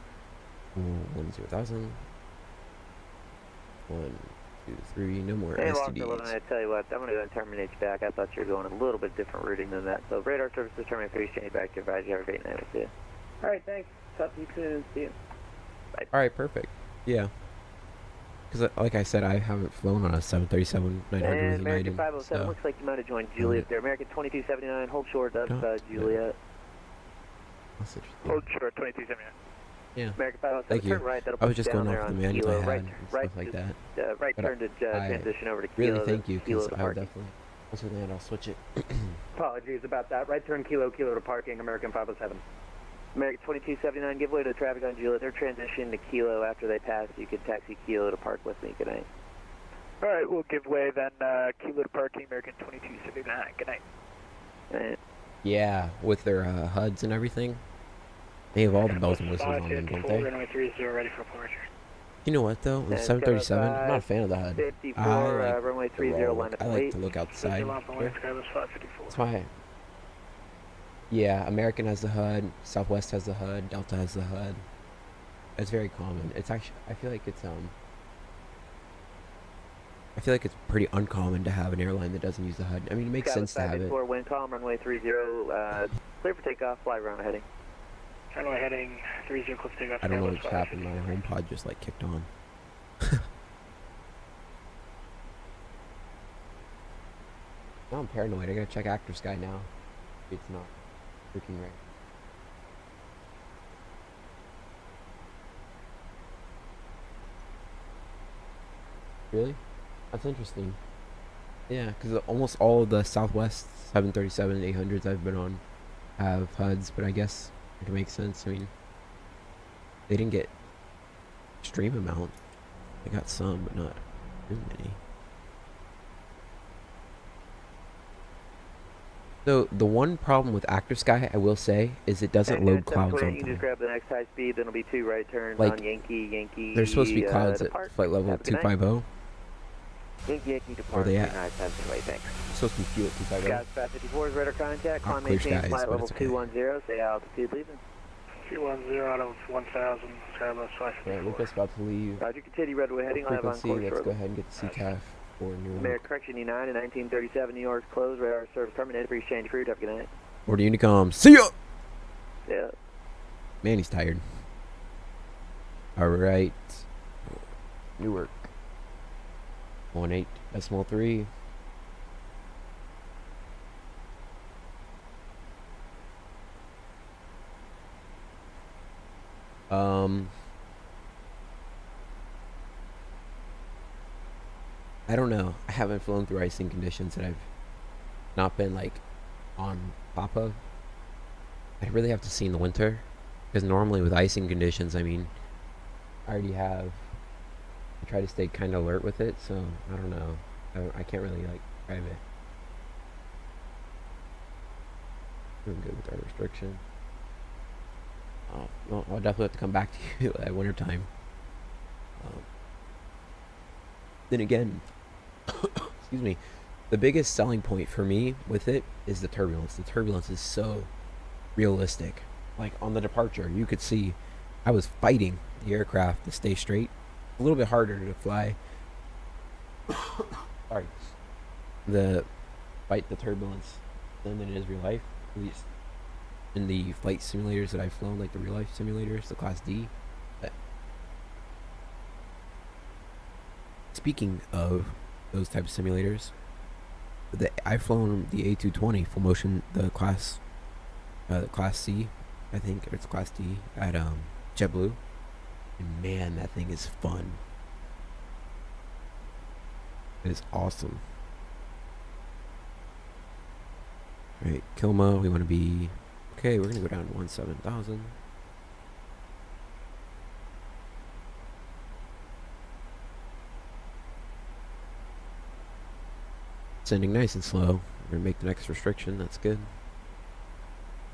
10,000. 1, 2, 3, no more Hey, Walker STDs. 11, I tell you what, I'm going to go and terminate you back. I thought you were going a little bit different routing than that. So, radar services terminate 3, change back to advise you. Have a great night. We'll see you. Alright, thanks. Talk to you soon. See you. Bye. Alright, perfect. Yeah. Because, like I said, I haven't flown on a 737-900 with American United. 507, So. looks like you might have joined Juliet there. American 2279, hold short, that's Juliet. That's interesting. Hold short, 2279. Yeah. American 507, Thank you. turn right, that'll I was put you just down going there off the on manual Kilo. I had Right, and right, stuff like that. right But turn to transition over to Kilo. Really, thank you, Kilo because to I'll parking. definitely. Once we land, I'll switch it. Apologies about that. Right turn Kilo to parking, American 507. American 2279, give way to traffic on Juliet. They're transitioning to Kilo after they pass. You can taxi Kilo to park with me. Good night. Alright, we'll give way then, Kilo to parking, American 2279. Good night. Right. Yeah, with their HUDs and everything. They have all the bells and whistles on them, don't they? Runway 30, ready for departure. You know what though? With 737, I'm not a fan of the HUD. 54, I like runway the 30, raw line look. up I like weight. to look outside. Sure. That's why. Yeah, American has the HUD. Southwest has the HUD. Delta has the HUD. It's very common. It's actually, I feel like it's pretty uncommon to have an airline that doesn't use the HUD. I mean, it makes sense to have it. Wind calm, runway 30, clear for takeoff, fly around heading. Runway heading 30, close takeoff. I don't know what's happened. My home pod just like kicked on. Now I'm paranoid. I gotta check active sky now. It's not freaking right. Really? That's interesting. Yeah, because almost all of the Southwest 737 and 800s I've been on have HUDs, but I guess it can make sense. I mean, they didn't get extreme amount. They got some, but not too many. So the one problem with Active Sky, I will say, is it doesn't load clouds on You can time. just grab the next high speed, then it'll be 2 right turns Like, on Yankee. There's supposed to be clouds depart. at flight level Have a good night. 250. Yankee Where depart, they at? 39 way, thanks. It's supposed to be fuel at 250. Got 554 is radar contact. Climb clear maintain skies, flight but level it's okay. 210. Say altitude leaving. 210 out of 1,000. Skybox 554. Right, Lucas about to leave. Roger, continue redway heading. I'll have on Frequency, course let's shortly. go ahead and get the CTAF for New York. American Correction E9 in 1937, New York's closed. Radar service terminated. Please change crew. Have a good night. Order Unicom. See ya! Yeah. Man, he's tired. Alright. Newark. 18.3. I don't know. I haven't flown through icing conditions that I've not been like on top of. I really have to see in the winter, because normally with icing conditions, I mean, I already have. I try to stay kind of alert with it, so I don't know. I can't really like drive it. Doing good with our restriction. Well, I'll definitely have to come back to you at winter time. Then again, excuse me, the biggest selling point for me with it is the turbulence. The turbulence is so realistic. Like on the departure, you could see I was fighting the aircraft to stay straight. A little bit harder to fly. Sorry. The fight the turbulence than it is real life, at least in the flight simulators that I've flown, like the real life simulators, the Class D. But speaking of those types of simulators, I've flown the A220 full motion, the Class C, I think, or it's Class D at JetBlue, and man, that thing is fun. It is awesome. Alright, Kilma, we want to be okay. We're gonna go down to 17,000. Sending nice and slow. We're gonna make the next restriction. That's good.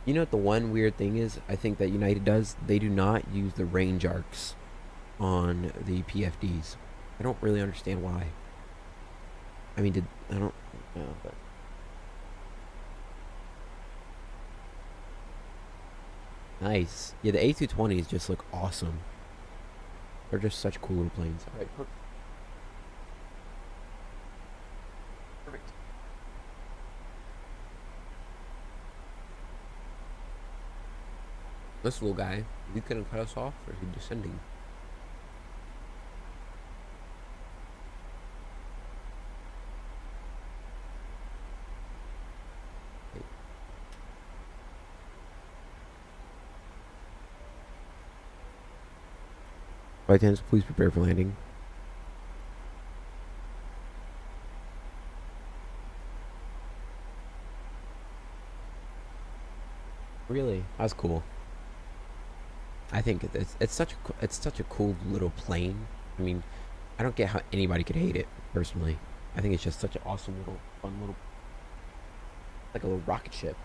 You know what the one weird thing is? I think that United does. They do not use the range arcs on the PFDs. I don't really understand why. I mean, I don't know, but nice. Yeah, the A220s just look awesome. They're just such cool little planes. All right, perfect. This little guy, you couldn't cut us off, or is he descending? Flight attendants, please prepare for landing. Really? That's cool. I think it's such a cool little plane. I mean, I don't get how anybody could hate it, personally. I think it's just such an awesome little, fun little, like a little rocket ship.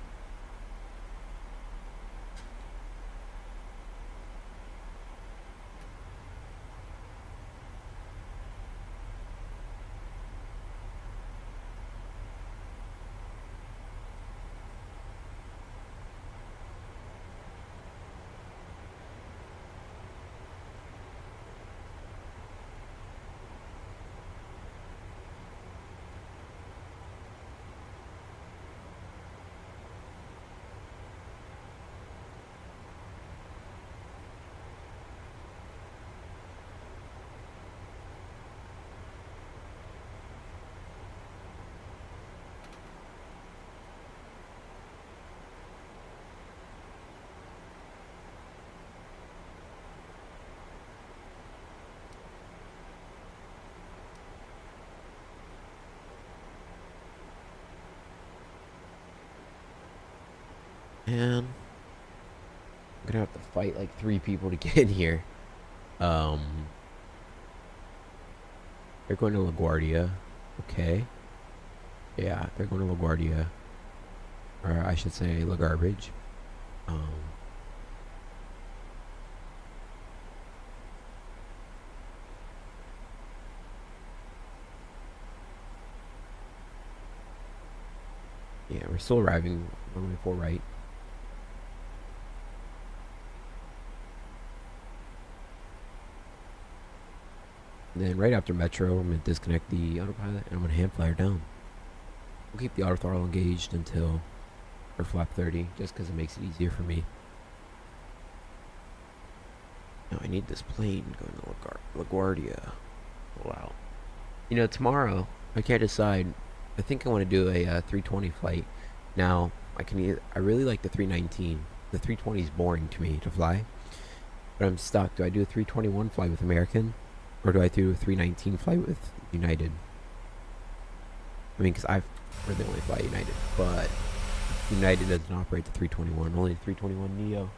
And I'm gonna have to fight like 3 people to get in here. They're going to LaGuardia. Okay. Yeah, they're going to LaGuardia. Or I should say LaGarbage. Yeah, we're still arriving 114 right. And then right after Metro, I'm going to disconnect the autopilot and I'm going to hand flyer down. We'll keep the auto throttle engaged until or flap 30, just because it makes it easier for me. Now I need this plane going to LaGuardia. Wow. You know, tomorrow, I can't decide. I think I want to do a 320 flight. Now, I really like the 319. The 320 is boring to me to fly. But I'm stuck. Do I do a 321 flight with American? Or do I do a 319 flight with United? I mean, because I really only fly United. But United doesn't operate the 321. Only the 321 Neo.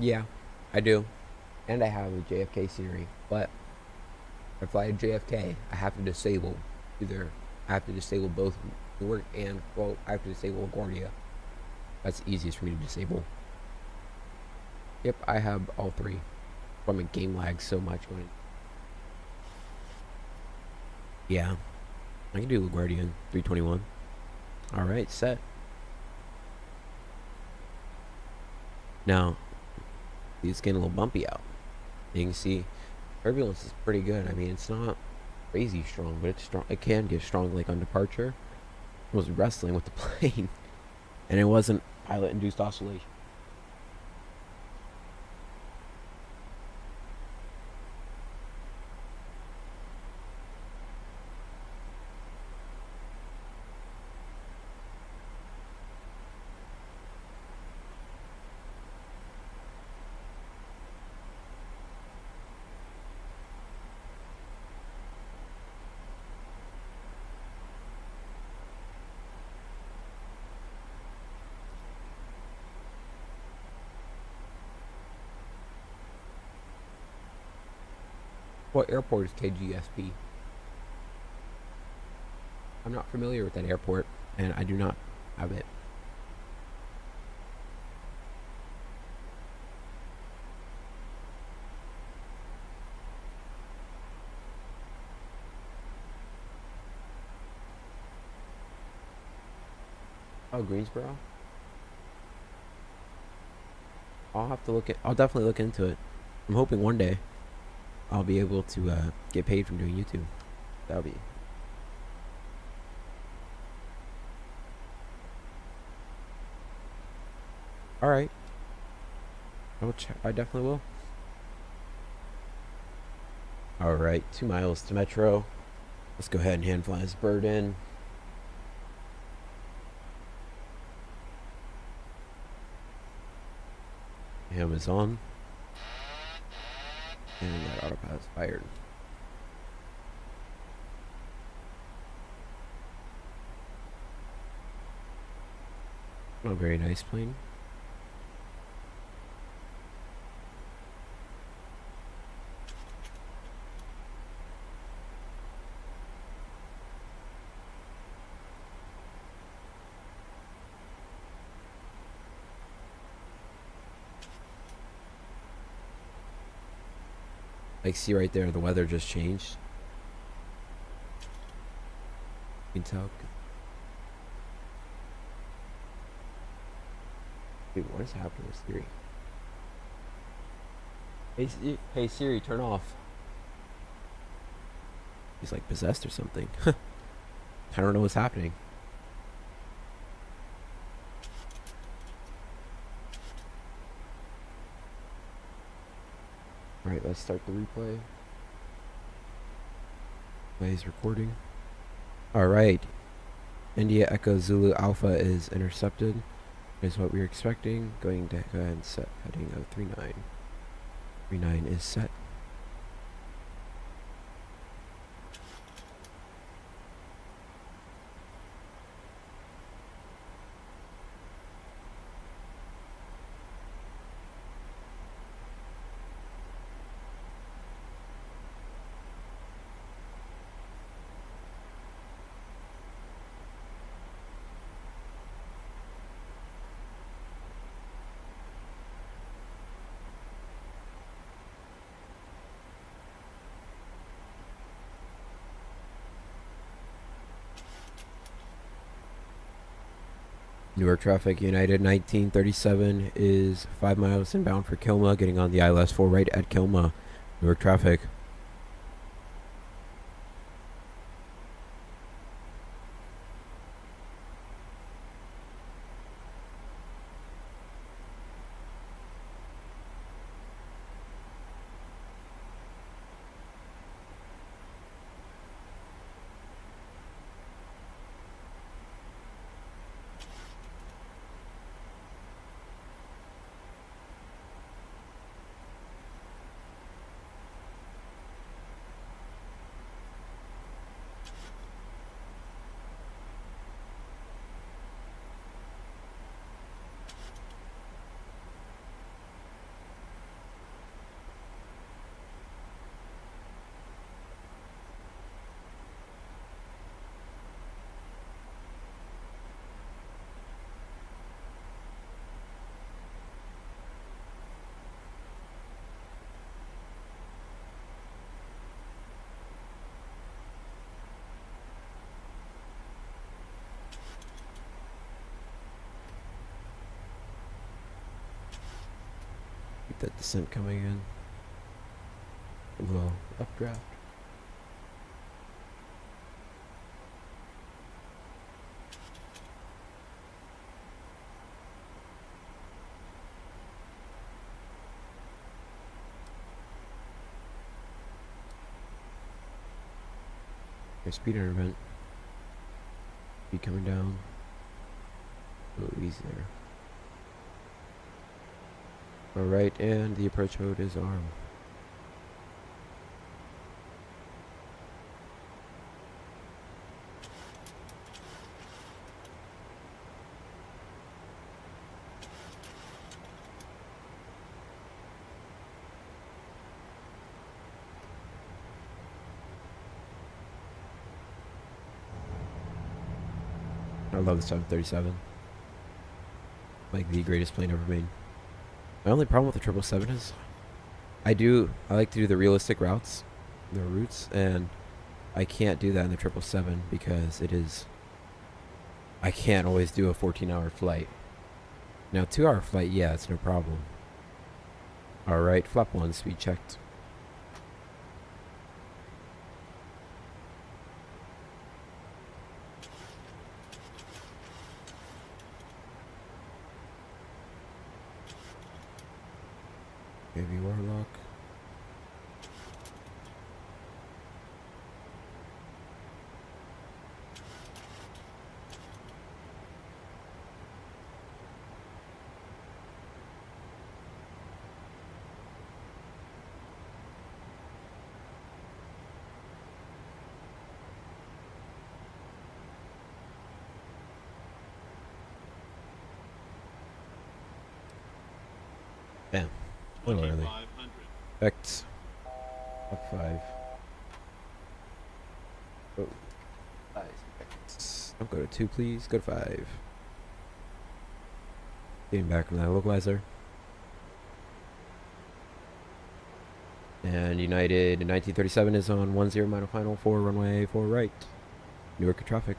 Yeah, I do. And I have a JFK Siri. But if I fly a JFK, I have to disable I have to disable both Newark and, well, I have to disable LaGuardia. That's the easiest for me to disable. Yep, I have all 3. But my game lags so much going. Yeah, I can do LaGuardia in 321. Alright, set. Now, it's getting a little bumpy out. You can see turbulence is pretty good. I mean, it's not crazy strong, but it's strong. It can get strong like on departure. I was wrestling with the plane, and it wasn't pilot-induced oscillation. What airport is KGSP? I'm not familiar with that airport, and I do not have it. Oh, Greensboro? I'll definitely look into it. I'm hoping one day I'll be able to get paid from doing YouTube. That'll be. Alright. I definitely will. Alright, 2 miles to Metro. Let's go ahead and hand fly this bird in. Ham is on. And that autopilot's fired. Oh, very nice plane. Like, see right there, the weather just changed. You can tell. Dude, what is happening with Siri? Hey Siri, turn off. He's like possessed or something. I don't know what's happening. Alright, let's start the replay. Play is recording. Alright. India Echo Zulu Alpha is intercepted. Is what we were expecting. Going to go ahead and set heading of 39. 39 is set. Newark traffic, United 1937 is 5 miles inbound for Kilma, getting on the ILS 4 right at Kilma. Newark traffic. Keep that descent coming in. A little updraft. Okay, speed interval. Speed coming down. A little easy there. Alright, and the approach mode is arm. I love the 737. Like the greatest plane ever made. My only problem with the 777 is I like to do the realistic routes, and I can't do that in the 777 because I can't always do a 14-hour flight. Now 2-hour flight, yeah, it's no problem. Alright, flap 1, speed checked. Heavy Warlock. Bam. A little early. Effects. Up 5. Oh. Don't go to 2, please. Go to 5. Getting back from that localizer. And United in 1937 is on 10 minor final 4 runway 4 right. Newark traffic.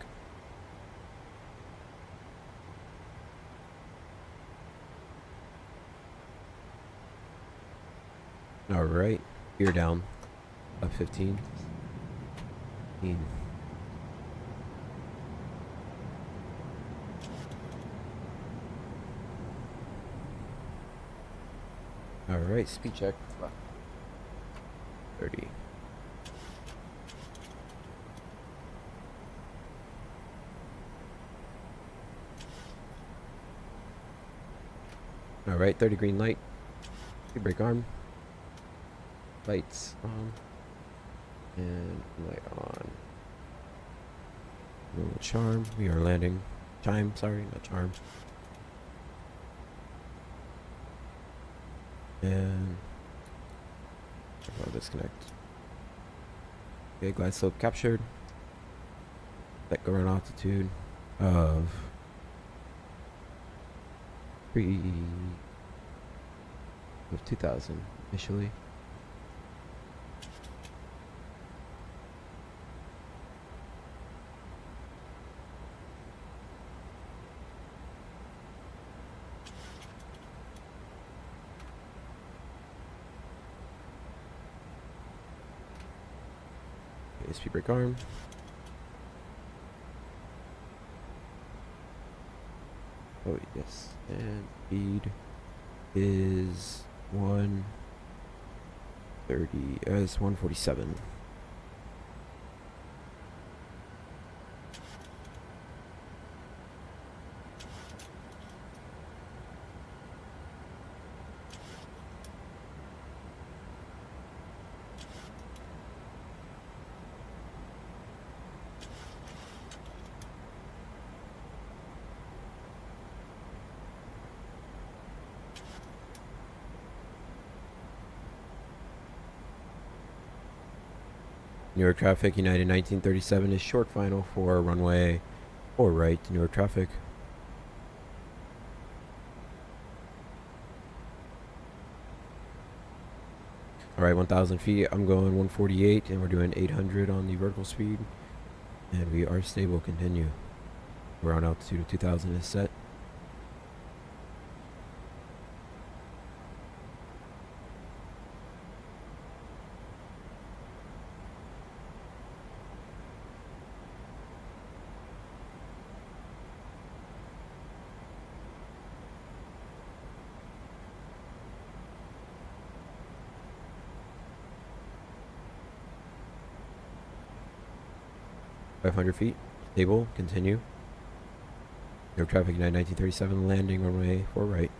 Alright, gear down. Up 15. 15. Alright, speed check. 30. All right, 30 green light. Brake arm. Lights on. And light on. Roll charm. We are landing. Chime, sorry, not charm. And disconnect. Okay, glide slope captured. Let go run altitude of 2000 initially. Speed brake arm. Oh yes, and speed is 130. It's 147. Newark traffic, United 1937 is short final for runway 4 right, Newark traffic. Alright, 1,000 feet, I'm going 148 and we're doing 800 on the vertical speed. And we are stable, continue. We're on altitude of 2,000 is set. .500 feet, stable, continue. No traffic, United 1937, landing runway 4 right.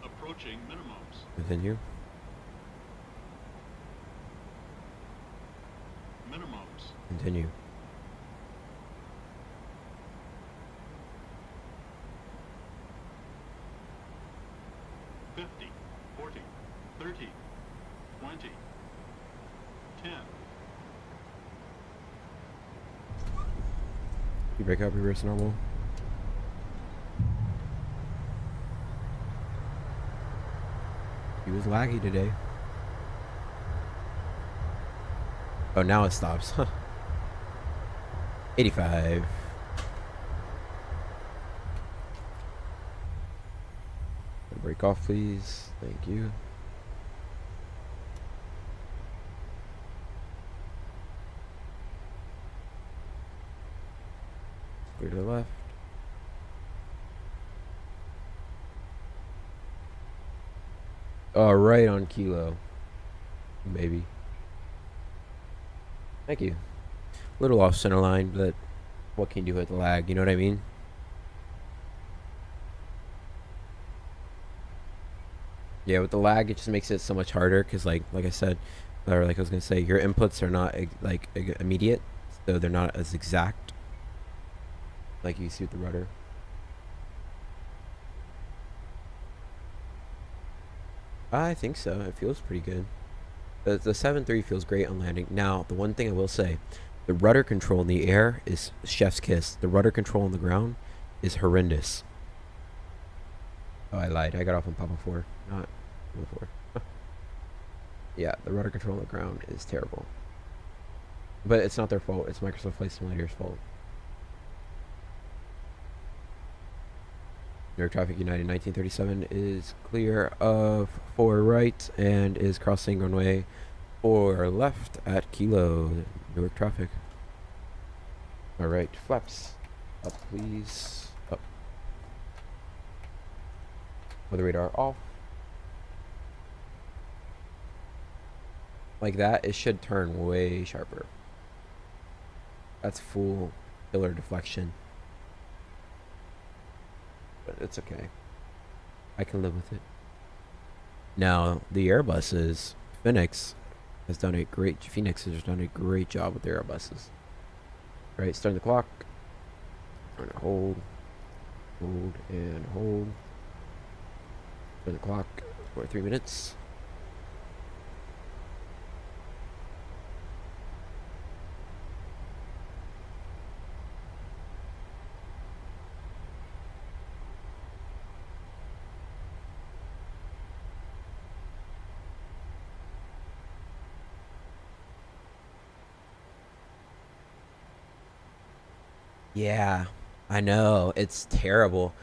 Approaching minimums. Continue. Minimums. Continue. You break up, reverse normal. He was laggy today. Oh, now it stops. 85. Break off, please. Thank you. Clear to the left. All right, on kilo. Maybe. Thank you. A little off center line, but what can you do with the lag? You know what I mean? Yeah, with the lag, it just makes it so much harder because, like I said, or like I was gonna say, your inputs are not like immediate, so they're not as exact like you see with the rudder. I think so. It feels pretty good. The 7.3 feels great on landing. Now, the one thing I will say, the rudder control in the air is chef's kiss. The rudder control on the ground is horrendous. Oh, I lied. I got off on Papa 4, not Papa 4. Yeah, the rudder control on the ground is terrible. But it's not their fault. It's Microsoft Flight Simulator's fault. New York Traffic United 1937 is clear of 4 right and is crossing runway 4 left at Kilo. New York Traffic. All right, flaps up, please. Up. Weather radar off. Like that, it should turn way sharper. That's full killer deflection. But it's okay. I can live with it. Now, the Airbuses, Phoenix has done a great job with their Airbuses. Right, starting the clock. We're gonna hold, and hold. Start the clock for 3 minutes. Yeah, I know. It's terrible.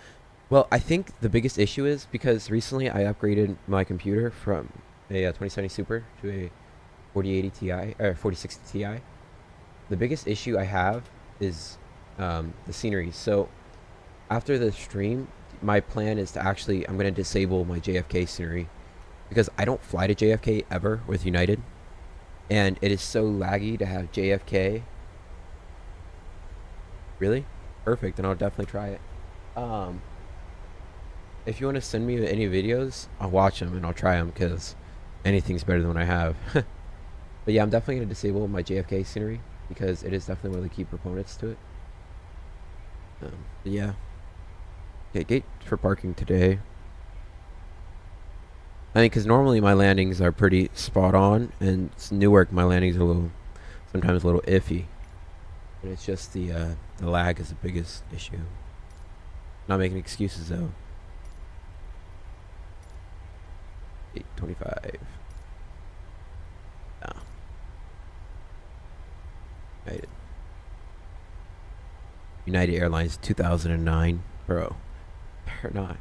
Well, I think the biggest issue is because recently I upgraded my computer from a 2070 Super to a 4080 Ti or 4060 Ti. The biggest issue I have is the scenery. So after the stream, my plan is to actually I'm going to disable my JFK scenery because I don't fly to JFK ever with United, and it is so laggy to have JFK. Really? Perfect, then I'll definitely try it. If you want to send me any videos, I'll watch them and I'll try them because anything's better than what I have. But yeah, I'm definitely going to disable my JFK scenery because it is definitely one of the key proponents to it. But yeah. Okay, gate for parking today. I think because normally my landings are pretty spot on, and it's Newark my landings are sometimes a little iffy. But it's just the lag is the biggest issue. Not making excuses though. 8:25. No. United Airlines 2009, bro. They're not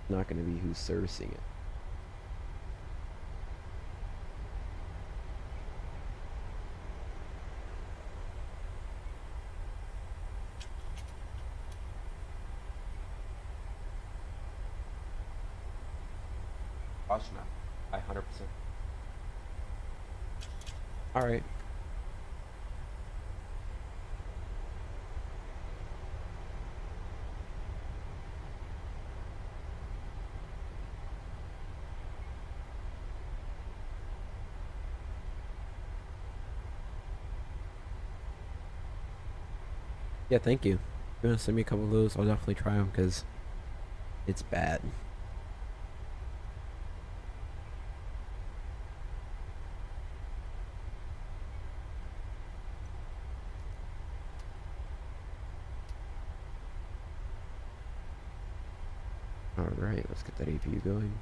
going to be who's servicing it. By 100%. All right. Yeah, thank you. If you want to send me a couple of those, I'll definitely try them because it's bad. Alright, let's get that APU going.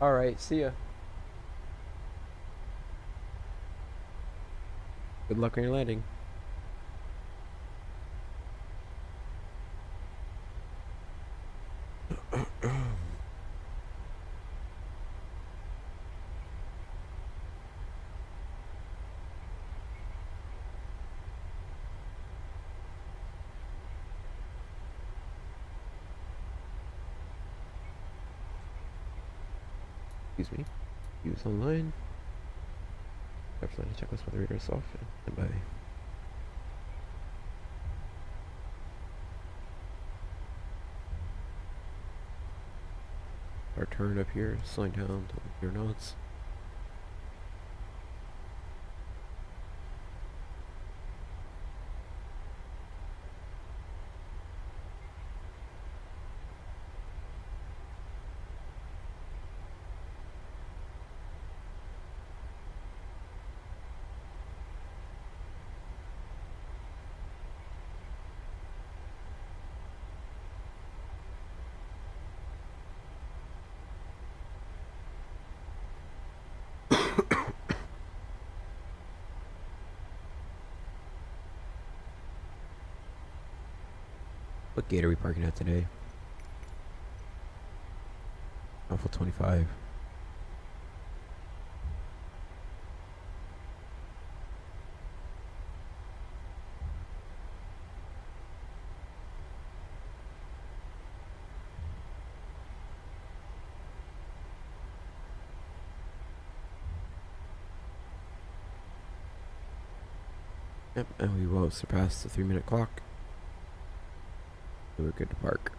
Alright, see ya. Good luck on your landing. Excuse me. Use online. Definitely checklist weather radar is off and by. Our turn up here, slowing down to your notes. What gate are we parking at today? Alpha 25. Yep, and we will surpass the 3-minute clock. So we're good to park.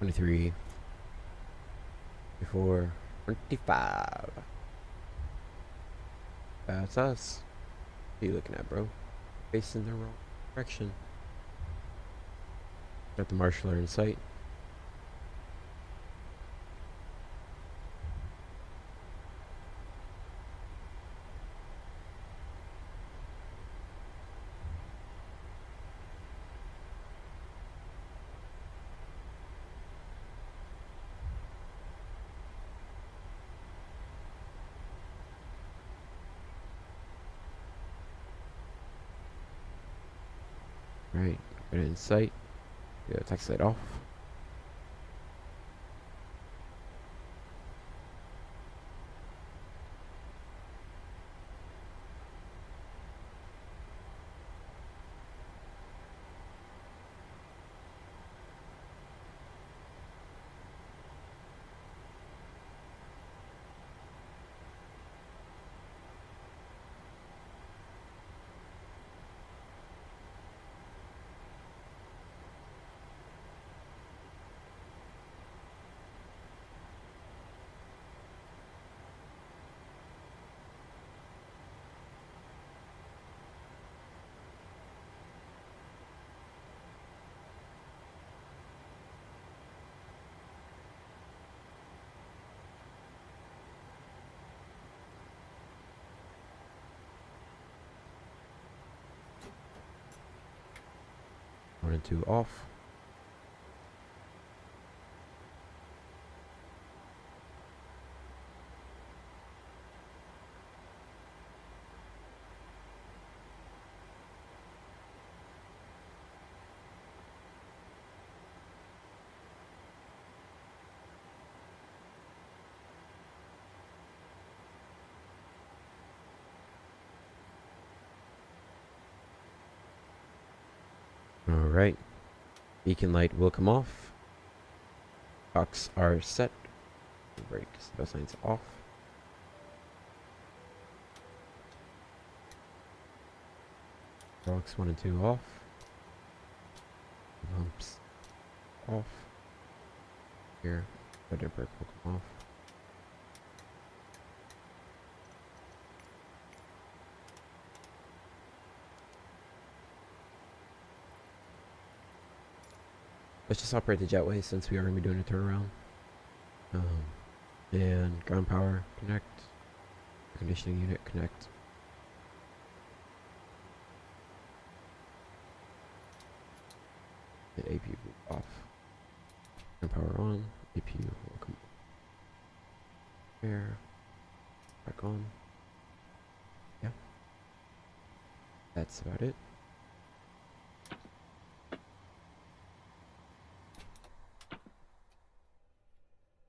$23, $24, $25. That's us. What are you looking at, bro? Facing the wrong direction. Got the marshaller in sight. Right, got it in sight. Yeah, taxi light off. One and two off. All right. Beacon light will come off. Clocks are set. Brakes. Bus lights off. Rocks 1 and 2 off. Lumps off. Here. Rudder brake will come off. Let's just operate the jetway since we are going to be doing a turnaround. And ground power, connect. Air conditioning unit, connect. Hit APU off. Ground power on. APU will come air. Back on. Yeah. That's about it.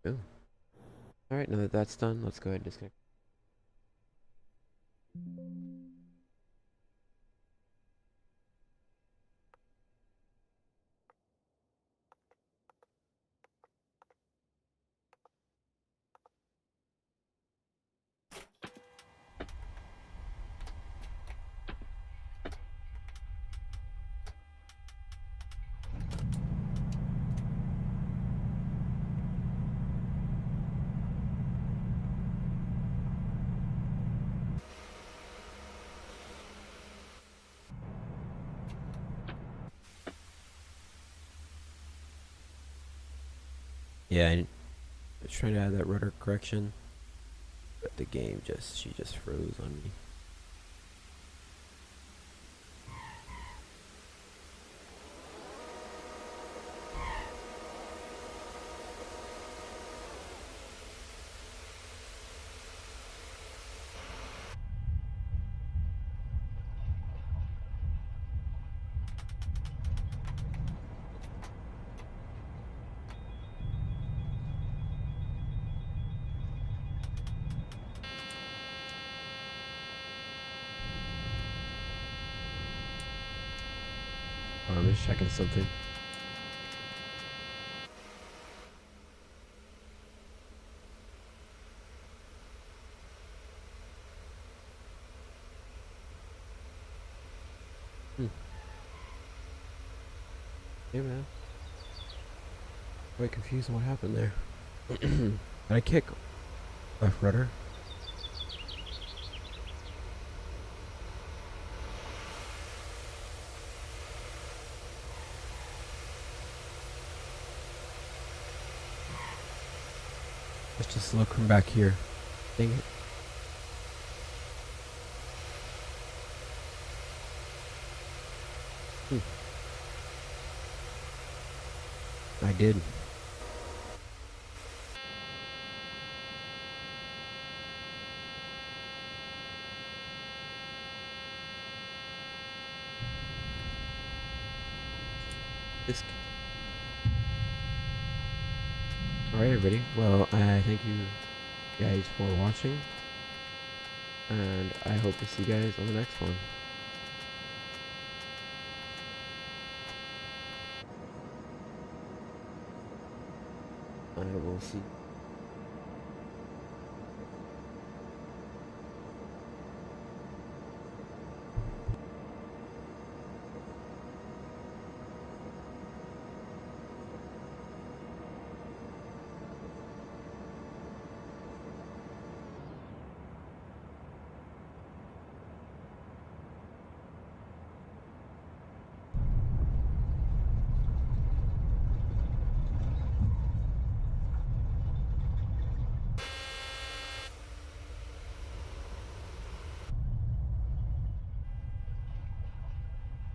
Boom. Alright, now that that's done, let's go ahead and disconnect. Yeah, I was trying to add that rudder correction, but the game she just froze on me. I'm just checking something. Hey man. Quite confused on what happened there. Did I kick left rudder? Let's just look from back here. Dang it. I did. This. Alright everybody, well I thank you guys for watching, and I hope to see you guys on the next one. I will see